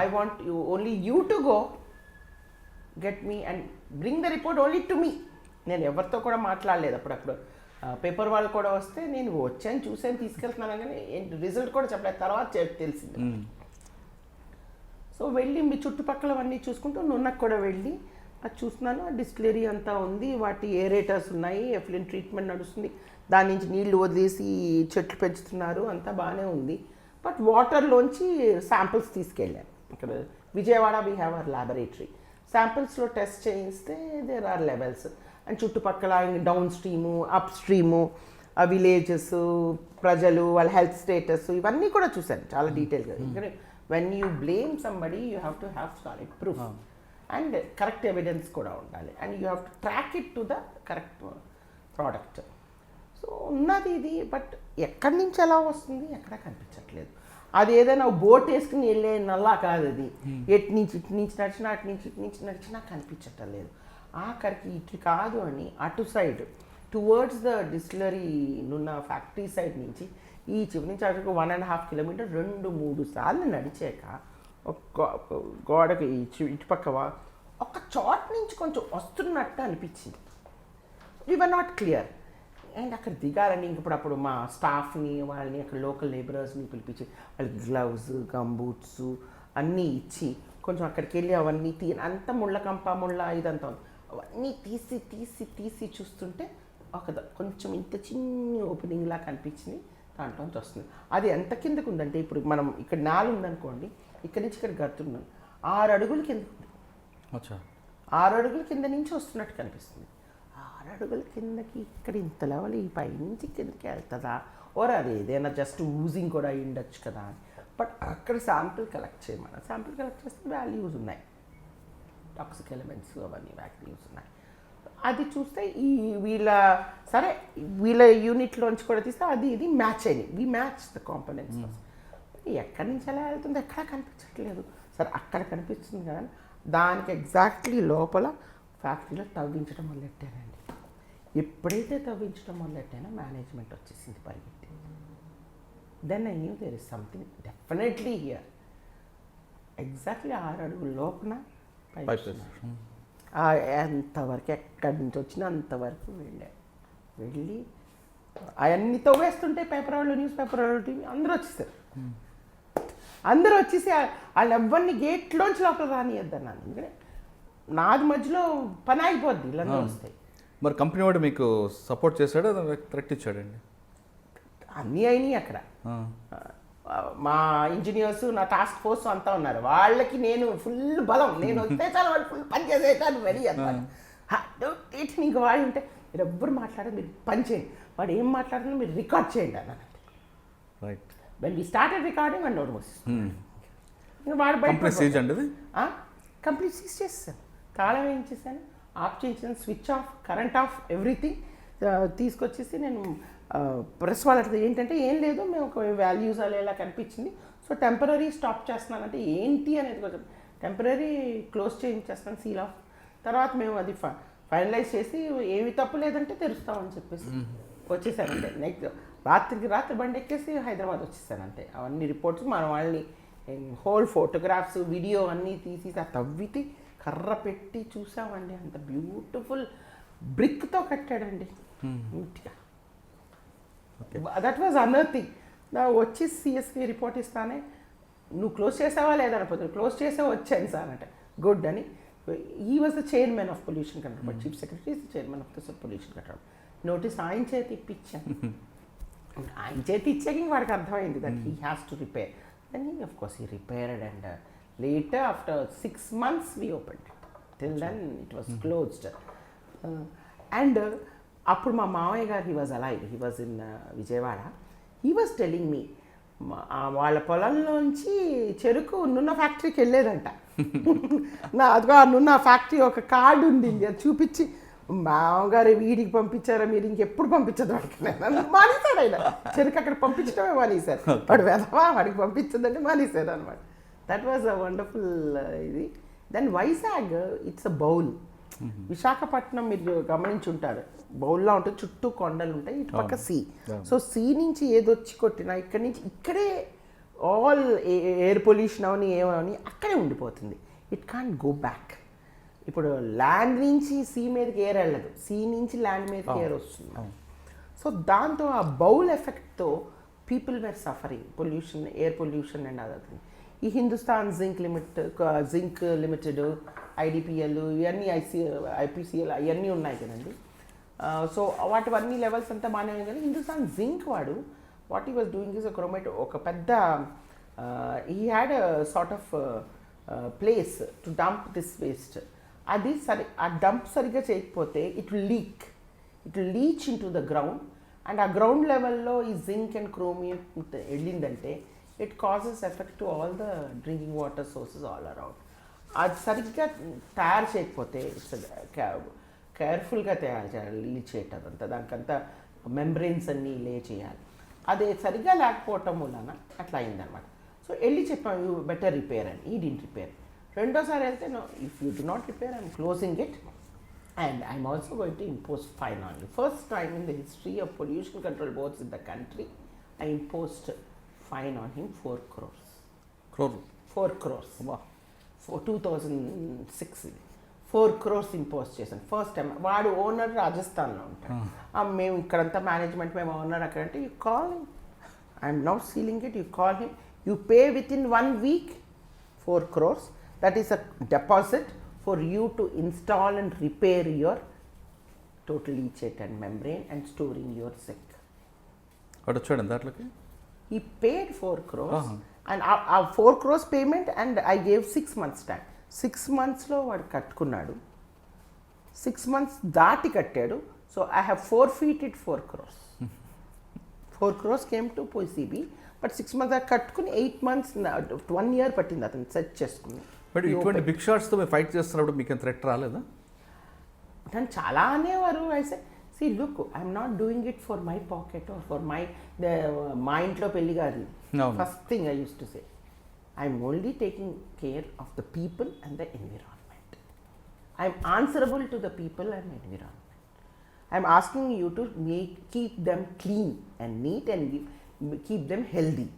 I want you only you to go get me and bring the report only to me. నేను ఎవరితో కూడా మాట్లాడలేదు. అప్పుడప్పుడు పేపర్ వాళ్ళు కూడా వస్తే నేను వచ్చాను చూసాను తీసుకెళ్తున్నాను కానీ రిజల్ట్ కూడా చెప్పలేదు, తర్వాత తెలిసింది. సో వెళ్ళి మీ చుట్టుపక్కలవన్నీ చూసుకుంటూ నున్నకు కూడా వెళ్ళి అది చూస్తున్నాను. ఆ డిస్టిలరీ అంతా ఉంది, వాటి ఏరేటర్స్ ఉన్నాయి, ఎఫ్లిన్ ట్రీట్మెంట్ నడుస్తుంది, దాని నుంచి నీళ్లు వదిలేసి చెట్లు పెంచుతున్నారు, అంతా బాగానే ఉంది. బట్ వాటర్లోంచి శాంపిల్స్ తీసుకెళ్ళాను. ఇక్కడ Vijayawada we have our laboratory. శాంపిల్స్లో టెస్ట్ చేయిస్తే దేర్ ఆర్ లెవెల్స్ అండ్ చుట్టుపక్కల downstream, upstream, villages, ప్రజలు, వాళ్ళ హెల్త్ స్టేటస్, ఇవన్నీ కూడా చూశాను చాలా డీటెయిల్గా. ఇక్కడ when you blame somebody you have to have solid proof and correct evidence కూడా ఉండాలి and you have to track it to the correct product. So ఉన్నది ఇది, బట్ ఎక్కడి నుంచి ఎలా వస్తుంది ఎక్కడా కనిపించట్లేదు. అది ఏదైనా బోట్ వేసుకుని వెళ్ళే నల్లా కాదు అది, ఇటు నుంచి నడిచినా అటు నుంచి ఇటు నుంచి నడిచినా కనిపించటం లేదు. ఆఖరికి ఇటు కాదు అని అటు సైడ్ టువర్డ్స్ ద డిస్టిలరీ నున్న ఫ్యాక్టరీ సైడ్ నుంచి ఈ చివరి నుంచి అక్కడికి 1.5 కిలోమీటర్ 2-3 సార్లు నడిచాక ఒక గోడకి ఇటుపక్క ఒక చోట నుంచి కొంచెం వస్తున్నట్టు అనిపించింది. వి వర్ నాట్ క్లియర్. అండ్ అక్కడ దిగాలని అప్పుడు మా స్టాఫ్ని వాళ్ళని అక్కడ లోకల్ లేబరర్స్ని పిలిపించి వాళ్ళకి గ్లవ్స్ గంబూట్స్ అన్నీ ఇచ్చి కొంచెం అక్కడికి వెళ్ళి అవన్నీ అంత ముళ్ళ ఇదంతా అవన్నీ తీసి చూస్తుంటే కొంచెం ఇంత చిన్న ఓపెనింగ్లా కనిపించింది. దాంట్లోంచి వస్తుంది. అది ఎంత కిందకు ఉందంటే ఇప్పుడు మనం ఇక్కడ 4 ఉందనుకోండి, ఇక్కడి నుంచి ఇక్కడ గడుతున్నాం 6 అడుగుల కింద ఉంది. 6 అడుగుల కింద నుంచి వస్తున్నట్టు కనిపిస్తుంది. 6 అడుగుల కిందకి ఇక్కడ ఇంత లెవెల్ ఈ పై నుంచి కిందకి వెళ్తుందా ఓర్ అది ఏదైనా జస్ట్ ఊజింగ్ కూడా అయి ఉండొచ్చు కదా అని. బట్ అక్కడ శాంపిల్ కలెక్ట్ చేయమన్నా శాంపిల్ కలెక్ట్ చేస్తే వాల్యూస్ ఉన్నాయి, టాక్సిక్ ఎలిమెంట్స్ అవన్నీ వాల్యూస్ ఉన్నాయి. అది చూస్తే వీళ్ళ యూనిట్లోంచి కూడా తీస్తే అది ఇది మ్యాచ్ అయింది. వి మ్యాచ్ ద కాంపోనెంట్స్. ఎక్కడి నుంచి ఎలా వెళ్తుంది ఎక్కడా కనిపించట్లేదు. సరే అక్కడ కనిపిస్తుంది కదా, దానికి ఎగ్జాక్ట్లీ లోపల ఫ్యాక్టరీలో తవ్వించడం మొదలెట్టానండి. ఎప్పుడైతే తవ్వించడం మొదలెట్టానో మేనేజ్మెంట్ వచ్చేసింది పరిగెత్తి. Then I knew there is something definitely here. Exactly 6 అడుగుల లోపల ఎంతవరకు ఎక్కడి నుంచి వచ్చినా అంతవరకు వెళ్ళి అవన్నీ తవ్వేస్తుంటే పేపర్ వాళ్ళు న్యూస్ పేపర్ వాళ్ళు టీవీ అందరూ వచ్చేసారు. అందరూ వచ్చేసి వాళ్ళు ఎవరిని గేట్లోంచి లోపల రానియద్దన్నాను. ఎందుకంటే నాది మధ్యలో పని అయిపోద్ది ఇలా వస్తాయి. మరి కంపెనీ వాడు మీకు సపోర్ట్ చేశాడు, థ్రెట్ ఇచ్చాడండి? అన్నీ అయినాయి అక్కడ. మా ఇంజనీర్స్ నా టాస్క్ ఫోర్స్ అంతా ఉన్నారు. వాళ్ళకి నేను ఫుల్ బలం, నేను వస్తే చాలా వాళ్ళు ఫుల్ పని చేసేటాను రెడీ అన్నమాట. ఇంకా వాళ్ళు ఉంటే మీరు ఎవ్వరు మాట్లాడారు, మీరు పని చేయండి, వాడు ఏం మాట్లాడుతున్నా మీరు రికార్డ్ చేయండి అన్నట్టు. Right. When we started recording and note మోస్ వాడు కంప్లీట్ సీజ్ చేస్తాను, తాళం వేయించేసాను, ఆఫ్ చేసాను, switch off, current off, everything తీసుకొచ్చేసి నేను ప్రెస్ వాళ్ళకి ఏంటంటే ఏం లేదు మేము ఒక వాల్యూస్ అలా కనిపించింది, సో టెంపరీ స్టాప్ చేస్తున్నానంటే ఏంటి అనేది కొంచెం టెంపరీ క్లోజ్ చేయించేస్తాను, సీల్ ఆఫ్. తర్వాత మేము అది ఫైనలైజ్ చేసి ఏమి తప్పు లేదంటే తెరుస్తామని చెప్పేసి వచ్చేసానంటే. నెక్స్ట్ రాత్రి బండి ఎక్కేసి హైదరాబాద్ వచ్చేసాను అంతే. అవన్నీ రిపోర్ట్స్ మన వాళ్ళని హోల్ ఫోటోగ్రాఫ్స్ వీడియో అన్నీ తీసి తవ్వితే కర్ర పెట్టి చూసామండి. అంత బ్యూటిఫుల్ బ్రిక్తో కట్టాడండి నీట్గా. That was another thing. వచ్చి సిఎస్కి రిపోర్ట్ ఇస్తానే నువ్వు క్లోజ్ చేసావా లేదనిపోతుంది, క్లోజ్ చేసా వచ్చాను సార్ అంటే గుడ్ అని. He was the chairman of pollution control board, chief secretary is the chairman of the pollution control. Notice ఆయన చేతి ఇప్పించాను. ఆయన చేతి ఇచ్చాక ఇంక వాడికి అర్థమైంది that he has to repair. Then he of course he repaired and later after 6 months we opened it. Till then it was closed. And appudu ma maavaya garu, he was alive, he was in Vijayawada. He was telling me వాళ్ళ పొలంలోంచి చెరుకు నున్న ఫ్యాక్టరీకి వెళ్ళేదంట. నా అదిగో నున్న factory ఒక card ఉంది, అది చూపించి మామగారు వీడికి పంపించారా మీరు ఇంకెప్పుడు పంపించదు వాడికి మానేశాడు. ఆయన చెరుకు అక్కడ పంపించడమే మానేశారు. వాడు వెధవా వాడికి పంపించదంటే మానేశారు అనమాట. దట్ వాజ్ అ వండర్ఫుల్ ఇది. Then Vizag it's a bowl. Visakhapatnam మీరు గమనించుంటారు, బౌల్లో ఉంటుంది, చుట్టూ కొండలు ఉంటాయి, ఇటు పక్క సీ. సో సీ నుంచి ఏదొచ్చి కొట్టినా ఇక్కడి నుంచి ఇక్కడే ఆల్ ఎయిర్ పొల్యూషన్ అవని ఏమని అక్కడే ఉండిపోతుంది. It can't go back. ఇప్పుడు ల్యాండ్ నుంచి సీ మీదకి ఎయిర్ వెళ్ళదు, సీ నుంచి ల్యాండ్ మీదకి ఎయిర్ వస్తుంది. సో దాంతో ఆ బౌల్ ఎఫెక్ట్తో people were suffering, pollution, air pollution and other thing. ఈ హిందుస్థాన్ జింక్ లిమిటెడ్, ఐడిపిఎల్, ఇవన్నీ ఐపీసీఎల్ అవన్నీ ఉన్నాయి కదండి. సో వాటివన్నీ లెవెల్స్ అంతా బాగానే ఉన్నాయి. కానీ హిందుస్థాన్ జింక్ వాడు what he was doing is a chromate, ఒక పెద్ద he had sort of place to dump this waste. అది ఆ డంప్ సరిగ్గా చేయకపోతే it will leach in to the ground. And ఆ గ్రౌండ్ లెవెల్లో ఈ జింక్ అండ్ క్రోమియం వెళ్ళిందంటే it causes effect to all the drinking water sources all around. అది సరిగ్గా తయారు చేయకపోతే కేర్ఫుల్గా తయారు చేయాలి, లీచ్ చేయటం అంతా, దానికంతా మెంబ్రెయిన్స్ అన్నీ లే చేయాలి. అదే సరిగ్గా లేకపోవటం వలన అట్లా అయిందనమాట. సో వెళ్ళి చెప్పాను యూ బెటర్ రిపేర్ అని. He didn't repair. రెండోసారి వెళ్తే no, if you do not repair I'm closing it And I'm also going to impose fine on you. First time in the history of pollution control boards in the country, I imposed fine on him 4 crores. 4 crores. Wow. For 2006 4 crores impose చేశాను first time. వాడు owner రాజస్థాన్లో ఉంటాడు. మేము ఇక్కడంతా management, మేము owner అక్కడంటే you call him, I'm not sealing it, you call him, you pay with in 1 week 4 crores. That is a deposit for you to install and repair your total leachate and membrane and store in your sink. వాడు వచ్చాడు దాంట్లోకి. He paid 4 crores and our 4 crores payment and I gave 6 months time. 6 monthsలో వాడు కట్టుకున్నాడు. 6 months దాటి కట్టాడు. So I have forfeited 4 crores. 4 crores came to PCB, but 6 months దాకా కట్టుకుని 8 months 1 year పట్టింది అతను సెట్ చేసుకుని. బట్ ఇటువంటి బిగ్ షాట్స్తో మీరు ఫైట్ చేస్తున్నప్పుడు మీకు థ్రెట్ రాలేదా? నన్ను చాలా అనేవారు. I say see look, I'm not doing it for my pocket or for మా ఇంట్లో పెళ్ళి కాదు. First thing I use to say, I'm only taking care of the people and the environment. I'm answerable to the people and environment. I'm asking you to keep them clean and neat and keep them healthy.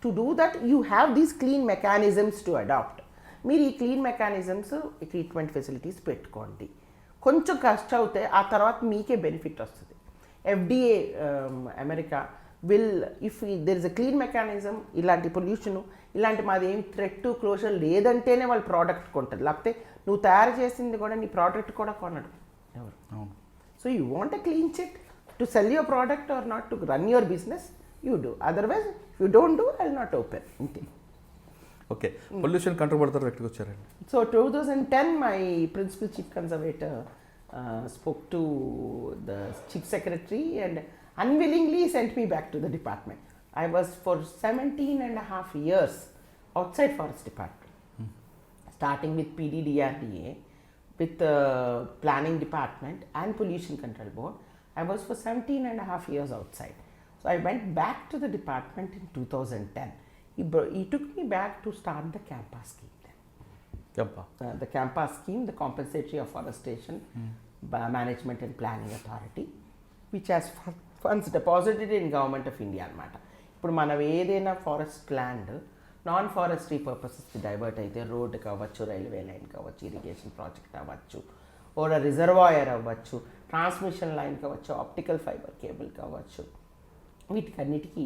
To do that, you have these clean mechanisms to adopt. మీరు ఈ clean mechanisms, treatment facilities పెట్టుకోండి. కొంచెం కష్టం అవుతే ఆ తర్వాత మీకే benefit వస్తుంది. FDA America will, if there is a clean mechanism, ఇలాంటి పొల్యూషన్, ఇలాంటి మాది ఏం థ్రెట్ టు క్లోజర్ లేదంటేనే వాళ్ళు ప్రోడక్ట్ కొంటారు. లేకపోతే నువ్వు తయారు చేసింది కూడా నీ ప్రోడక్ట్ కూడా కొనడు ఎవరు. So you want a clean chit to cell your product or not to run your business, you do. Otherwise, if you don't do, I'll not open. Okay. Pollution control board వ్యక్తికి వచ్చారండి. So 2010, my principal chief conservator spoke to the chief secretary and unwillingly sent me back to the department. I was for 17 and a half years outside forest department, starting with PDDRDA, with planning department and pollution control board. I was for 17 and a half years outside. So I went back to the department in 2010. He took me back to start the CAMPA scheme then. The CAMPA scheme, the Compensatory Afforestation Management and Planning Authority, which has funds deposited in Government of India అన్నమాట. ఇప్పుడు మనం ఏదైనా forest land non forestry పర్పసెస్కి divert అయితే, road కావచ్చు, railway line కావచ్చు, irrigation project అవ్వచ్చు, or reservoir అవ్వచ్చు, ట్రాన్స్మిషన్ లైన్ కావచ్చు, ఆప్టికల్ ఫైబర్ కేబుల్ కావచ్చు, వీటికన్నిటికీ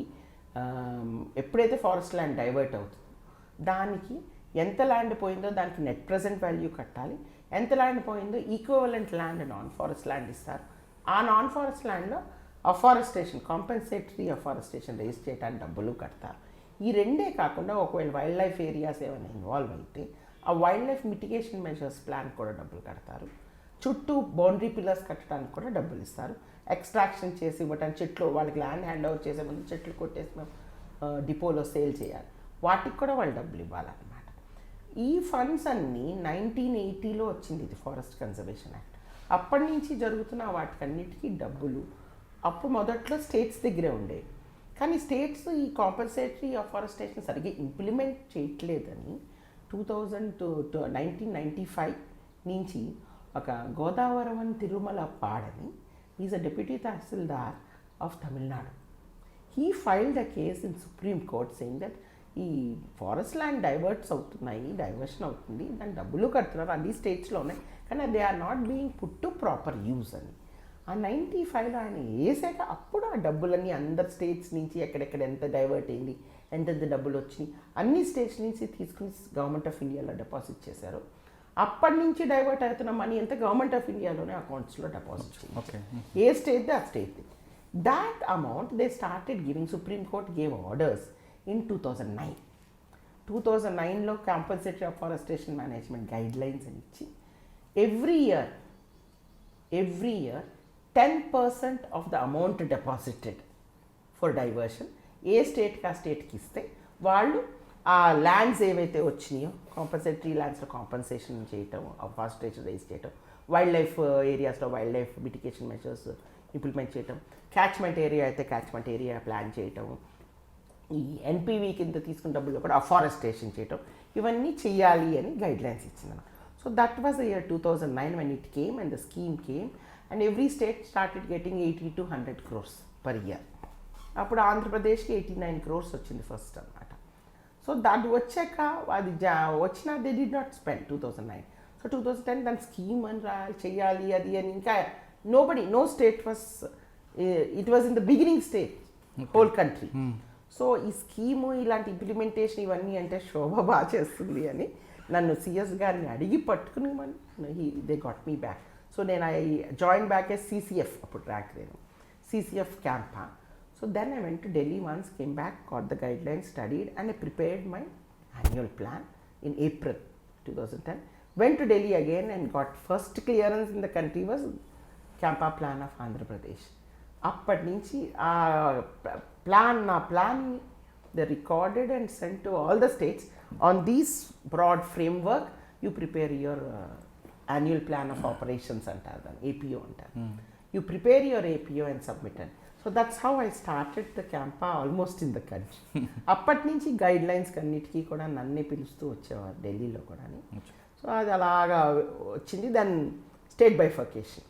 ఎప్పుడైతే ఫారెస్ట్ ల్యాండ్ డైవర్ట్ అవుతుందో దానికి ఎంత ల్యాండ్ పోయిందో దానికి నెట్ ప్రజెంట్ వాల్యూ కట్టాలి. ఎంత ల్యాండ్ పోయిందో equivalent land non forest land ఇస్తారు. ఆ నాన్ ఫారెస్ట్ ల్యాండ్లో అఫారెస్టేషన్, కాంపెన్సేటరీ అఫారెస్టేషన్ రేస్ చేయడానికి డబ్బులు కడతారు. ఈ రెండే కాకుండా ఒకవేళ వైల్డ్ లైఫ్ ఏరియాస్ ఏమైనా ఇన్వాల్వ్ అయితే ఆ wild life mitigation measures plan కూడా డబ్బులు కడతారు. చుట్టూ బౌండరీ పిల్లర్స్ కట్టడానికి కూడా డబ్బులు ఇస్తారు. ఎక్స్ట్రాక్షన్ చేసి ఇవ్వటానికి, చెట్లు వాళ్ళకి ల్యాండ్ హ్యాండ్ ఓవర్ చేసే ముందు చెట్లు కొట్టేసి మేము డిపోలో సేల్ చేయాలి, వాటికి కూడా వాళ్ళు డబ్బులు ఇవ్వాలన్నమాట. ఈ ఫండ్స్ అన్నీ 1980లో వచ్చింది ఇది ఫారెస్ట్ కన్జర్వేషన్ యాక్ట్. అప్పటి నుంచి జరుగుతున్న వాటికన్నిటికీ డబ్బులు అప్పుడు మొదట్లో స్టేట్స్ దగ్గరే ఉండేవి. కానీ స్టేట్స్ ఈ కాంపన్సేటరీ అఫారెస్టేషన్ సరిగ్గా ఇంప్లిమెంట్ చేయట్లేదని 1995 నుంచి ఒక గోదావరవన్ తిరుమల పాడని, is a deputy tahsildar of Tamil Nadu. He filed a case in supreme court saying that ఈ ఫారెస్ట్ ల్యాండ్ డైవర్షన్ అవుతుంది, దాని డబ్బులు కడుతున్నారు అన్ని స్టేట్స్లో ఉన్నాయి, కానీ they are not being put to proper use అని. ఆ 95లో ఆయన వేసాక అప్పుడు ఆ డబ్బులన్నీ అందరు స్టేట్స్ నుంచి ఎక్కడెక్కడ ఎంత డైవర్ట్ అయింది, ఎంతెంత డబ్బులు వచ్చినాయి అన్ని స్టేట్స్ నుంచి తీసుకుని గవర్నమెంట్ ఆఫ్ ఇండియాలో డిపాజిట్ చేశారు. అప్పటి నుంచి డైవర్ట్ అవుతున్న మనీ అంతా గవర్నమెంట్ ఆఫ్ ఇండియాలోనే అకౌంట్స్లో డిపాజిట్ చేయాలి. ఏ స్టేట్ ఆ state. That amount they started giving. Supreme court gave orders in 2009. 2009లో compensatory afforestation management guidelines అని ఇచ్చి every year 10% of the amount deposited for diversion ఏ స్టేట్కి ఆ స్టేట్కి ఇస్తే వాళ్ళు ఆ ల్యాండ్స్ ఏవైతే వచ్చినాయో కాంపన్సేటరీ ల్యాండ్స్లో కాంపన్సేషన్ చేయటం, అఫారెస్టేషన్ రైజ్ చేయటం, వైల్డ్ లైఫ్ ఏరియాస్లో wildlife mitigation measures implement చేయటం, క్యాచ్మెంట్ ఏరియా అయితే క్యాచ్మెంట్ ఏరియా ప్లాన్ చేయటం, ఈ ఎన్పివి కింద తీసుకున్న డబ్బుల్లో కూడా అఫారెస్టేషన్ చేయటం, ఇవన్నీ చెయ్యాలి అని గైడ్ లైన్స్ ఇచ్చిందన్నమాట. So that was the year 2009 when it came and the scheme came, and every state started getting 80 to 100 crores per year. అప్పుడు ఆంధ్రప్రదేశ్కి 89 crores వచ్చింది ఫస్ట్ అనమాట. సో దాన్ని వచ్చాక అది వచ్చినా they did not spend 2009. So 2010 దాని స్కీమ్ అని చెయ్యాలి అది అని ఇంకా no state was, it was in the beginning stage whole country. So ఈ స్కీము ఇలాంటి ఇంప్లిమెంటేషన్ ఇవన్నీ అంటే శోభ బాగా చేస్తుంది అని నన్ను సిఎస్ గారిని అడిగి పట్టుకుని they got me back. So నేను I join back a CCF, అప్పుడు ర్యాంక్ నేను CCF CAMPA. So then I went to Delhi once, came back, got the guidelines, studied, and I prepared my annual plan in April 2010. Went to Delhi again and got first clearance in the country was Campa Plan of Andhra Pradesh. అప్పటి నుంచి ఆ plan they recorded and sent to all the states. On this broad framework, you prepare your annual plan of operations అంటారు దాన్ని, APO అంటారు. You prepare your APO and submit it. So that's how I started the Campa almost in the country. అప్పటి నుంచి guide lines అన్నిటికీ కూడా నన్నే పిలుస్తూ వచ్చేవారు ఢిల్లీలో కూడా. సో అది అలాగా వచ్చింది. Then state bifurcation.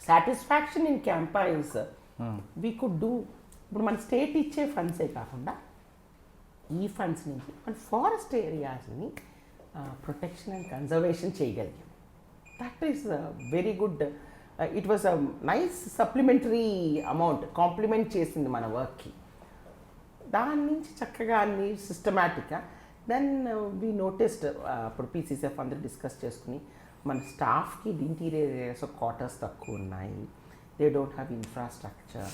Satisfaction in CAMPA is we could do, ఇప్పుడు మన స్టేట్ ఇచ్చే ఫండ్సే కాకుండా ఈ ఫండ్స్ నుంచి మన ఫారెస్ట్ ఏరియాస్ని ప్రొటెక్షన్ అండ్ కన్జర్వేషన్ చేయగలిగాం. That is very good. It was a nice supplementary amount, complement చేసింది మన వర్క్కి. దాని నుంచి చక్కగా అన్ని సిస్టమేటిక్గా దెన్ వీ నోటిస్డ్, అప్పుడు పీసీసీఎఫ్ అందరూ డిస్కస్ చేసుకుని మన స్టాఫ్కి ఇంటీరియర్ ఏరియాస్ ఆఫ్ క్వార్టర్స్ తక్కువ ఉన్నాయి, they don't have infrastructure,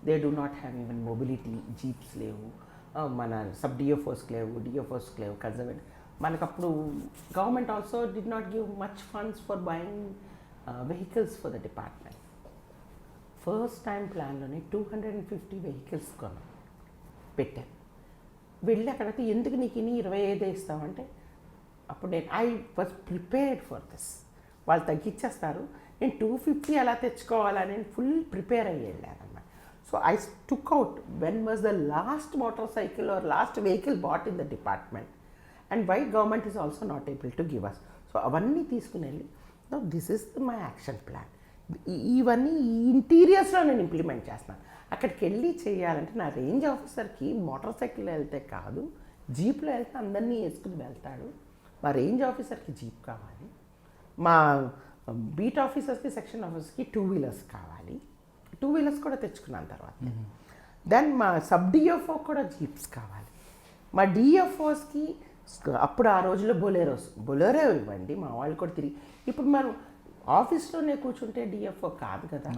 they do not have even mobility, jeeps లేవు, మన సబ్ డిఎఫ్ఓస్కి లేవు, డిఎఫ్ఓస్కి లేవు, కన్జర్వేట్. మనకప్పుడు government also did not give much funds for buying vehicles for the department. First time ప్లాన్లోనే 250 వెహికల్స్ కొన్నాం, పెట్టాను. వెళ్ళి అక్కడైతే ఎందుకు నీకు ఇన్ని 25 ఇస్తామంటే, అప్పుడు నేను I was prepared for this. వాళ్ళు తగ్గించేస్తారు, నేను 250 అలా తెచ్చుకోవాలని నేను ఫుల్ ప్రిపేర్ అయ్యి వెళ్ళాను అన్నమాట. So I took out when was the last motorcycle or last vehicle bought in the department and why government is also not able to give us. So అవన్నీ తీసుకుని వెళ్ళి this is my action plan. ఇవన్నీ ఈ ఇంటీరియర్స్లో నేను implement చేస్తున్నాను. అక్కడికి వెళ్ళి చేయాలంటే నా రేంజ్ ఆఫీసర్కి మోటార్ సైకిల్లో వెళ్తే కాదు, జీప్లో వెళ్తే అందరినీ వేసుకుని వెళ్తాడు. మా రేంజ్ ఆఫీసర్కి జీప్ కావాలి, మా బీట్ ఆఫీసర్స్కి, సెక్షన్ ఆఫీసర్స్కి 2 వీలర్స్ కావాలి. 2 వీలర్స్ కూడా తెచ్చుకున్నాను తర్వాత. దెన్ మా సబ్ డిఎఫ్ఓ కూడా జీప్స్ కావాలి. మా డిఎఫ్ఓస్కి అప్పుడు ఆ రోజుల్లో బొలేరో ఇవ్వండి, మా వాళ్ళు కూడా తిరిగి. ఇప్పుడు మనం ఆఫీస్లోనే కూర్చుంటే డిఎఫ్ఓ కాదు కదా,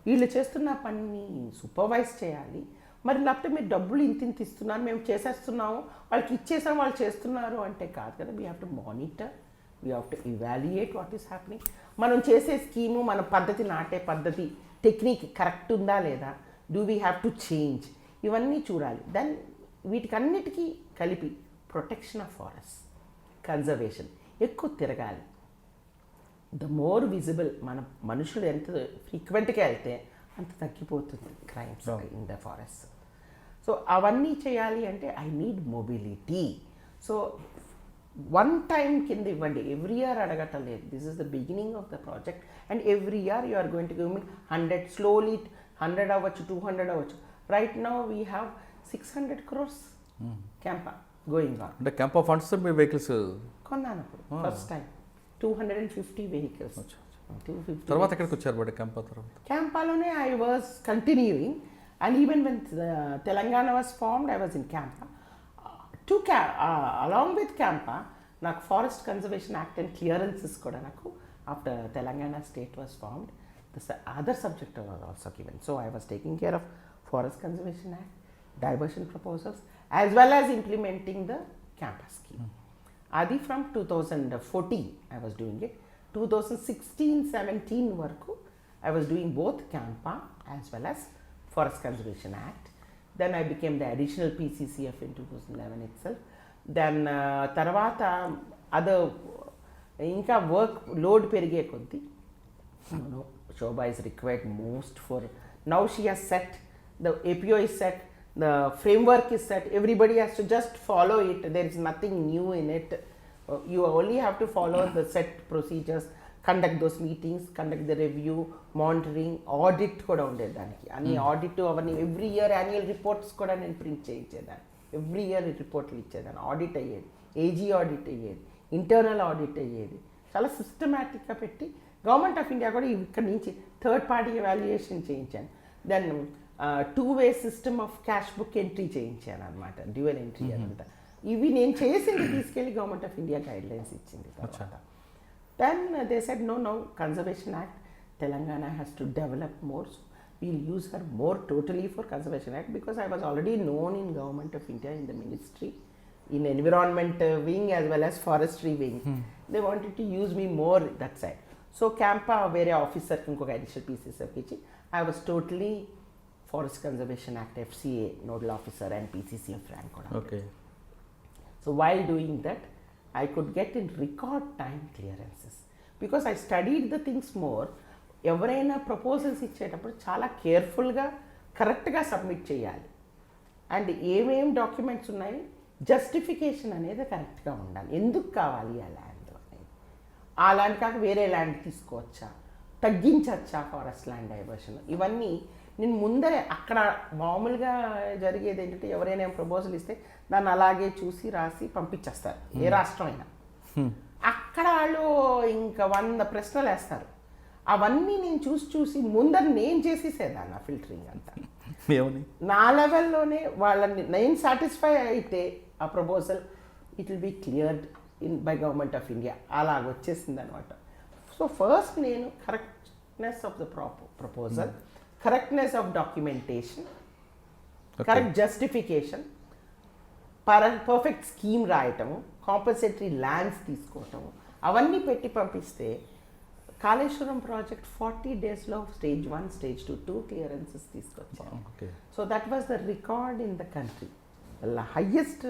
వీళ్ళు చేస్తున్న పనిని సూపర్వైజ్ చేయాలి. మరి లేకపోతే మీరు డబ్బులు ఇంత ఇస్తున్నారు, మేము చేసేస్తున్నాము, వాళ్ళకి ఇచ్చేసాం, వాళ్ళు చేస్తున్నారు అంటే కాదు కదా. We have to monitor, we have to evaluate what is happening. మనం చేసే స్కీము, మన పద్ధతి, నాటే పద్ధతి, టెక్నిక్ కరెక్ట్ ఉందా లేదా, do we have to change, ఇవన్నీ చూడాలి. దెన్ వీటికన్నిటికీ కలిపి ప్రొటెక్షన్ ఆఫ్ ఫారెస్ట్, కన్జర్వేషన్, ఎక్కువ తిరగాలి. ద మోర్ విజిబుల్, మన మనుషులు ఎంత ఫ్రీక్వెంట్గా వెళ్తే అంత తగ్గిపోతుంది crimes in the forest. So అవన్నీ చేయాలి అంటే I need mobility. So one time కింద ఇవ్వండి, ఎవ్రీ ఇయర్ అడగటం లేదు. This is the beginning of the project and every year you are going to give me 100, slowly 100 అవ్వచ్చు, 200 అవ్వచ్చు. Right now we have 600 crores CAMPA going on. అంటే CAMPA funds మీ vehicles కొన్నాను అప్పుడు ఫస్ట్ టైం 250 వెహికల్స్. తర్వాత ఎక్కడికి వచ్చారు but CAMPA తర్వాత? క్యాంపాలోనే I was continuing and even when Telangana was formed I was in CAMPA. Along with CAMPA నాకు forest conservation act and clearances కూడా నాకు after Telangana state was formed the other subject was also given. So I was taking care of Forest Conservation Act, diversion proposals, as well as implementing the campus scheme. Adi from 2014 I was doing it. 2016-17 varaku I was doing both CAMPA as well as Forest Conservation Act. Then I became the additional PCCF in 2011 itself. Then tarvata other inka work load perige koddi Sobha is required most for, now she has set, the APO is set, the framework is set, everybody has to just follow it, there is nothing new in it. You only have to follow the set procedures, conduct those meetings, conduct the review, monitoring, audit కూడా ఉండేది దానికి. అన్ని audit అవన్నీ every year annual reports కూడా నేను print చేయించేదాన్ని. Every year రిపోర్ట్లు ఇచ్చేదాన్ని. Audit అయ్యేది, ఏజీ ఆడిట్ అయ్యేది, ఇంటర్నల్ ఆడిట్ అయ్యేది. చాలా సిస్టమేటిక్గా పెట్టి గవర్నమెంట్ ఆఫ్ ఇండియా కూడా ఇక్కడి నుంచి థర్డ్ పార్టీ ఎవాల్యుయేషన్ చేయించాను. Then 2-way system of cash book entry చేయించాను అనమాట, డ్యూయల్ ఎంట్రీ అదంతా. ఇవి నేను చేసింది తీసుకెళ్ళి government of India guidelines ఇచ్చింది తర్వాత. Then they said, no, Conservation Act, Telangana has to develop more. So we'll use her more totally for Conservation Act, because I was already known in Government of India in the ministry, in environment wing as well as forestry wing. They wanted to use me more that side. So Campa, వేరే officer ఇంకొక additional pieces ఇచ్చి I was totally Forest Conservation Act FCA nodal officer and PCCF rank కూడా. Okay. So while doing that, I could get in record time clearances, because I studied the things more. ఎవరైనా proposals ఇచ్చేటప్పుడు చాలా కేర్ఫుల్గా కరెక్ట్గా submit చేయాలి. And ఏమేం documents ఉన్నాయి, justification అనేది కరెక్ట్గా ఉండాలి. ఎందుకు కావాలి ఆ ల్యాండ్ అనేది, ఆ ల్యాండ్ కాక వేరే ల్యాండ్ తీసుకోవచ్చా, తగ్గించచ్చా ఫారెస్ట్ ల్యాండ్ డైవర్షన్, ఇవన్నీ నేను ముందరే అక్కడ మామూలుగా జరిగేది ఏంటంటే ఎవరైనా ప్రపోజల్ ఇస్తే దాన్ని అలాగే చూసి రాసి పంపించేస్తారు, ఏ రాష్ట్రం అయినా. అక్కడ వాళ్ళు ఇంకా 100 ప్రశ్నలు వేస్తారు. అవన్నీ నేను చూసి ముందర నేను చేసేసేదాన్ని ఆ ఫిల్టరింగ్ అంతా. నా లెవెల్లోనే వాళ్ళని నేను సాటిస్ఫై అయితే ఆ proposal it will be cleared by government of India, అలాగ వచ్చేసింది అనమాట. సో ఫస్ట్ నేను correctness of the proposal, correctness of documentation, correct justification, perfect scheme రాయటము, కాంపన్సేటరీ ల్యాండ్స్ తీసుకోవటము, అవన్నీ పెట్టి పంపిస్తే కాళేశ్వరం ప్రాజెక్ట్ 40 daysలో స్టేజ్ 1, స్టేజ్ 2 2 క్లియరెన్సెస్ తీసుకొచ్చాను. So that was the record in the country. Highest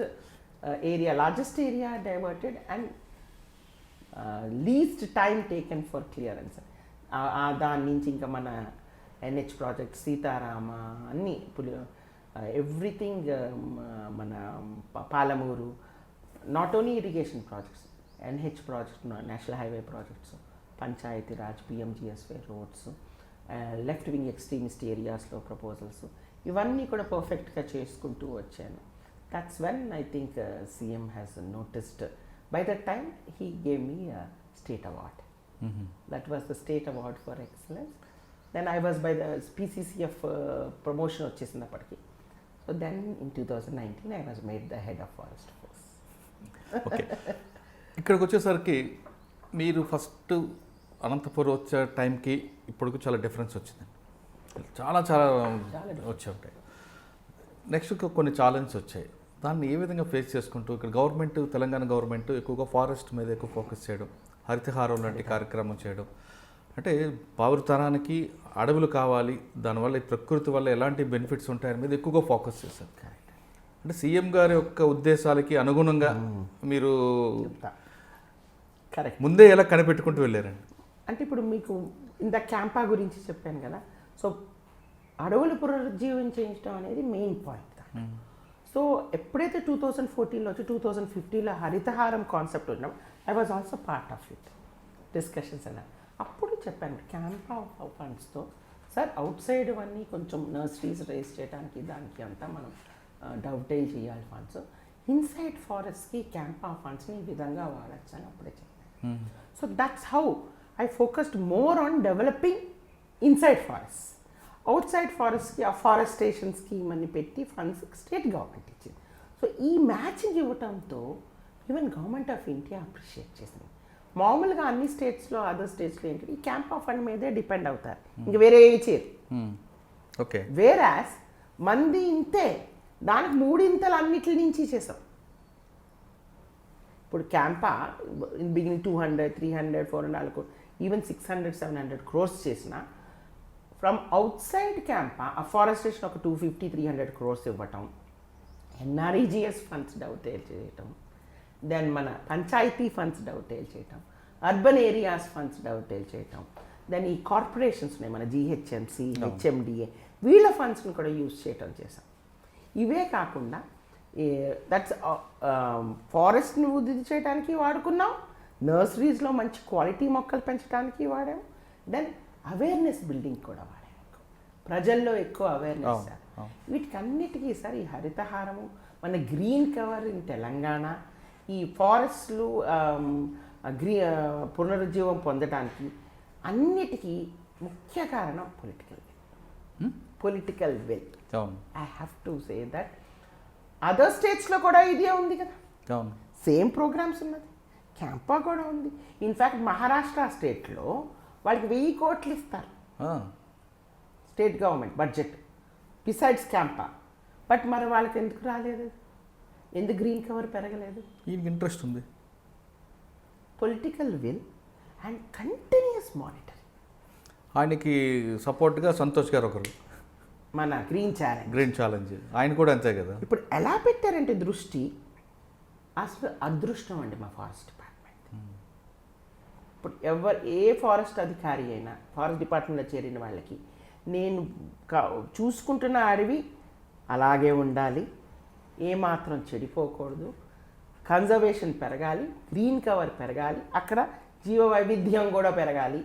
area, largest area diverted and least time taken for clearance. దాని నుంచి ఇంకా మన NH ప్రాజెక్ట్, సీతారామ, అన్నీ ఎవ్రీథింగ్, మన Palamuru, not only irrigation projects, NH project, national highway projects, Panchayati Raj, PMGSY roads, left wing extremist ఏరియాస్లో proposals, ఇవన్నీ కూడా పర్ఫెక్ట్గా చేసుకుంటూ వచ్చాను. That's when I think CM has noticed. By that time he gave me state award. That was the state award for excellence. Then I was by the PCCF promotion వచ్చేసింది అప్పటికి. So then in 2019 I was made the head of forest affairs. Okay, ఇక్కడికి వచ్చేసరికి మీరు first Anantapuram వచ్చే టైంకి ఇప్పటికి చాలా difference వచ్చిందండి. చాలా వచ్చి ఉంటాయి. నెక్స్ట్ కొన్ని ఛాలెంజెస్ వచ్చాయి. దాన్ని ఏ విధంగా ఫేస్ చేసుకుంటూ ఇక్కడ గవర్నమెంట్, తెలంగాణ గవర్నమెంట్ ఎక్కువగా ఫారెస్ట్ మీద ఎక్కువ ఫోకస్ చేయడం, హరితహారం లాంటి కార్యక్రమం చేయడం, అంటే భావితరానికి అడవులు కావాలి, దానివల్ల ఈ ప్రకృతి వల్ల ఎలాంటి బెనిఫిట్స్ ఉంటాయని మీద ఎక్కువగా ఫోకస్ చేశారు. అంటే CM గారి యొక్క ఉద్దేశాలకి అనుగుణంగా మీరు కరెక్ట్ ముందే ఎలా కనిపెట్టుకుంటూ వెళ్ళారండి? అంటే ఇప్పుడు మీకు ఇంత క్యాంపా గురించి చెప్పాను కదా. సో అడవులు పునరుజ్జీవించడం అనేది మెయిన్ పాయింట్. సో ఎప్పుడైతే 2014లో వచ్చి 2015లో హరితహారం కాన్సెప్ట్ ఉన్నప్పుడు I was also part of it, discussions అలా. అప్పుడు చెప్పాను క్యాంపా ఫండ్స్తో సార్ అవుట్ సైడ్ అన్నీ కొంచెం నర్సరీస్ రేస్ చేయడానికి దానికి అంతా మనం డౌటైల్ చేయాలి ఫండ్స్, ఇన్సైడ్ ఫారెస్ట్కి క్యాంపా ఫండ్స్ని ఈ విధంగా వాడచ్చు అని అప్పుడే చెప్పాను. So that's how I focused more on developing inside forest. Outside ఫారెస్ట్కి ఆ ఫారెస్టేషన్ స్కీమ్ అని పెట్టి ఫండ్స్ స్టేట్ గవర్నమెంట్ ఇచ్చింది. సో ఈ మ్యాచింగ్ ఇవ్వటంతో even government of India appreciate చేసింది. మామూలుగా అన్ని స్టేట్స్లో, అదర్ స్టేట్స్లో ఏంటంటే ఈ క్యాంపా ఫండ్ మీదే డిపెండ్ అవుతారు, ఇంక వేరే ఏమి చేయరు. ఓకే, వేరాస్ మంది ఇంతే, దానికి 3 ఇంతలు అన్నిటి నుంచి చేసాం. ఇప్పుడు CAMPA in beginning 200, 300, 400, even 600, 700 crores చేసిన ఫ్రమ్ అవుట్ సైడ్ క్యాంపా ఆ ఫారెస్టేషన్ ఒక 250, 300 crores ఇవ్వటం, NREGS ఫండ్స్ డౌటైల్ చేయటం, దెన్ మన పంచాయతీ ఫండ్స్ డౌటైల్ చేయటం, అర్బన్ ఏరియాస్ ఫండ్స్ డౌటైల్ చేయటం, దెన్ ఈ కార్పొరేషన్స్ ఉన్నాయి మన GHMC, HMDA, వీళ్ళ ఫండ్స్ని కూడా యూజ్ చేయటం చేసాం. ఇవే కాకుండా దట్స్ ఫారెస్ట్ని వృద్ధి చేయడానికి వాడుకున్నాం, నర్సరీస్లో మంచి క్వాలిటీ మొక్కలు పెంచడానికి వాడాం, దెన్ అవేర్నెస్ బిల్డింగ్ కూడా వాడాం, ప్రజల్లో ఎక్కువ అవేర్నెస్. వీటికన్నిటికీ సార్ ఈ హరితహారము, మన గ్రీన్ కవర్ ఇన్ తెలంగాణ, ఈ ఫారెస్ట్లు పునరుజ్జీవం పొందడానికి అన్నిటికీ ముఖ్య కారణం political will. I have to say that other స్టేట్స్లో కూడా ఇదే ఉంది కదా, సేమ్ ప్రోగ్రామ్స్ ఉన్నది, క్యాంపా కూడా ఉంది. ఇన్ఫ్యాక్ట్ మహారాష్ట్ర స్టేట్లో వాళ్ళకి 1000 కోట్లు ఇస్తారు state government budget besides CAMPA. But మరి వాళ్ళకి ఎందుకు రాలేదు, ఎందుకు గ్రీన్ కవర్ పెరగలేదు? ఈయనకి ఇంట్రెస్ట్ ఉంది. Political will and continuous monitoring. ఆయనకి సపోర్ట్గా సంతోష్ గారు ఒకరు, మన గ్రీన్ ఛాలెంజ్ ఆయన కూడా అంతే కదా. ఇప్పుడు ఎలా పెట్టారంటే దృష్టి, అసలు అదృష్టం అండి మా ఫారెస్ట్ డిపార్ట్మెంట్. ఇప్పుడు ఏ ఫారెస్ట్ అధికారి అయినా ఫారెస్ట్ డిపార్ట్మెంట్లో చేరిన వాళ్ళకి నేను చూసుకుంటున్న అడవి అలాగే ఉండాలి, ఏమాత్రం చెడిపోకూడదు, కన్జర్వేషన్ పెరగాలి, గ్రీన్ కవర్ పెరగాలి, అక్కడ జీవ వైవిధ్యం కూడా పెరగాలి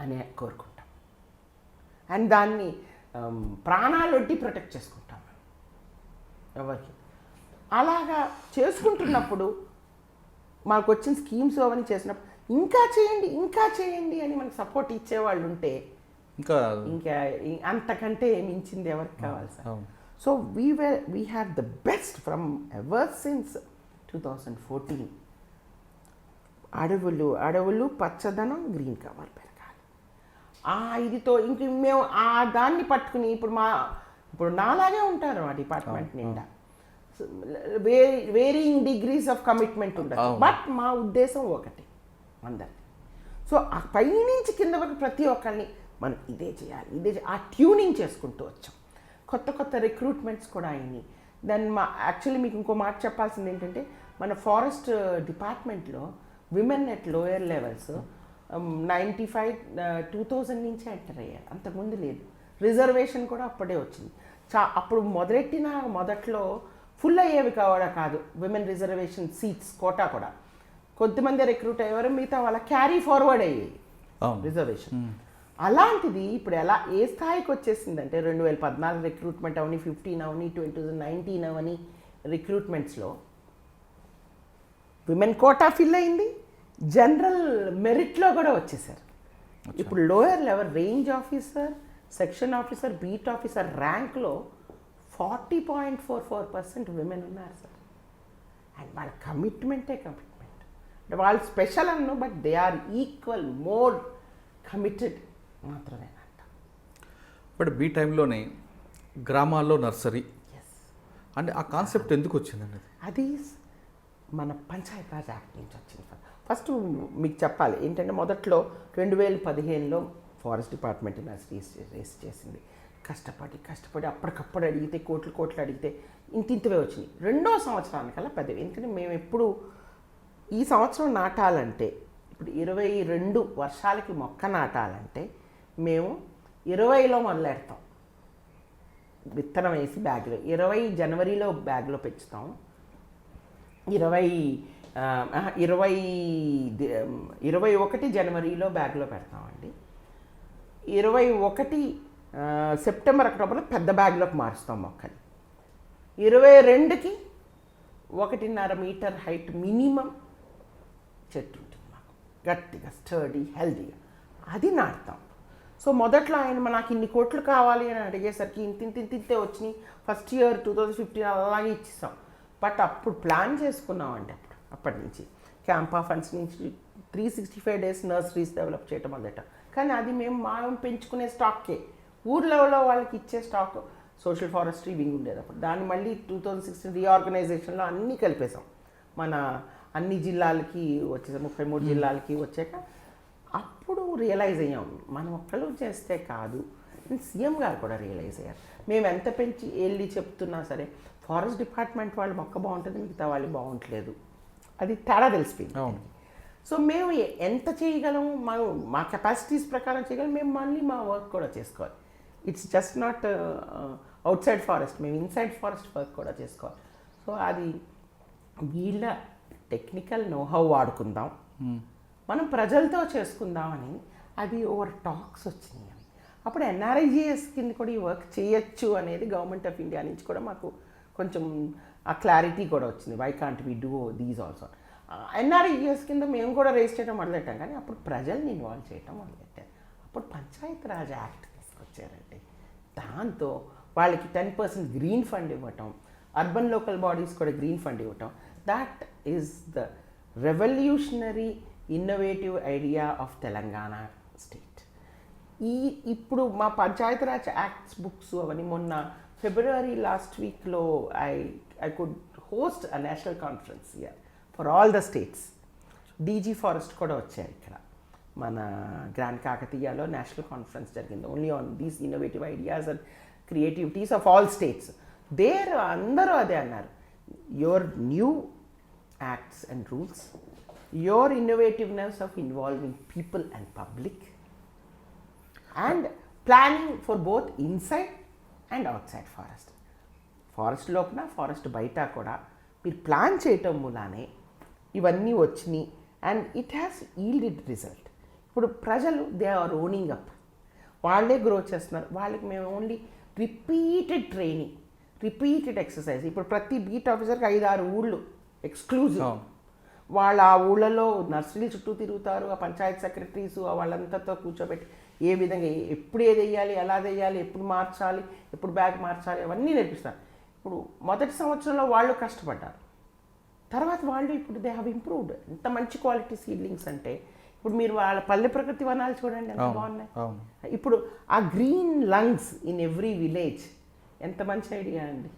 అని కోరుకుంటాం. అండ్ దాన్ని ప్రాణాలొడ్డి ప్రొటెక్ట్ చేసుకుంటాం ఎవరికి. అలాగా చేసుకుంటున్నప్పుడు మాకు వచ్చిన స్కీమ్స్ అవన్నీ చేసినప్పుడు ఇంకా చేయండి అని మనకు సపోర్ట్ ఇచ్చేవాళ్ళు ఉంటే ఇంకా అంతకంటే మించింది ఎవరికి కావాలి sir. So we have the best from ever since 2014. అడవులు పచ్చదనం, గ్రీన్ కవర్ పెరగాలి. ఇదితో ఇంక మేము దాన్ని పట్టుకుని ఇప్పుడు నాలాగే ఉంటారు ఆ డిపార్ట్మెంట్ నిండా, వేరియింగ్ డిగ్రీస్ ఆఫ్ కమిట్మెంట్ ఉండదు, బట్ మా ఉద్దేశం ఒకటి అందరికీ. సో ఆ పైనుంచి కింద వరకు ప్రతి ఒక్కరిని మనం ఇదే చేయాలి ఆ ట్యూనింగ్ చేసుకుంటూ వచ్చాం. కొత్త రిక్రూట్మెంట్స్ కూడా అయినాయి. దెన్ యాక్చువల్లీ మీకు ఇంకో మాట చెప్పాల్సింది ఏంటంటే, మన ఫారెస్ట్ డిపార్ట్మెంట్లో విమెన్ ఎట్ లోయర్ లెవెల్స్ 2000 నుంచి ఎంటర్ అయ్యారు, అంతకుముందు లేదు. రిజర్వేషన్ కూడా అప్పుడే వచ్చింది. అప్పుడు మొదట్లో ఫుల్ అయ్యేవి కాదు విమెన్ రిజర్వేషన్ సీట్స్ కోటా కూడా, కొద్దిమంది రిక్రూట్ అయ్యేవారు, మిగతా వాళ్ళ క్యారీ ఫార్వర్డ్ అయ్యేవి రిజర్వేషన్. అలాంటిది ఇప్పుడు ఏ స్థాయికి వచ్చేసిందంటే 2014 రిక్రూట్మెంట్ అవని, 15 అవని, 2019 అవని రిక్రూట్మెంట్స్లో విమెన్ కోటా ఫిల్ అయింది, జనరల్ మెరిట్లో కూడా వచ్చేసారు. ఇప్పుడు lower level range officer, section officer, beat officer ర్యాంక్లో 40.44% విమెన్ ఉన్నారు సార్. అండ్ వాళ్ళ కమిట్మెంటే అంటే వాళ్ళు స్పెషల్ అన్ను, but they are equal, more committed మాత్రమే అంట. బట్ బీ టైంలోనే గ్రామాల్లో నర్సరీ అంటే ఆ కాన్సెప్ట్ ఎందుకు వచ్చిందండి? అది మన పంచాయతీరాజ్ యాక్ట్ నుంచి వచ్చింది. ఫస్ట్ మీకు చెప్పాలి ఏంటంటే, మొదట్లో 2015లో ఫారెస్ట్ డిపార్ట్మెంట్ నర్సరీస్ రేస్ చేసింది. కష్టపడి అప్పటికప్పుడు అడిగితే కోట్లు అడిగితే ఇంతింతవే వచ్చినాయి. 2వ సంవత్సరానికల్లా పెద్దవి. ఎందుకంటే మేము ఎప్పుడు ఈ సంవత్సరం నాటాలంటే, ఇప్పుడు 22 వర్షాలకి మొక్క నాటాలంటే మేము 20లో మొదలెడతాం, విత్తనం వేసి బ్యాగ్లో 20 జనవరిలో బ్యాగ్లో పెంచుతాం, 21 జనవరిలో బ్యాగ్లో పెడతామండి, 21 సెప్టెంబర్ అక్టోబర్లో పెద్ద బ్యాగ్లోకి మారుస్తాం మొక్కని, 22కి 1.5 మీటర్ హైట్ మినిమం చెట్టు ఉంటుంది మాకు, గట్టిగా స్టర్డీ హెల్దీగా, అది నాటుతాం. సో మొదట్లో ఆయన నాకు ఇన్ని కోట్లు కావాలి అని అడిగేసరికి ఇంతింతే వచ్చినాయి. ఫస్ట్ ఇయర్ 2015 అలాగే ఇచ్చేస్తాం. బట్ అప్పుడు ప్లాన్ చేసుకున్నామండి. అప్పటి నుంచి క్యాంపా ఫండ్స్ నుంచి 365 days నర్సరీస్ డెవలప్ చేయటం మొదట. కానీ అది మేము పెంచుకునే స్టాక్కే, ఊర్లో వాళ్ళకి ఇచ్చే స్టాక్ సోషల్ ఫారెస్ట్రీ వింగ్ ఉండేది అప్పుడు. దాన్ని మళ్ళీ 2016 రీఆర్గనైజేషన్లో అన్నీ కలిపేసాం. మన అన్ని జిల్లాలకి వచ్చేసాం, 33 జిల్లాలకి వచ్చాక అప్పుడు రియలైజ్ అయ్యాం మనం ఒక్కళ్ళు చేస్తే కాదు. సీఎం గారు కూడా రియలైజ్ అయ్యారు. మేము ఎంత పెంచి వెళ్ళి చెప్తున్నా సరే ఫారెస్ట్ డిపార్ట్మెంట్ వాళ్ళు మొక్క బాగుంటుంది, మిగతా వాళ్ళు బాగుంటలేదు, అది తేడా తెలిసిపోయింది. సో మేము ఎంత చేయగలము, మా కెపాసిటీస్ ప్రకారం చేయగలం, మేము మళ్ళీ మా వర్క్ కూడా చేసుకోవాలి. It's just not out side forest, మేము ఇన్సైడ్ ఫారెస్ట్ వర్క్ కూడా చేసుకోవాలి. సో అది వీళ్ళ టెక్నికల్ నోహౌ వాడుకుందాం, మనం ప్రజలతో చేసుకుందామని అది ఓవర్ టాక్స్ వచ్చినాయి. అప్పుడు ఎన్ఆర్ఐజిఎస్ కింద కూడా ఈ వర్క్ చేయొచ్చు అనేది గవర్నమెంట్ ఆఫ్ ఇండియా నుంచి కూడా మాకు కొంచెం ఆ క్లారిటీ కూడా వచ్చింది. Why can't we do these also. NRIGS కింద మేము కూడా రేస్ చేయడం మొదలెట్టాం, కానీ అప్పుడు ప్రజల్ని ఇన్వాల్వ్ చేయడం మొదలెట్టాం. అప్పుడు పంచాయత్ రాజ్ యాక్ట్ తీసుకొచ్చారండి. దాంతో వాళ్ళకి 10% గ్రీన్ ఫండ్ ఇవ్వటం, అర్బన్ లోకల్ బాడీస్ కూడా గ్రీన్ ఫండ్ ఇవ్వటం. That is the revolutionary innovative idea of Telangana state. ఇప్పుడు మా పంచాయతీరాజ్ యాక్ట్స్ బుక్స్ అవన్నీ మొన్న ఫిబ్రవరి లాస్ట్ వీక్లో I could host a national conference year for all the states. DG forest కూడా వచ్చారు ఇక్కడ. మన గ్రాండ్ కాకతీయలో నేషనల్ కాన్ఫరెన్స్ జరిగింది only on these innovative ideas and creativities of all states. అందరూ అదే అన్నారు, your new acts and rules, your innovativeness of involving people and public and planning for both inside and out side forest. Forest లోపల forest బయట కూడా మీరు plan చేయటం మూలానే ఇవన్నీ వచ్చినాయి and it has yielded result. ఇప్పుడు ప్రజలు దే ఆర్ ఓనింగ్ అప్, వాళ్ళే గ్రో చేస్తున్నారు. వాళ్ళకి మేము only repeated training, repeated exercise. ఇప్పుడు ప్రతి బీట్ ఆఫీసర్కి 5-6 ఊళ్ళు ఎక్స్క్లూజివ్. వాళ్ళు ఆ ఊళ్ళలో నర్సరీలు చుట్టూ తిరుగుతారు, ఆ పంచాయత్ సెక్రటరీస్ వాళ్ళంతతో కూర్చోబెట్టి ఏ విధంగా ఎప్పుడు ఏది వేయాలి, ఎలా వేయాలి, ఎప్పుడు మార్చాలి, ఎప్పుడు బ్యాగ్ మార్చాలి, అవన్నీ నేర్పిస్తారు. ఇప్పుడు మొదటి సంవత్సరంలో వాళ్ళు కష్టపడ్డారు, తర్వాత వాళ్ళు ఇప్పుడు దే హ్యావ్ ఇంప్రూవ్డ్. ఎంత మంచి క్వాలిటీ సీడ్లింగ్స్ అంటే ఇప్పుడు మీరు వాళ్ళ పల్లె ప్రకృతి వనాలు చూడండి ఎంత బాగున్నాయి. ఇప్పుడు ఆ green lungs in every village ఎంత మంచి ఐడియా అండి.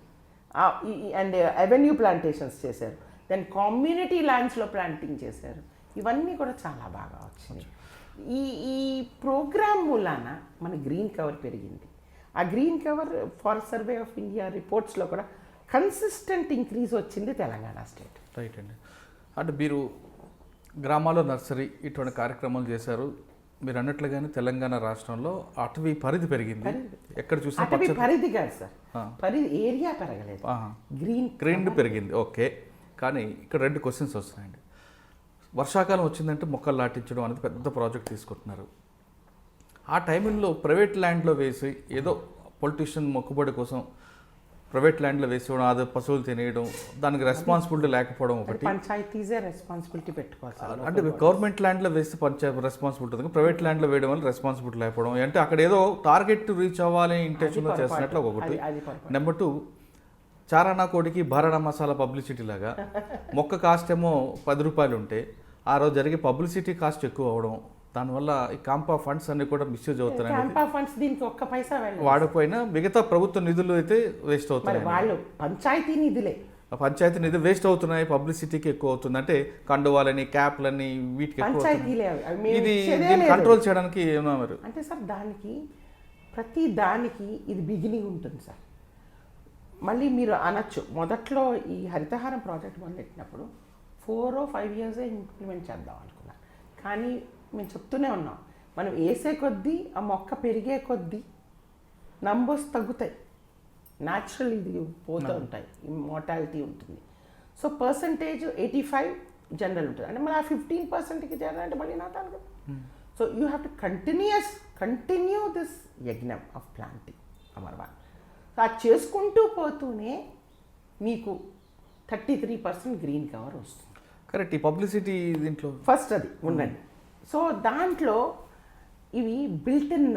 అండ్ అవెన్యూ ప్లాంటేషన్స్ చేశారు, దెన్ కమ్యూనిటీ ల్యాండ్స్లో ప్లాంటింగ్ చేశారు. ఇవన్నీ కూడా చాలా బాగా వచ్చినాయి. ఈ ప్రోగ్రామ్ మూలాన మన గ్రీన్ కవర్ పెరిగింది. ఆ green cover forest survey of India రిపోర్ట్స్లో కూడా కన్సిస్టెంట్ ఇంక్రీజ్ వచ్చింది తెలంగాణ స్టేట్. రైట్ అండి. అంటే మీరు గ్రామాల్లో నర్సరీ ఇటువంటి కార్యక్రమాలు చేశారు. మీరు అన్నట్లుగానే తెలంగాణ రాష్ట్రంలో అటవీ పరిధి పెరిగింది. ఎక్కడ చూసినా అటవీ పరిధి కాదు సార్, పరిధి ఏరియా పెరగలేదు, గ్రీన్ పెరిగింది. ఓకే, కానీ ఇక్కడ 2 క్వశ్చన్స్ వస్తున్నాయండి. వర్షాకాలం వచ్చిందంటే మొక్కలు నాటించడం అనేది పెద్ద ప్రాజెక్ట్ తీసుకుంటున్నారు. ఆ టైంలో ప్రైవేట్ ల్యాండ్లో వేసి ఏదో పొలిటీషియన్ మొక్కుబడి కోసం ప్రైవేట్ ల్యాండ్లో వేసేయడం, అది పశువులు తినేయడం, దానికి రెస్పాన్సిబిలిటీ లేకపోవడం ఒకటి. పంచాయతీసే రెస్పాన్సిబిలిటీ పెట్టుకోవాలి. అంటే గవర్నమెంట్ ల్యాండ్లో వేస్తే రెస్పాన్సిబిలిటీ ఉంది, ప్రైవేట్ ల్యాండ్లో వేయడం వల్ల రెస్పాన్సిబిలిటీ లేకపోవడం. అంటే అక్కడ ఏదో టార్గెట్ రీచ్ అవ్వాలి ఇంటెన్షన్లో చేసినట్లు ఒకటి. నెంబర్ 2, చారానా కోడికి బారానా మసాలా పబ్లిసిటీ లాగా మొక్క కాస్ట్ ఏమో 10 రూపాయలు ఉంటే ఆ రోజు జరిగే పబ్లిసిటీ కాస్ట్ ఎక్కువ అవడం, దానివల్ల ఈ కాంపా ఫండ్స్ అన్ని కూడా మిస్యూజ్ అవుతున్నాయి. కాంపా ఫండ్స్ దీనికి ఒక్క పైసా వాడపోయినా మిగతా ప్రభుత్వ నిధులు అయితే వేస్ట్ అవుతున్నాయి. వాళ్ళు పంచాయతీ నిధులే, పంచాయతీ నిధులు వేస్ట్ అవుతున్నాయి, పబ్లిసిటీకి ఎక్కువ అవుతుంది. అంటే కండువాలని, క్యాప్లని వీటికి ఇది కంట్రోల్ చేయడానికి ఏమన్నా మరి అంటే సార్ దానికి ప్రతి దానికి ఇది బిగినింగ్ ఉంటుంది సార్. మళ్ళీ మీరు అనొచ్చు మొదట్లో ఈ హరితహారం ప్రాజెక్ట్ మొదలెట్టినప్పుడు 4 or 5 years ఇంప్లిమెంట్ చేద్దాం అనుకున్నాను. కానీ మేము చెప్తూనే ఉన్నాం, మనం వేసే కొద్దీ ఆ మొక్క పెరిగే కొద్దీ నంబర్స్ తగ్గుతాయి, న్యాచురల్ ఇది పోతూ ఉంటాయి, మోర్టాలిటీ ఉంటుంది. సో పర్సంటేజ్ 85 జనరల్ ఉంటుంది. అంటే మళ్ళీ ఆ 15%కి జనరల్ అంటే మళ్ళీ నాటాలి కదా. So you have to continue this యజ్ఞం ఆఫ్ ప్లాంటింగ్ నెంబర్ 1. సో అది చేసుకుంటూ పోతూనే మీకు 33% గ్రీన్ కవర్ వస్తుంది. కరెక్ట్. ఈ పబ్లిసిటీ దీంట్లో ఫస్ట్ అది ఉండండి. సో దాంట్లో ఇవి built in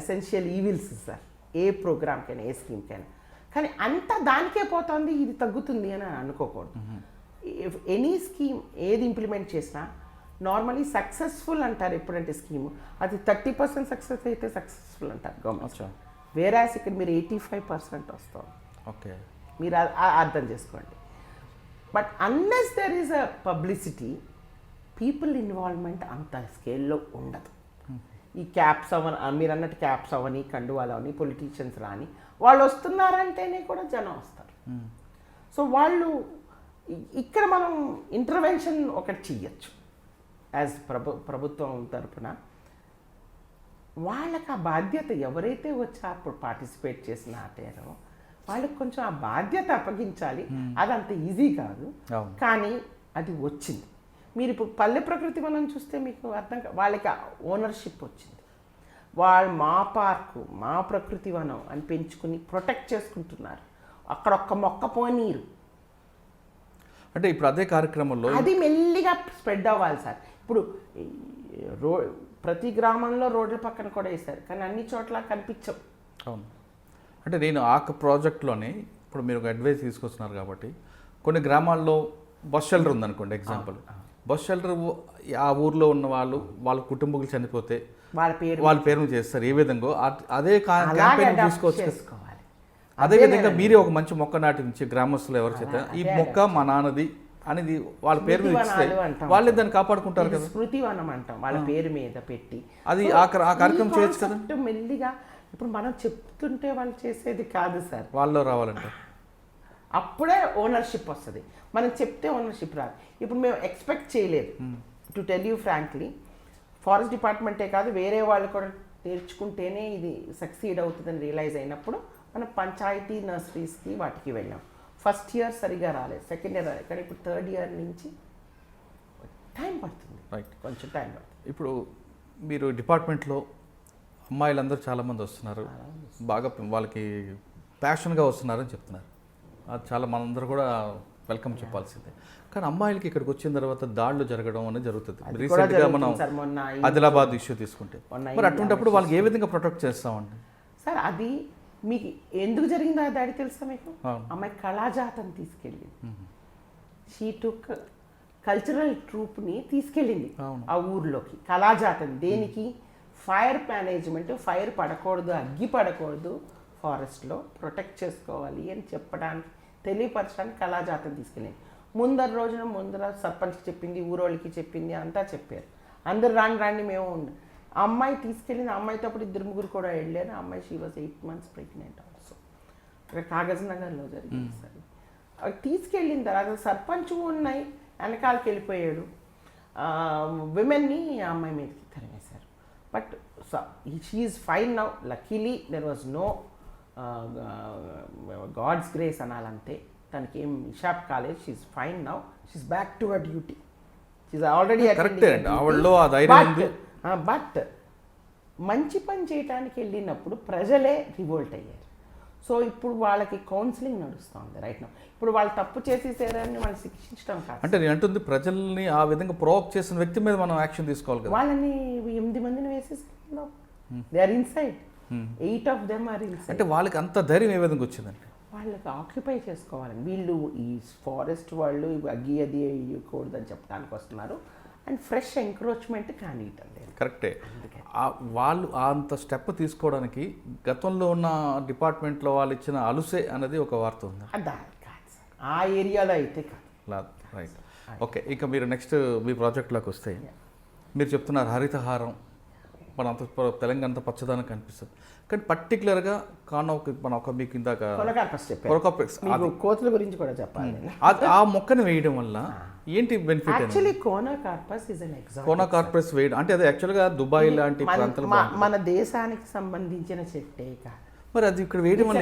essential evils sir, ఏ ప్రోగ్రామ్కైనా ఏ స్కీమ్కైనా. కానీ అంతా దానికే పోతుంది, ఇది తగ్గుతుంది అని అనుకోకూడదు. ఎనీ స్కీమ్ ఏది ఇంప్లిమెంట్ చేసినా నార్మలీ సక్సెస్ఫుల్ అంటారు ఎప్పుడంటే స్కీము అది 30% సక్సెస్ అయితే సక్సెస్ఫుల్ అంటారు గవర్నమెంట్. వేరాస్ ఇక్కడ మీరు 85% వస్తాం. ఓకే, మీరు అర్థం చేసుకోండి. But unless there is a publicity, people involvement అంత స్కేల్లో ఉండదు. ఈ క్యాప్స్ అవని మీరు అన్నట్టు క్యాప్స్ అవని, కండువాలు అవని, పొలిటీషియన్స్ రాని వాళ్ళు వస్తున్నారంటేనే కూడా జనం వస్తారు. సో వాళ్ళు ఇక్కడ మనం ఇంటర్వెన్షన్ ఒకటి చెయ్యొచ్చు యాజ్ ప్రభుత్వం తరఫున. వాళ్ళకి ఆ బాధ్యత ఎవరైతే వచ్చి అప్పుడు పార్టిసిపేట్ చేసి నాటారో వాళ్ళకి కొంచెం ఆ బాధ్యత అప్పగించాలి. అది అంత ఈజీ కాదు, కానీ అది వచ్చింది. మీరు ఇప్పుడు పల్లె ప్రకృతి వనం చూస్తే మీకు అర్థం వాళ్ళకి ఓనర్షిప్ వచ్చింది. వాళ్ళు మా పార్కు, మా ప్రకృతి వనం అని పెంచుకుని ప్రొటెక్ట్ చేసుకుంటున్నారు. అక్కడ ఒక్క మొక్క పోనీరు. అంటే ఇప్పుడు అదే కార్యక్రమంలో అది మెల్లిగా స్ప్రెడ్ అవ్వాలి సార్. ఇప్పుడు ప్రతి గ్రామంలో రోడ్ల పక్కన కూడా వేశారు, కానీ అన్ని చోట్ల కనిపించవు. అవును. అంటే నేను ఆ ప్రాజెక్ట్లోనే ఇప్పుడు మీరు ఒక అడ్వైస్ తీసుకొస్తున్నారు కాబట్టి కొన్ని గ్రామాల్లో బస్ షెల్టర్ ఉందనుకోండి ఎగ్జాంపుల్. బస్ షెల్టర్ ఆ ఊర్లో ఉన్న వాళ్ళ కుటుంబీకులు చనిపోతే వాళ్ళ పేరు చేస్తారు. ఏ విధంగా అదే క్యాంపెయిన్ తీసుకోవాలి. అదేవిధంగా మీరే ఒక మంచి మొక్క నాటించి గ్రామస్తులు ఎవరి చేత ఈ మొక్క మా నాన్నది అనేది వాళ్ళ పేరు మీద ఇస్తే వాళ్ళే దాన్ని కాపాడుకుంటారు కదా. స్మృతి వనం అంటాం వాళ్ళ పేరు మీద పెట్టి. అది ఆ కార్యక్రమం చేయొచ్చు కదా. మెల్లిగా ఇప్పుడు మనం చెప్తుంటే వాళ్ళు చేసేది కాదు సార్, వాళ్ళు రావాలంటే అప్పుడే ఓనర్షిప్ వస్తుంది. మనం చెప్తే ఓనర్షిప్ రాదు. ఇప్పుడు మేము ఎక్స్పెక్ట్ చేయలేదు, to tell you frankly. Forest డిపార్ట్మెంటే కాదు, వేరే వాళ్ళు కూడా నేర్చుకుంటేనే ఇది సక్సీడ్ అవుతుందని రియలైజ్ అయినప్పుడు మనం పంచాయతీ నర్సరీస్కి వాటికి వెళ్ళాం. ఫస్ట్ ఇయర్ సరిగా రాలేదు, సెకండ్ ఇయర్ రాలేదు, కానీ ఇప్పుడు థర్డ్ ఇయర్ నుంచి టైం పడుతుంది. రైట్, కొంచెం టైం పడుతుంది. ఇప్పుడు మీరు డిపార్ట్మెంట్లో అమ్మాయిలందరూ చాలామంది వస్తున్నారు, బాగా వాళ్ళకి ప్యాషన్గా వస్తున్నారని చెప్తున్నారు. అది చాలా మనందరూ కూడా వెల్కమ్ చెప్పాల్సిందే. కానీ అమ్మాయిలకి ఇక్కడికి వచ్చిన తర్వాత దాడులు జరగడం అనేది జరుగుతుంది. రీసెంట్గా మనం ఆదిలాబాద్ ఇష్యూ తీసుకుంటే మరి అటువంటిప్పుడు వాళ్ళకి ఏ విధంగా ప్రొటెక్ట్ చేస్తామండి సార్? అది మీకు ఎందుకు జరిగిందో ఆ దాడి తెలుసా మీకు? అమ్మాయి కళాజాతం తీసుకెళ్ళింది. షీ టుక్ కల్చరల్ ట్రూప్ని తీసుకెళ్ళింది ఆ ఊర్లోకి. కళాజాతం దేనికి? ఫైర్ మేనేజ్మెంట్, ఫైర్ పడకూడదు, అగ్గి పడకూడదు, ఫారెస్ట్లో ప్రొటెక్ట్ చేసుకోవాలి అని చెప్పడానికి, తెలియపరచడానికి కళాజాతం తీసుకెళ్ళింది. ముందర సర్పంచ్కి చెప్పింది, ఊరోళ్ళకి చెప్పింది, అంతా చెప్పారు. అందరు రాండి మేము ఆ అమ్మాయి తీసుకెళ్ళింది. ఆ అమ్మాయితో అప్పుడు 2-3 కూడా వెళ్ళారు. ఆ అమ్మాయి she was 8 months pregnant also. ఇక్కడ కాగజ్ నగర్లో జరిగింది సార్. అవి తీసుకెళ్ళిన తర్వాత సర్పంచ్ ఉన్నాయి, వెనకాలకి వెళ్ళిపోయాడు. విమెన్ని ఆ అమ్మాయి మీదకి తరిమేశారు. But she is fine now. Luckily there was no god's grace అనాలంతే. తనకి ఏం మిషాప్ కాలేదు. She is fine now. She is back to our duty. She is already but మంచి పని చేయడానికి వెళ్ళినప్పుడు ప్రజలే రివోల్ట్ అయ్యారు. సో ఇప్పుడు వాళ్ళకి కౌన్సిలింగ్ నడుస్తుంది రైట్ నౌ. ఇప్పుడు వాళ్ళు తప్పు చేసేసారని వాళ్ళు శిక్షించడం కాదు. అంటే నేను అంటుంది ప్రజల్ని ఆ విధంగా ప్రొవోక్ చేసిన వ్యక్తి మీద మనం యాక్షన్ తీసుకోవాలి కదా. వాళ్ళని 8 మందిని వేసేసారు. They are inside. 8 of them are inside. అంటే వాళ్ళకి అంత ధైర్యం ఏ విధంగా వచ్చిందంటే వాళ్ళకి ఆక్యుపై చేసుకోవాలని. వీళ్ళు ఈ ఫారెస్ట్ వాళ్ళు అగ్గి అది ఇవ్వకూడదని చెప్పడానికి వస్తున్నారు. అండ్ ఫ్రెష్ ఎంక్రోచ్మెంట్ కానివ్వటం లేదు. కరెక్టే. వాళ్ళు అంత స్టెప్ తీసుకోవడానికి గతంలో ఉన్న డిపార్ట్మెంట్లో వాళ్ళు ఇచ్చిన అలుసే అనేది ఒక వార్త ఉంది. ఆ ఏరియాలో అయితే కాదు. Right, okay. ఇక మీరు నెక్స్ట్ మీ ప్రాజెక్ట్లోకి వస్తే మీరు చెప్తున్నారు హరితహారం మన అంత తెలంగాణ అంతా పచ్చదనం కనిపిస్తుంది. కానీ పర్టికులర్గా మీకు ఇందాక కోతుల గురించి కూడా చెప్పాలి. ఆ మొక్కను వేయడం వల్ల ఏంటి benefit? Actually conocarpus is an example. Conocarpus వేయడం అంటే అది యాక్చువల్గా దుబాయ్ లాంటి ప్రాంతాలు మన దేశానికి సంబంధించిన చెట్టే కాదు. మరి అది ఇక్కడ వేయడం వల్ల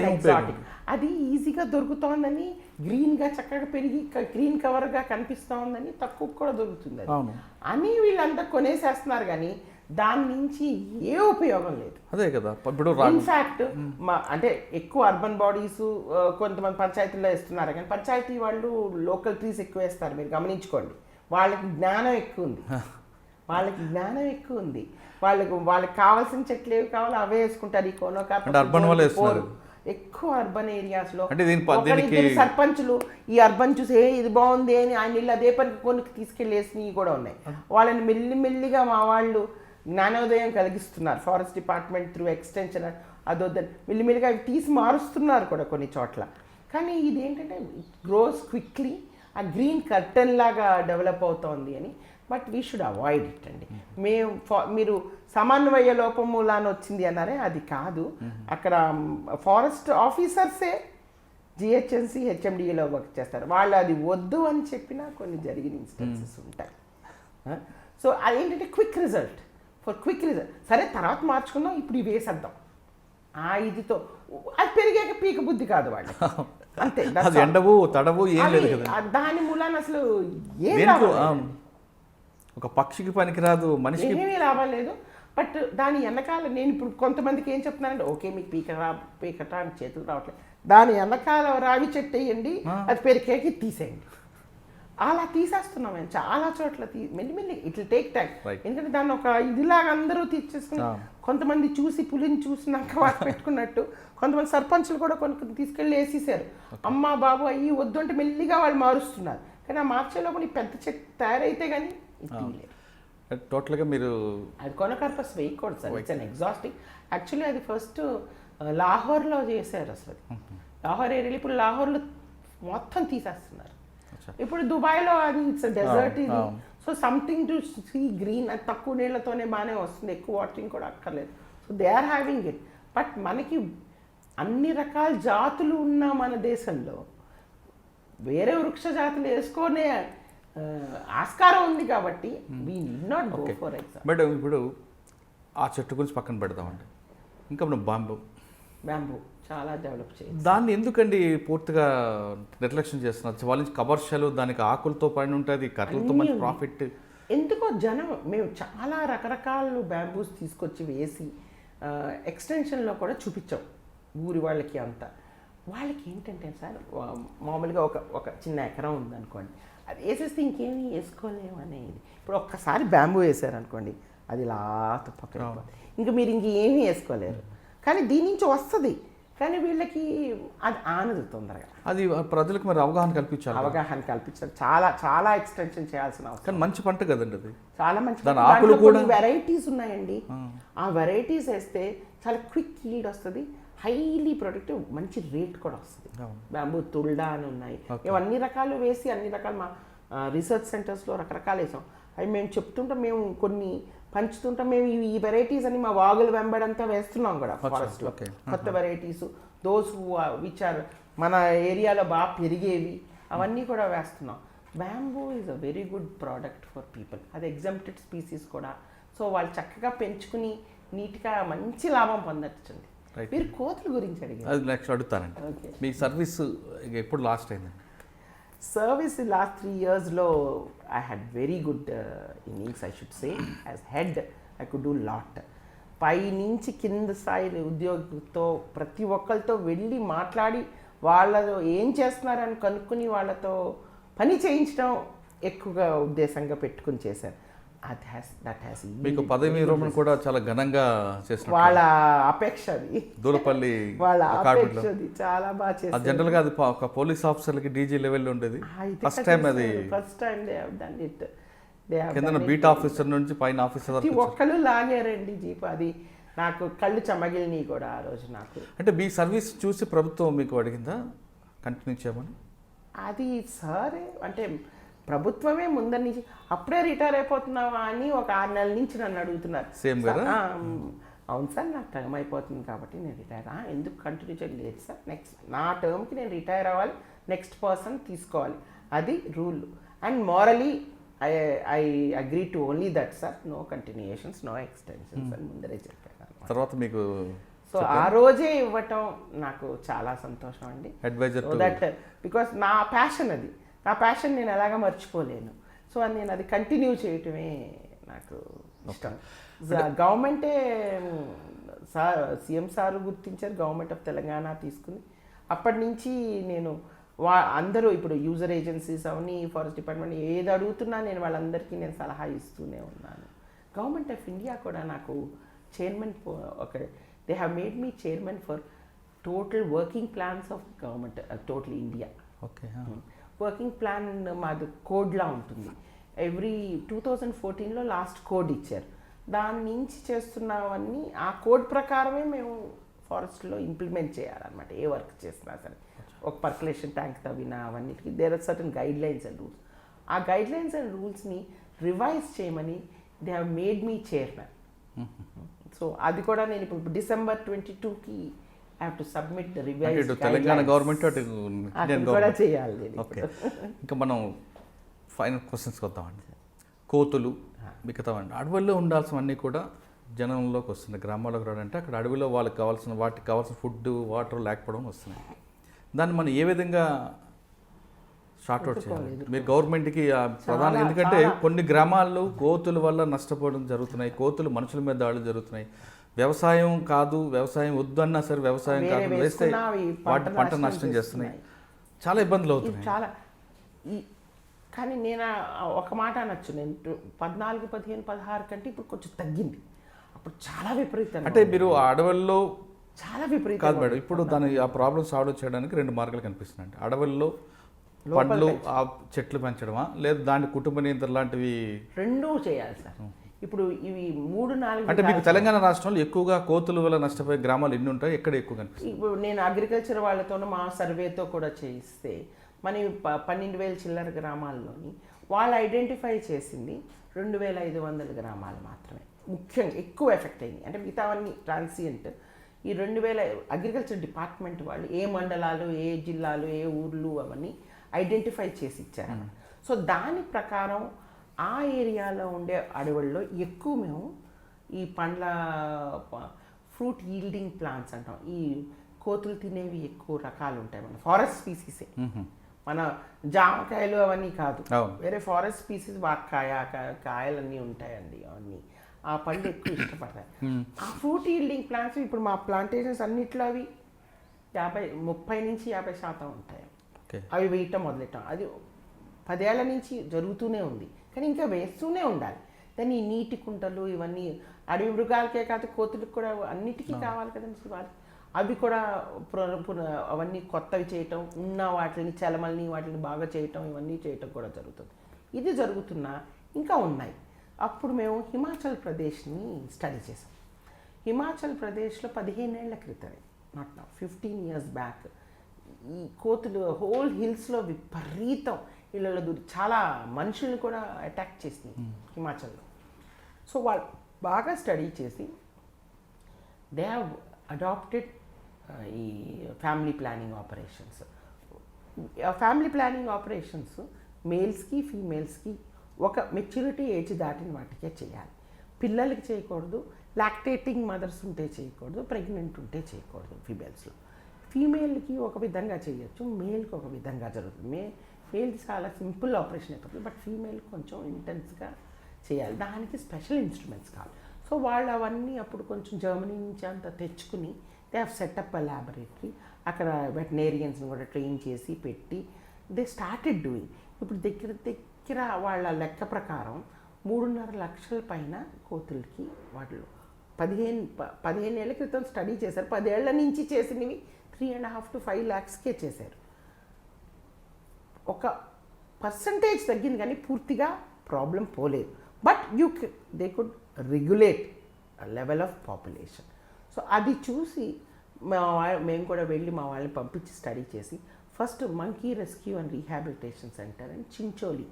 అది ఈజీగా దొరుకుతోందని, గ్రీన్గా చక్కగా పెరిగి గ్రీన్ కవర్గా కనిపిస్తోందని తక్కువ కూడా దొరుకుతుంది అని వీళ్ళంతా కొనేసేస్తున్నారు. కానీ దాని నుంచి ఏ ఉపయోగం లేదు. అదే కదా. ఇప్పుడు ఇన్ఫ్యాక్ట్ అంటే ఎక్కువ అర్బన్ బాడీస్ కొంతమంది పంచాయతీల్లో వేస్తున్నారు, కానీ పంచాయతీ వాళ్ళు లోకల్ ట్రీస్ ఎక్కువ వేస్తారు. మీరు గమనించుకోండి. వాళ్ళకి జ్ఞానం ఎక్కువ ఉంది. వాళ్ళకి కావాల్సిన చెట్లు ఏవి కావాలో అవే వేసుకుంటారు. ఈ కోనోకార్పస్ ఎక్కువ అర్బన్ ఏరియాస్లో సర్పంచులు ఈ అర్బన్ చూసి ఇది బాగుంది అని ఆయన ఇల్లు అదే పనికి కొనుక్కి తీసుకెళ్ళేసినవి కూడా ఉన్నాయి. వాళ్ళని మెల్లిమెల్లిగా మా వాళ్ళు జ్ఞానోదయం కలిగిస్తున్నారు. ఫారెస్ట్ డిపార్ట్మెంట్ త్రూ ఎక్స్టెన్షన్ అదొద్దని మెల్లిమెల్లిగా అవి తీసి మారుస్తున్నారు కూడా కొన్ని చోట్ల. కానీ ఇది ఏంటంటే గ్రోస్ క్విక్లీ, ఆ గ్రీన్ కర్టన్ లాగా డెవలప్ అవుతోంది అని. But we should avoid it అండి. మీరు సమన్వయ లోపం మూలాన వచ్చింది అన్నారే, అది కాదు. అక్కడ ఫారెస్ట్ ఆఫీసర్సే జిహెచ్ఎంసీ హెచ్ఎండిఏలో వర్క్ చేస్తారు. వాళ్ళు అది వద్దు అని చెప్పినా కొన్ని జరిగిన ఇన్స్టెన్సెస్ ఉంటాయి. సో అదేంటంటే quick result. For quick result. సరే తర్వాత మార్చుకుందాం, ఇప్పుడు ఇవి వేసేద్దాం ఆ ఇదితో. అది పెరిగాక పీక బుద్ధి కాదు వాళ్ళు, అంతే. అది ఎండవు తడవు ఏం లేదు కదా. దాని మూలాన అసలు ఏం దేనికి ఒక పక్షికి పనికిరాదు, మనిషికి ఏమీ లాభం లేదు. బట్ దాని వెనకాల నేను ఇప్పుడు కొంతమందికి ఏం చెప్తున్నానంటే, ఓకే మీకు పీకటానికి చేతులు రావట్లేదు, దాని వెనకాల రావి చెట్టు వేయండి, అది పెరికేకి తీసేయండి. అలా తీసేస్తున్నాం మేము చాలా చోట్ల. మెల్లిమెల్లి ఇట్ విల్ టేక్ టైం. ఎందుకంటే దాన్ని ఒక ఇదిలాగా అందరూ తీసేసుకుని, కొంతమంది చూసి పులిని చూసినాక వాటి పెట్టుకున్నట్టు కొంతమంది సర్పంచులు కూడా కొన్ని తీసుకెళ్ళి వేసేసారు. అమ్మ బాబు అయ్యి వద్దు అంటే మెల్లిగా వాళ్ళు మారుస్తున్నారు. కానీ ఆ మార్చే లోపల ఈ పెద్ద చెట్టు తయారైతే కానీ తీయలేదు. టోటల్గా మీరు అది కొనకర్పస్ వేయకూడదు sir, it's an exhausting. Actually అది ఫస్ట్ లాహోర్లో చేశారు అసలు. లాహోర్ ఏరియాలో ఇప్పుడు లాహోర్లో మొత్తం తీసేస్తున్నారు. ఇప్పుడు దుబాయ్లో అది ఇట్స్ డెజర్ట్ ఇది. So something to see green, అది తక్కువ నీళ్లతోనే బాగానే వస్తుంది, ఎక్కువ వాటరింగ్ కూడా అక్కర్లేదు. So they are having it. But మనకి అన్ని రకాల జాతులు ఉన్న మన దేశంలో వేరే వృక్ష జాతులు వేసుకునే ఆస్కారం ఉంది కాబట్టి we need not go for example. But ఇప్పుడు ఆ చెట్టు గురించి పక్కన పెడతామండి. ఇంకా మనం బ్యాంబూ చాలా డెవలప్ చేయాలి. దాన్ని ఎందుకండి పూర్తిగా నిర్లక్ష్యం చేస్తున్నారు? వాళ్ళ నుంచి కమర్షియల్, దానికి ఆకులతో పని ఉంటుంది, కర్రలతో మంచి ప్రాఫిట్. ఎందుకో జనం, మేము చాలా రకరకాల బ్యాంబూస్ తీసుకొచ్చి వేసి ఎక్స్టెన్షన్లో కూడా చూపించాం ఊరి వాళ్ళకి అంతా. వాళ్ళకి ఏంటంటే సార్, మామూలుగా ఒక చిన్న ఎకరం ఉందనుకోండి, అది వేసేస్తే ఇంకేమీ వేసుకోలేము అనేది. ఇప్పుడు ఒక్కసారి బ్యాంబూ వేసారనుకోండి, అది ఇలా తుప్పక ఇంకా మీరు ఇంకేమీ వేసుకోలేరు. కానీ దీని నుంచి వస్తుంది, కానీ వీళ్ళకి అది ఆనదు తొందరగా. అది ప్రజలకు మరి అవగాహన కల్పించాలి. చాలా చాలా ఎక్స్టెన్షన్ చేయాల్సిన అవసరం. కానీ మంచి పంట కదండి అది, చాలా మంచి. ఆకులు కూడా వెరైటీస్ ఉన్నాయండి. ఆ వెరైటీస్ వేస్తే చాలా క్విక్ ఈల్డ్ వస్తుంది, హైలీ ప్రొడక్టివ్, మంచి రేట్ కూడా వస్తుంది. బ్యాంబూ తుల్డా అని ఉన్నాయి, మేము అన్ని రకాలు వేసి అన్ని రకాల మా రీసెర్చ్ సెంటర్స్లో రకరకాలు వేసాం. అవి మేము చెప్తుంటాం, మేము కొన్ని పంచుతుంటాం. మేము ఈ వెరైటీస్ అని మా వాగులు వెంబడంతా వేస్తున్నాం కూడా ఫారెస్ట్లో, కొత్త వెరైటీస్, దోస్ విచ్ ఆర్ మన ఏరియాలో బాగా పెరిగేవి, అవన్నీ కూడా వేస్తున్నాం. Bamboo is a very good product for people. అది ఎగ్జాంప్టెడ్ స్పీసీస్ కూడా. సో వాళ్ళు చక్కగా పెంచుకుని నీట్గా మంచి లాభం పొందొచ్చండి. మీరు కోతుల గురించి అడిగారు, అది నెక్స్ట్ అడుగుతానండి. మీ సర్వీస్ ఎప్పుడు లాస్ట్ అయిందండి? సర్వీస్ లాస్ట్ 3 yearsలో I had very good innings, I should say. As head I could do lot. పై నుంచి కింద స్థాయి ఉద్యోగితో ప్రతి ఒక్కరితో వెళ్ళి మాట్లాడి వాళ్ళతో ఏం చేస్తున్నారని కనుక్కుని వాళ్ళతో పని చేయించడం ఎక్కువగా ఉద్దేశంగా పెట్టుకుని చేశారు. మీకు పదవి విరమణ కూడా చాలా ఘనంగా చేసిన వాళ్ళ అపేక్ష, అది దూలపల్లి వాళ్ళ అపేక్ష, అది చాలా బాగా చేశారు. జనరల్గా అది ఒక పోలీస్ ఆఫీసర్లకి డీజీ లెవెల్లో ఉండేది. First time they have done it. కింద బీట్ ఆఫీసర్ నుంచి పైన ఆఫీసర్ వరకు ఒక్కళ్ళు లాగారండి జీప్. అది నాకు కళ్ళు చెమగిలినాయి కూడా ఆ రోజు. నాకు అంటే మీ సర్వీస్ చూసి ప్రభుత్వం మీకు అడిగిందా కంటిన్యూ చేయమని? అది సరే అంటే ప్రభుత్వమే ముందర నుంచి అప్పుడే రిటైర్ అయిపోతున్నావా అని ఒక 6 నెలల నుంచి నన్ను అడుగుతున్నారు. సేమ్ కదా? అవును సార్, నాకు టైం అయిపోతుంది కాబట్టి నేను రిటైర్. ఎందుకు కంటిన్యూ చేయలేదు సార్, నెక్స్ట్ నా టర్మ్కి నేను రిటైర్ అవ్వాలి, నెక్స్ట్ పర్సన్ తీసుకోవాలి, అది rule. And morally I agree to only that sir, no continuations, no extensions అని ముందరే చెప్పాను. తర్వాత మీకు సో ఆ రోజే ఇవ్వటం నాకు చాలా సంతోషం అండి. అడ్వైజర్ దట్ బికాస్ నా ప్యాషన్, అది నా ప్యాషన్ నేను ఎలాగా మర్చిపోలేను. సో నేను అది కంటిన్యూ చేయటమే నాకు ఇష్టం. గవర్నమెంటే సార్, సీఎం సారు గుర్తించారు, గవర్నమెంట్ ఆఫ్ తెలంగాణ తీసుకుని అప్పటి నుంచి నేను అందరూ ఇప్పుడు యూజర్ ఏజెన్సీస్ అవన్నీ, ఫారెస్ట్ డిపార్ట్మెంట్ ఏది అడుగుతున్నా నేను వాళ్ళందరికీ నేను సలహా ఇస్తూనే ఉన్నాను. గవర్నమెంట్ ఆఫ్ ఇండియా కూడా నాకు chairman, they have made me chairman for total working plans of government total India. Okay, working plan మాది కోడ్లా ఉంటుంది. ఎవ్రీ 2014లో లాస్ట్ కోడ్ ఇచ్చారు, దాని నుంచి చేస్తున్నవన్నీ ఆ కోడ్ ప్రకారమే మేము ఫారెస్ట్లో ఇంప్లిమెంట్ చేయాలన్నమాట. ఏ వర్క్ చేసినా సరే, ఒక పర్కులేషన్ ట్యాంక్ తవ్వినా అవన్నిటికి there are certain guidelines and rules. ఆ గైడ్ లైన్స్ అండ్ రూల్స్ని రివైజ్ చేయమని they have made me chairman. So అది కూడా నేను ఇప్పుడు December 22కి I have to submit the revised Telangana government కూడా చేయాలి. ఓకే, ఇంకా మనం ఫైనల్ క్వశ్చన్స్కి వద్దామండి. కోతులు మిగతావండి అడవుల్లో ఉండాల్సినవన్నీ కూడా జనంలోకి వస్తున్నాయి. గ్రామాల్లోకి రావాలంటే అక్కడ అడవిలో వాటికి కావాల్సిన ఫుడ్ వాటర్ లేకపోవడం వస్తున్నాయి. దాన్ని మనం ఏ విధంగా షార్ట్అవుట్ చేయాలి? మీరు గవర్నమెంట్కి ప్రధానంగా, ఎందుకంటే కొన్ని గ్రామాల్లో కోతుల వల్ల నష్టపోవడం జరుగుతున్నాయి, కోతులు మనుషుల మీద దాడులు జరుగుతున్నాయి. వ్యవసాయం కాదు, వ్యవసాయం వద్దన్నా సరే వ్యవసాయం కాదు వేస్తే వాటి పంట నష్టం చేస్తున్నాయి, చాలా ఇబ్బందులు అవుతున్నాయి. చాలా కానీ నేను ఒక మాట అనొచ్చు, నేను 14, 15, 16 కంటే ఇప్పుడు కొంచెం తగ్గింది. అప్పుడు చాలా విపరీతంగా, అంటే మీరు అడవుల్లో చాలా విపరీతం కాదు మేడం. ఇప్పుడు దాని ఆ ప్రాబ్లమ్ సాల్వ్ చేయడానికి 2 మార్గాలు కనిపిస్తున్నాయి. అడవుల్లో పండ్లు ఆ చెట్లు పెంచడమా, లేదా దాని కుటుంబ నియంత్రణ లాంటివి? రెండూ చేయాలి సార్. ఇప్పుడు ఇవి 3-4 అంటే మీకు తెలంగాణ రాష్ట్రంలో ఎక్కువగా కోతుల వల్ల నష్టపోయే గ్రామాలు ఎన్ని ఉంటాయి, ఎక్కడ ఎక్కువ కనిపిస్తాయి? ఇప్పుడు నేను అగ్రికల్చర్ వాళ్ళతోనూ మా సర్వేతో కూడా చేయిస్తే మన 12,000 చిల్లర గ్రామాల్లోని వాళ్ళు ఐడెంటిఫై చేసింది 2,500 గ్రామాలు మాత్రమే ముఖ్యంగా ఎక్కువ ఎఫెక్ట్ అయింది. అంటే మిగతావన్నీ ట్రాన్సియంట్. ఈ 2,000 అగ్రికల్చర్ డిపార్ట్మెంట్ వాళ్ళు ఏ మండలాలు, ఏ జిల్లాలు, ఏ ఊర్లు అవన్నీ ఐడెంటిఫై చేసి ఇచ్చారు. సో దాని ప్రకారం ఆ ఏరియాలో ఉండే అడవుల్లో ఎక్కువ మేము ఈ పండ్ల ఫ్రూట్ ఈల్డింగ్ ప్లాంట్స్ అంటాం, ఈ కోతులు తినేవి ఎక్కువ రకాలు ఉంటాయి. మన ఫారెస్ట్ స్పీసీసే, మన జామకాయలు అవన్నీ కాదు, వేరే ఫారెస్ట్ స్పీసీస్ వాక్కాయ కాయలన్నీ ఉంటాయండి. అవన్నీ ఆ పళ్ళు ఎక్కువ ఇష్టపడతాయి. ఆ ఫ్రూట్ ఈల్డింగ్ ప్లాంట్స్ ఇప్పుడు మా ప్లాంటేషన్స్ అన్నిట్లో అవి 30-50% ఉంటాయి. అవి వేయటం మొదలెట్టం అది 10 ఏళ్ల నుంచి జరుగుతూనే ఉంది, కానీ ఇంకా వేస్తూనే ఉండాలి. దాన్ని నీటి కుంటలు ఇవన్నీ అడవి మృగాలకే కాదు కోతులకు కూడా అన్నిటికీ కావాలి కదండి వాళ్ళు. అవి కూడా అవన్నీ కొత్తవి చేయటం, ఉన్న వాటిని చలమల్ని వాటిని బాగా చేయటం, ఇవన్నీ చేయటం కూడా జరుగుతుంది. ఇది జరుగుతున్నా ఇంకా ఉన్నాయి. అప్పుడు మేము హిమాచల్ ప్రదేశ్ని స్టడీ చేసాం. హిమాచల్ ప్రదేశ్లో 15 ఏళ్ల క్రితమే, నాట్ నా 15 years బ్యాక్, ఈ కోతులు హోల్ హిల్స్లో విపరీతం ఇళ్ళలో దూరి చాలా మనుషుల్ని కూడా అటాక్ చేసినాయి హిమాచల్లో. సో వాళ్ళు బాగా స్టడీ చేసి దే హ్యావ్ అడాప్టెడ్ ఈ family planning operations. Family planning operations మేల్స్కి ఫీమేల్స్కి ఒక మెచ్యూరిటీ ఏజ్ దాటిన వాటికే చేయాలి. పిల్లలకి చేయకూడదు, లాక్టేటింగ్ మదర్స్ ఉంటే చేయకూడదు, ప్రెగ్నెంట్ ఉంటే చేయకూడదు. ఫీమేల్కి ఒక విధంగా చేయొచ్చు, మేల్కి ఒక విధంగా జరుగుతుంది. మేల్కి చాలా సింపుల్ ఆపరేషన్ అయిపోతుంది, బట్ ఫీమేల్ కొంచెం ఇంటెన్స్గా చేయాలి. దానికి స్పెషల్ ఇన్స్ట్రుమెంట్స్ కావాలి. సో వాళ్ళు అవన్నీ అప్పుడు కొంచెం జర్మనీ నుంచి అంతా తెచ్చుకుని they have setup a laboratory. అక్కడ వెటనేరియన్స్ని కూడా ట్రైన్ చేసి పెట్టి దే స్టార్టెడ్ డూయింగ్. ఇప్పుడు దగ్గర వాళ్ళ లెక్క ప్రకారం 3.5 లక్షల పైన కోతులకి వాళ్ళు 15 ఏళ్ల క్రితం స్టడీ చేశారు. 10 ఏళ్ల నుంచి చేసినవి 3.5 to 5 lakhsకే చేశారు. ఒక పర్సంటేజ్ తగ్గింది కానీ పూర్తిగా ప్రాబ్లం పోలేదు. But they could regulate level of population. So అది చూసి మేము కూడా వెళ్ళి మా వాళ్ళని పంపించి స్టడీ చేసి first monkey rescue and rehabilitation centre అని చించోలి,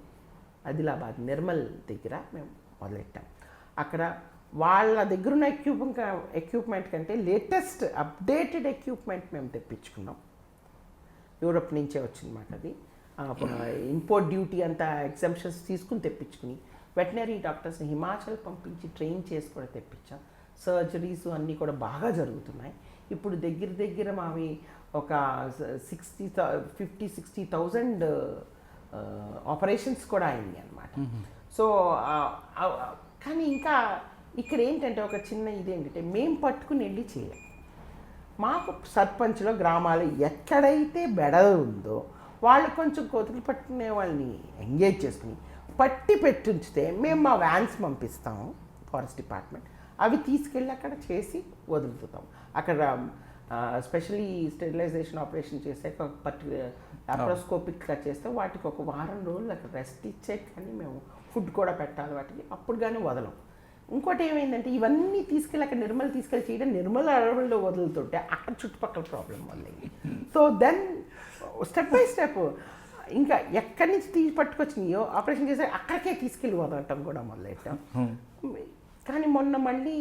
ఆదిలాబాద్, నిర్మల్ దగ్గర మేము మొదలెట్టాం. అక్కడ వాళ్ళ దగ్గర ఉన్న ఎక్విప్మెంట్ కంటే లేటెస్ట్ అప్డేటెడ్ ఎక్విప్మెంట్ మేము తెప్పించుకున్నాం. యూరోప్ నుంచే వచ్చింది మాకు అది. ఇంపోర్ట్ డ్యూటీ అంతా ఎగ్జంప్షన్స్ తీసుకుని తెప్పించుకుని వెటనరీ డాక్టర్స్ని హిమాచల్ పంపించి ట్రైన్ చేసి కూడా తెప్పించాం. సర్జరీస్ అన్నీ కూడా బాగా జరుగుతున్నాయి. ఇప్పుడు దగ్గర మావి ఒక 50-60,000 ఆపరేషన్స్ కూడా అయింది అనమాట. సో కానీ ఇంకా ఇక్కడ ఏంటంటే ఒక చిన్న ఇదేంటంటే మేము పట్టుకుని వెళ్ళి చేయాలి. మాకు సర్పంచ్లో గ్రామాలు ఎక్కడైతే బెడ ఉందో వాళ్ళు కొంచెం కోతులు పట్టుకునే వాళ్ళని ఎంగేజ్ చేసుకుని పట్టి పెట్టుంచితే మేము మా వ్యాన్స్ పంపిస్తాము ఫారెస్ట్ డిపార్ట్మెంట్, అవి తీసుకెళ్ళి అక్కడ చేసి వదులుతాం. అక్కడ స్పెషలీ స్టెరిలైజేషన్ ఆపరేషన్ చేసాక లాప్రోస్కోపిక్గా చేస్తే వాటికి ఒక వారం రోజులు అక్కడ రెస్ట్ ఇచ్చే కానీ మేము ఫుడ్ కూడా పెట్టాలి వాటికి, అప్పుడు కానీ వదలం. ఇంకోటి ఏమైందంటే ఇవన్నీ తీసుకెళ్ళి అక్కడ నిర్మల్ తీసుకెళ్ళి చేయడం, నిర్మల్ అడవుల్లో వదులుతుంటే అక్కడ చుట్టుపక్కల ప్రాబ్లం వల్లయింది. So then step by step ఇంకా ఎక్కడి నుంచి తీసి పట్టుకొచ్చినాయో ఆపరేషన్ చేసే అక్కడికే తీసుకెళ్ళి వదలటం కూడా మొదలెట్టాం. కానీ మొన్న మళ్ళీ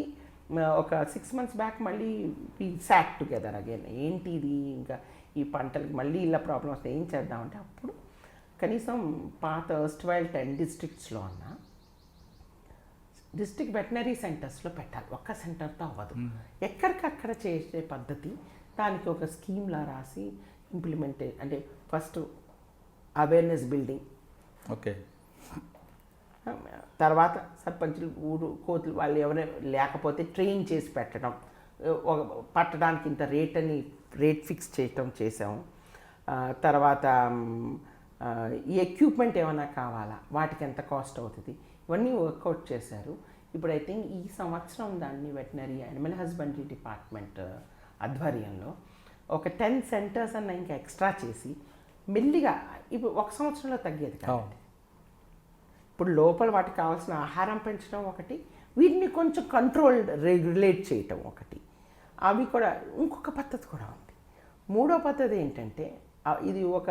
ఒక 6 months బ్యాక్ మళ్ళీ వీ సాట్ టుగెదర్ అగైన్. ఏంటి ఇది, ఇంకా ఈ పంటలకి మళ్ళీ ఇలా ప్రాబ్లం వస్తే ఏం చేద్దామంటే అప్పుడు కనీసం పాత erstwhile 10 districtsలో ఉన్న డిస్ట్రిక్ట్ వెటనరీ సెంటర్స్లో పెట్టాలి. ఒక్క సెంటర్తో అవ్వదు. ఎక్కడికక్కడ చేసే పద్ధతి, దానికి ఒక స్కీమ్లా రాసి ఇంప్లిమెంట్, అంటే ఫస్ట్ అవేర్నెస్ బిల్డింగ్, ఓకే, తర్వాత సర్పంచులు ఊరు కోతులు వాళ్ళు ఎవరైనా లేకపోతే ట్రైన్ చేసి పెట్టడం, పట్టడానికి ఇంత రేట్ అని రేట్ ఫిక్స్ చేయటం చేసాము. తర్వాత ఈ ఎక్విప్మెంట్ ఏమైనా కావాలా, వాటికి ఎంత కాస్ట్ అవుతుంది, ఇవన్నీ వర్కౌట్ చేశారు. ఇప్పుడు ఐ థింక్ ఈ సంవత్సరం దాన్ని వెటనరీ యానిమల్ హస్బెండరీ డిపార్ట్మెంట్ ఆధ్వర్యంలో ఒక 10 సెంటర్స్ అన్న ఇంకా ఎక్స్ట్రా చేసి మెల్లిగా, ఇప్పుడు ఒక సంవత్సరంలో తగ్గేది కాదు. ఇప్పుడు లోపల వాటికి కావాల్సిన ఆహారం పెంచడం ఒకటి, వీటిని కొంచెం కంట్రోల్ రెగ్యులేట్ చేయటం ఒకటి, అవి కూడా. ఇంకొక పద్ధతి కూడా ఉంది. మూడో పద్ధతి ఏంటంటే, ఇది ఒక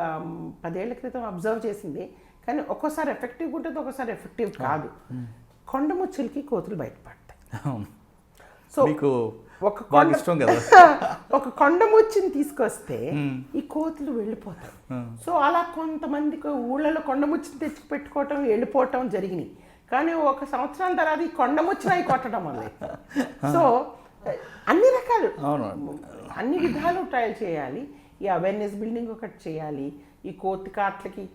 10 ఏళ్ల క్రితం అబ్జర్వ్ చేసింది, కానీ ఒక్కోసారి ఎఫెక్టివ్గా ఉంటుంది, ఒక్కోసారి ఎఫెక్టివ్ కాదు. కొండముచ్చులకి కోతులు బయటపడతాయి. సో ఒక కొండముచ్చిని తీసుకొస్తే ఈ కోతులు వెళ్ళిపోతాయి. సో అలా కొంతమందికి ఊళ్ళలో కొండముచ్చిని తెచ్చి పెట్టుకోవటం, వెళ్ళిపోవటం జరిగినాయి. కానీ ఒక సంవత్సరం తర్వాత ఈ కొండముచ్చిని అవి కొట్టడం వల్ల, సో అన్ని రకాలు, అన్ని విధాలు ట్రయల్ చేయాలి. ఈ అవేర్నెస్ బిల్డింగ్ ఒకటి చేయాలి. ఈ కోతి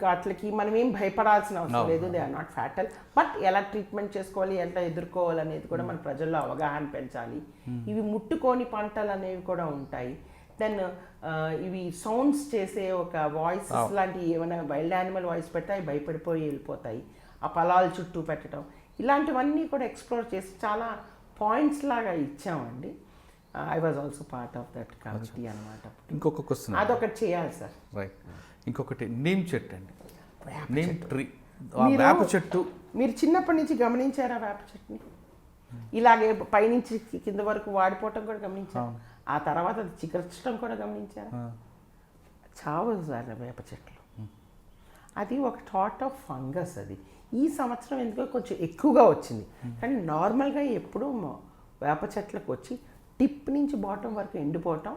కాట్లకి మనం ఏం భయపడాల్సిన అవసరం లేదు. They are not fatal, but ఎలా ట్రీట్మెంట్ చేసుకోవాలి, ఎలా ఎదుర్కోవాలి అనేది కూడా మన ప్రజల్లో అవగాహన పెంచాలి. ఇవి ముట్టుకోని పంటలు అనేవి కూడా ఉంటాయి. దెన్ ఇవి సౌండ్స్ చేసే ఒక వాయిసెస్ లాంటివి ఏమైనా వైల్డ్ యానిమల్ వాయిస్ పెడితే అవి భయపడిపోయి వెళ్ళిపోతాయి. ఆ పొలాల చుట్టూ పెట్టడం, ఇలాంటివన్నీ కూడా ఎక్స్ప్లోర్ చేసి చాలా పాయింట్స్ లాగా ఇచ్చామండి. I was also part of that committee అనమాట. ఇంకొక క్వశ్చన్, అదొకటి చేయాలి సార్. రైట్. ఇంకొకటి నీమ్ చెట్టు అండి, నీమ్ ట్రీ, వేప చెట్టు. మీరు చిన్నప్పటి నుంచి గమనించారా వేప చెట్టుని? ఇలాగే పైనుంచి కింద వరకు వాడిపోవటం కూడా గమనించారు. ఆ తర్వాత అది చికర్చడం కూడా గమనించారా? చావు సార్ వేప చెట్లు. అది ఒక టాట్ ఆఫ్ ఫంగస్. అది ఈ సంవత్సరం ఎందుకో కొంచెం ఎక్కువగా వచ్చింది, కానీ నార్మల్గా ఎప్పుడూ వేప చెట్లకు వచ్చి టిప్ నుంచి బాటం వరకు ఎండిపోవటం,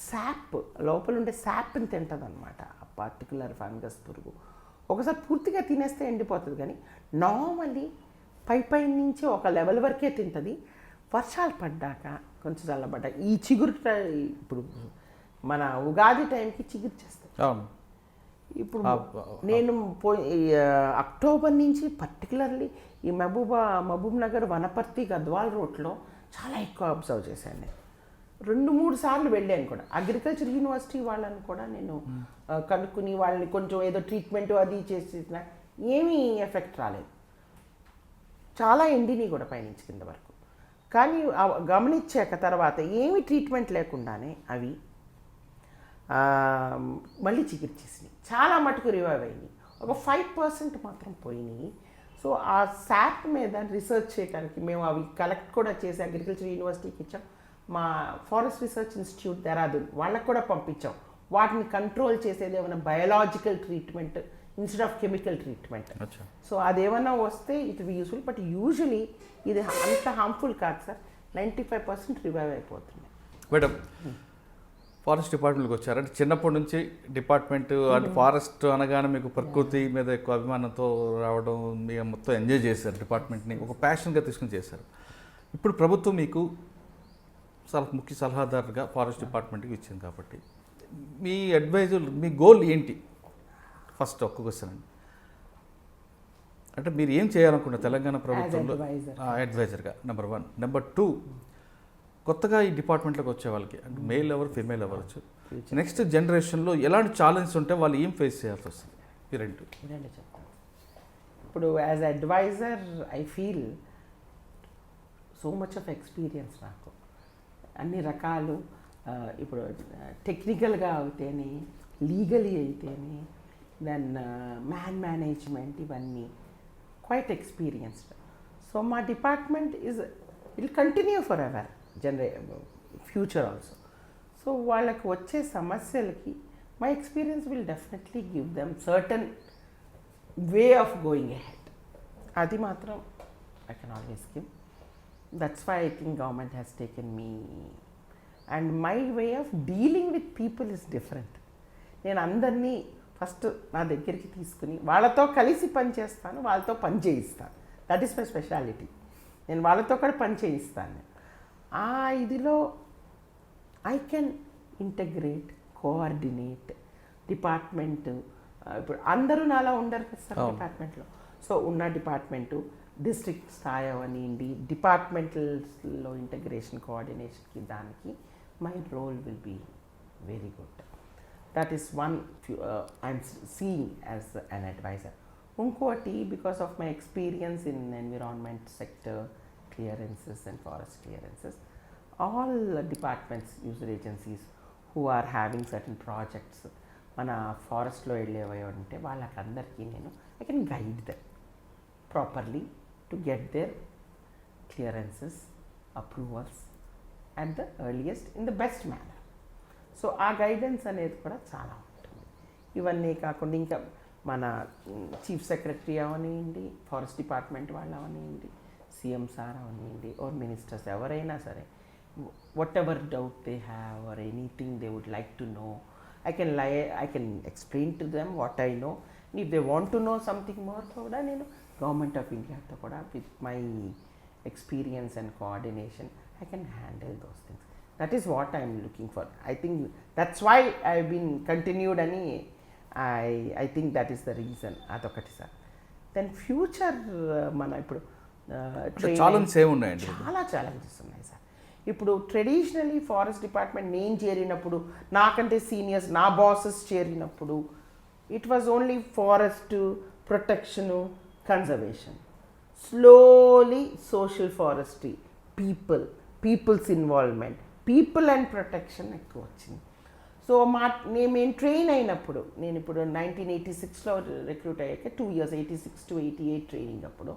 శాప్ లోపల ఉండే శాప్ని తింటుంది అనమాట ఆ పర్టికులర్ ఫంగస్ పురుగు. ఒకసారి పూర్తిగా తినేస్తే ఎండిపోతుంది, కానీ నార్మల్లీ పై నుంచి ఒక లెవెల్ వరకే తింటుంది. వర్షాలు పడ్డాక కొంచెం చల్లబడ్డాక ఈ చిగురు, ఇప్పుడు మన ఉగాది టైంకి చిగురు చేస్తాయి. ఇప్పుడు నేను అక్టోబర్ నుంచి పర్టికులర్లీ ఈ మహబూబ్ నగర్, వనపర్తి, గద్వాల్ రోడ్లో చాలా ఎక్కువ అబ్జర్వ్ చేశాను. నేను 2-3 సార్లు వెళ్ళాను కూడా. అగ్రికల్చర్ యూనివర్సిటీ వాళ్ళని కూడా నేను కనుక్కుని వాళ్ళని కొంచెం ఏదో ట్రీట్మెంట్ అది చేసిన ఏమీ ఎఫెక్ట్ రాలేదు. చాలా ఎండిని కూడా పైనుంచి కింద వరకు. కానీ గమనించాక తర్వాత ఏమి ట్రీట్మెంట్ లేకుండానే అవి మళ్ళీ చికిత్సేసినాయి. చాలా మటుకు రివైవ్ అయినాయి. ఒక 5% మాత్రం పోయినాయి. సో ఆ శాప్ మీద రీసెర్చ్ చేయడానికి మేము అవి కలెక్ట్ కూడా చేసి అగ్రికల్చర్ యూనివర్సిటీకి ఇచ్చాం. మా ఫారెస్ట్ రీసెర్చ్ ఇన్స్టిట్యూట్ దెహ్రాదూన్ వాళ్ళకు కూడా పంపించాం. వాటిని కంట్రోల్ చేసేది ఏమైనా biological treatment instead of chemical treatment. So అదేమన్నా వస్తే it be useful, but usually ఇది అంత హార్మ్ఫుల్ కాదు సార్. 95% రివైవ్ అయిపోతుంది. మేడం, ఫారెస్ట్ డిపార్ట్మెంట్కి వచ్చారు అంటే చిన్నప్పటి నుంచి డిపార్ట్మెంట్ అంటే ఫారెస్ట్ అనగానే మీకు ప్రకృతి మీద ఎక్కువ అభిమానంతో రావడం, మీరు మొత్తం ఎంజాయ్ చేశారు, డిపార్ట్మెంట్ని ఒక ప్యాషన్గా తీసుకుని చేశారు. ఇప్పుడు ప్రభుత్వం మీకు ముఖ్య సలహాదారుగా ఫారెస్ట్ డిపార్ట్మెంట్కి ఇచ్చింది కాబట్టి మీ అడ్వైజర్, మీ గోల్ ఏంటి? ఫస్ట్ ఒక్క క్వశ్చన్ అండి, అంటే మీరు ఏం చేయాలనుకున్నారు తెలంగాణ ప్రభుత్వంలో అడ్వైజర్గా? నెంబర్ 1. నెంబర్ 2, కొత్తగా ఈ డిపార్ట్మెంట్లోకి వచ్చే వాళ్ళకి అంటే మేల్ ఎవరు, ఫీమేల్ అవ్వచ్చు, నెక్స్ట్ జనరేషన్లో ఎలాంటి ఛాలెంజ్ ఉంటే వాళ్ళు ఏం ఫేస్ చేయాల్సి వస్తుంది? ఈ రెండు చెప్తాను. ఇప్పుడు as adviser I feel so much of experience నాకు. అన్ని రకాలు, ఇప్పుడు టెక్నికల్గా అయితేనే, లీగలీ అయితేనే, దెన్ మేనేజ్మెంట్, ఇవన్నీ క్వైట్ ఎక్స్పీరియన్స్డ్. సో మా department will continue for ever future also. So వాళ్ళకు వచ్చే సమస్యలకి my experience will definitely give them certain way of going ahead. అది మాత్రం I can always give. That's why I think government has taken me, and my way of dealing with people is different. నేను అందరినీ first నా దగ్గరికి తీసుకుని వాళ్ళతో కలిసి పని చేస్తాను, వాళ్ళతో పని చేయిస్తాను. That is my speciality. నేను వాళ్ళతో కూడా పని చేయిస్తాను. ఆ ఇదిలో I can integrate, coordinate department. ఇప్పుడు అందరూ నాలా ఉండరు కదా సార్ డిపార్ట్మెంట్లో. సో ఉన్న డిపార్ట్మెంటు డిస్ట్రిక్ట్ స్థాయి అవనివ్వండి, డిపార్ట్మెంటల్లో ఇంటగ్రేషన్ కోఆర్డినేషన్కి దానికి my role will be very good. That is one I'm seeing as an adviser. ఇంకోటి because of my experience in environment sector clearances and forest clearances, all departments, user agencies who are having certain projects, మన ఫారెస్ట్లో వెళ్ళేవి ఉంటే వాళ్ళకందరికీ నేను I can guide them properly to get their clearances, approvals at the earliest in the best manner. So ఆ guidance అనేది కూడా చాలా ఉంటుంది. ఇవన్నీ కాకుండా ఇంకా మన చీఫ్ సెక్రటరీ అవనివ్వండి, ఫారెస్ట్ డిపార్ట్మెంట్ వాళ్ళు అవనివ్వండి, సీఎం సార్ అవనివ్వండి, ఓర్ మినిస్టర్స్ ఎవరైనా సరే, whatever doubt they have or anything they would like to know, I can explain to them what I know. If they want to know something more, kuda nenu Government of India tho kuda with my experience and coordination I can handle those things. That is what I am looking for. I think that's why I have been continued ani. I think that is the reason. Adokati sir. Then future mana ippudu challenges ఏమున్నాయండి? చాలా challenges ఉన్నాయి sir. ఇప్పుడు traditionally forest department నేను చేరినప్పుడు, నాకంటే seniors నా bosses చేరినప్పుడు, it was only forest protection, conservation. Slowly social forestry, people's involvement, people and protection ఎక్కువ వచ్చింది. సో మేము ట్రైన్ అయినప్పుడు, నేను ఇప్పుడు 1986లో రిక్రూట్ అయ్యాక 2 years 86 to 88 ట్రైనింగ్ అప్పుడు,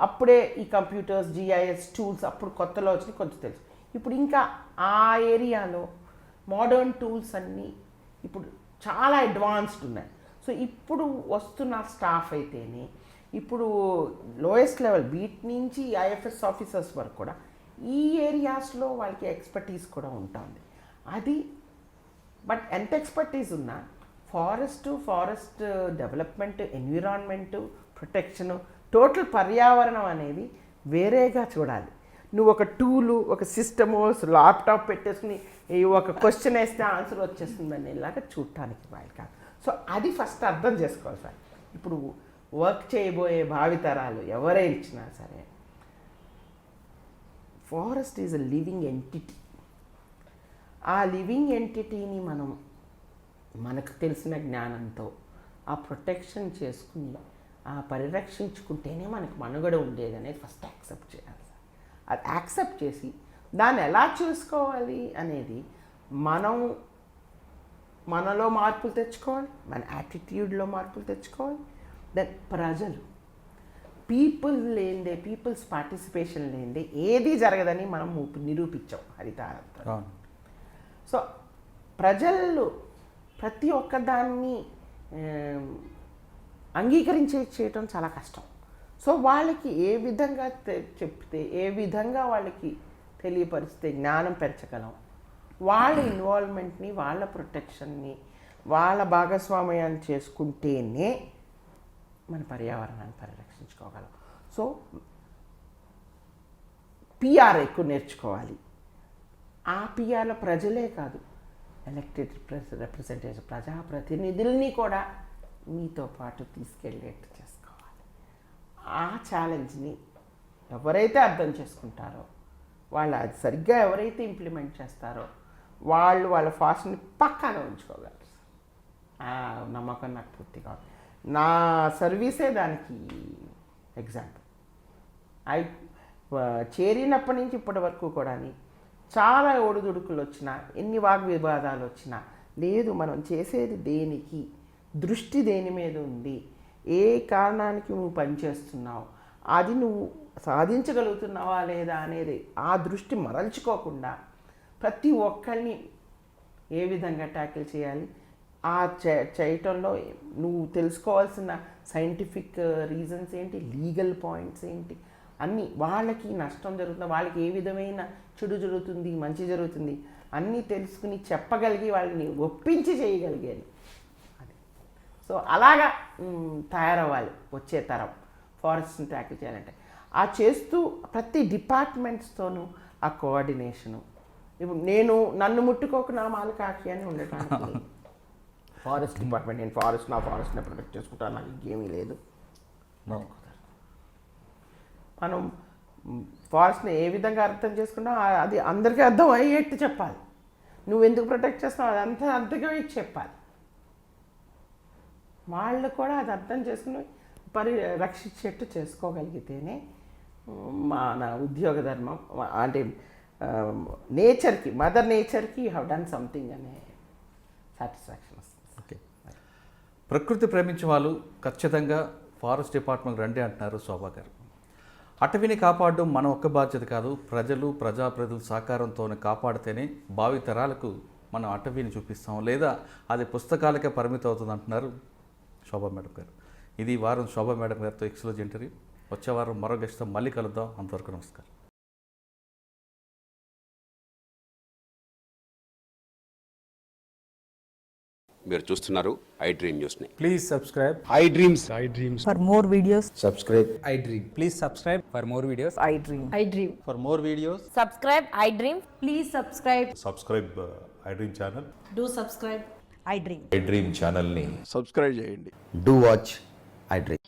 అప్పుడే ఈ కంప్యూటర్స్, జిఐఎస్ టూల్స్ అప్పుడు కొత్తలో వచ్చినాయి, కొంచెం తెలుసు. ఇప్పుడు ఇంకా ఆ ఏరియాలో మోడర్న్ టూల్స్ అన్నీ ఇప్పుడు చాలా అడ్వాన్స్డ్ ఉన్నాయి. సో ఇప్పుడు వస్తున్న స్టాఫ్ అయితేనే, ఇప్పుడు లోయెస్ట్ లెవెల్ బీట్ నుంచి ఐఎఫ్ఎస్ ఆఫీసర్స్ వరకు కూడా ఈ ఏరియాస్లో వాళ్ళకి ఎక్స్పర్టీస్ కూడా ఉంటుంది. అది బట్ ఎంత ఎక్స్పర్టీస్ ఉన్నా forest development, environment, protection, total పర్యావరణం అనేది వేరేగా చూడాలి. నువ్వు ఒక టూలు, ఒక సిస్టము, ల్యాప్టాప్ పెట్టేసుకుని ఒక క్వశ్చన్ వేస్తే ఆన్సర్ వచ్చేస్తుందని ఇలాగా చూడటానికి వాళ్ళు కాదు. సో అది ఫస్ట్ అర్థం చేసుకోవాలి సార్. ఇప్పుడు వర్క్ చేయబోయే భావితరాలు ఎవరైనా ఇచ్చినా సరే, forest is a living entity. ఆ లివింగ్ ఎంటిటీని మనకు తెలిసిన జ్ఞానంతో ఆ ప్రొటెక్షన్ చేసుకుని ఆ పరిరక్షించుకుంటేనే మనకు మనుగడ ఉండేది అనేది ఫస్ట్ యాక్సెప్ట్ చేయాలి సార్. అది యాక్సెప్ట్ చేసి దాన్ని ఎలా చూసుకోవాలి అనేది మనలో మార్పులు తెచ్చుకోవాలి, మన యాటిట్యూడ్లో మార్పులు తెచ్చుకోవాలి. దెన్ ప్రజలు, పీపుల్స్ పార్టిసిపేషన్ లేనిదే ఏది జరగదని మనం నిరూపించాం హరితారంతో. సో ప్రజలు ప్రతి ఒక్కదాన్ని చేయటం చాలా కష్టం. సో వాళ్ళకి ఏ విధంగా చెప్తే, ఏ విధంగా వాళ్ళకి తెలియపరిస్తే జ్ఞానం పెంచగలం, వాళ్ళ ఇన్వాల్వ్మెంట్ని, వాళ్ళ ప్రొటెక్షన్ని, వాళ్ళ భాగస్వామ్యాన్ని చేసుకుంటేనే మన పర్యావరణాన్ని పరిరక్షించుకోగలం. సో పిఆర్ ఎక్కువ నేర్చుకోవాలి. ఆ పిఆర్లో ప్రజలే కాదు, ఎలక్టెడ్ రిప్రజెంటేటివ్ ప్రజాప్రతినిధుల్ని కూడా మీతో పాటు తీసుకెళ్ళేట్టు చేసుకోవాలి. ఆ ఛాలెంజ్ని ఎవరైతే అర్థం చేసుకుంటారో, వాళ్ళు అది సరిగ్గా ఎవరైతే ఇంప్లిమెంట్ చేస్తారో, వాళ్ళ ఫాస్ట్ని పక్కాగా ఉంచుకోగలరు. ఆ నమ్మకం నాకు పూర్తిగా, నా సర్వీసే దానికి ఎగ్జాంపుల్. చేరినప్పటి నుంచి ఇప్పటి వరకు కూడా చాలా ఒడిదుడుకులు వచ్చినా, ఎన్ని వాగ్వివాదాలు వచ్చినా, లేదు మనం చేసేది దేనికి, దృష్టి దేని మీద ఉంది, ఏ కారణానికి నువ్వు పనిచేస్తున్నావు, అది నువ్వు సాధించగలుగుతున్నావా లేదా అనేది ఆ దృష్టి మరల్చుకోకుండా ప్రతి ఒక్కరిని ఏ విధంగా ట్యాకిల్ చేయాలి, ఆ చేయటంలో నువ్వు తెలుసుకోవాల్సిన సైంటిఫిక్ రీజన్స్ ఏంటి, లీగల్ పాయింట్స్ ఏంటి, అన్నీ వాళ్ళకి నష్టం జరుగుతుంది, వాళ్ళకి ఏ విధమైన చెడు జరుగుతుంది, మంచి జరుగుతుంది అన్నీ తెలుసుకుని చెప్పగలిగి వాళ్ళని ఒప్పించి చేయగలిగేది అది. సో అలాగా తయారవ్వాలి వచ్చే తరం ఫారెస్ట్ని ట్యాకిల్ చేయాలంటే. ఆ చేస్తూ ప్రతి డిపార్ట్మెంట్స్తోనూ ఆ కోఆర్డినేషను. ఇప్పుడు నన్ను ముట్టుకోక నా మాలు కాకి అని ఉండటానికి ఫారెస్ట్ డిపార్ట్మెంట్, నేను ఫారెస్ట్ని ప్రొటెక్ట్ చేసుకుంటాను, నాకు ఇంకేమీ లేదు. మనం ఫారెస్ట్ని ఏ విధంగా అర్థం చేసుకున్నా అది అందరికీ అర్థం అయ్యేట్టు చెప్పాలి. నువ్వు ఎందుకు ప్రొటెక్ట్ చేస్తావు అదంతా అంతగా చెప్పాలి. వాళ్ళు కూడా అది అర్థం చేసుకుని రక్షించేట్టు చేసుకోగలిగితేనే మన ఉద్యోగ ధర్మం, అంటే నేచర్కి, మదర్ నేచర్కి యూ హ్యావ్ డన్ సంథింగ్ అనే సాటిస్ఫాక్షన్ వస్తుంది. ఓకే, ప్రకృతి ప్రేమించే వాళ్ళు ఖచ్చితంగా ఫారెస్ట్ డిపార్ట్మెంట్ రండి అంటున్నారు శోభా గారు. అటవీని కాపాడడం మన ఒక్క బాధ్యత కాదు, ప్రజాప్రతినిధుల సహకారంతోనే కాపాడితేనే భావి తరాలకు మనం అటవీని చూపిస్తాం, లేదా అది పుస్తకాలకే పరిమితం అవుతుంది అంటున్నారు శోభా మేడం గారు. ఇది వారం శోభా మేడం గారితో ఎక్స్క్లూజివ్ ఇంటర్వ్యూ. వచ్చే వారం మరో గెస్ట్తో మళ్ళీ కలుద్దాం. అంతవరకు నమస్కారం. మీరు చూస్తున్నారు iDream న్యూస్ని. Please subscribe iDreams. For more videos, subscribe iDream. Please subscribe for more videos. iDream. iDream. For more videos, Subscribe iDream. Please subscribe. Subscribe iDream channel. Do subscribe. iDream. iDream ఛానల్ని do watch iDream.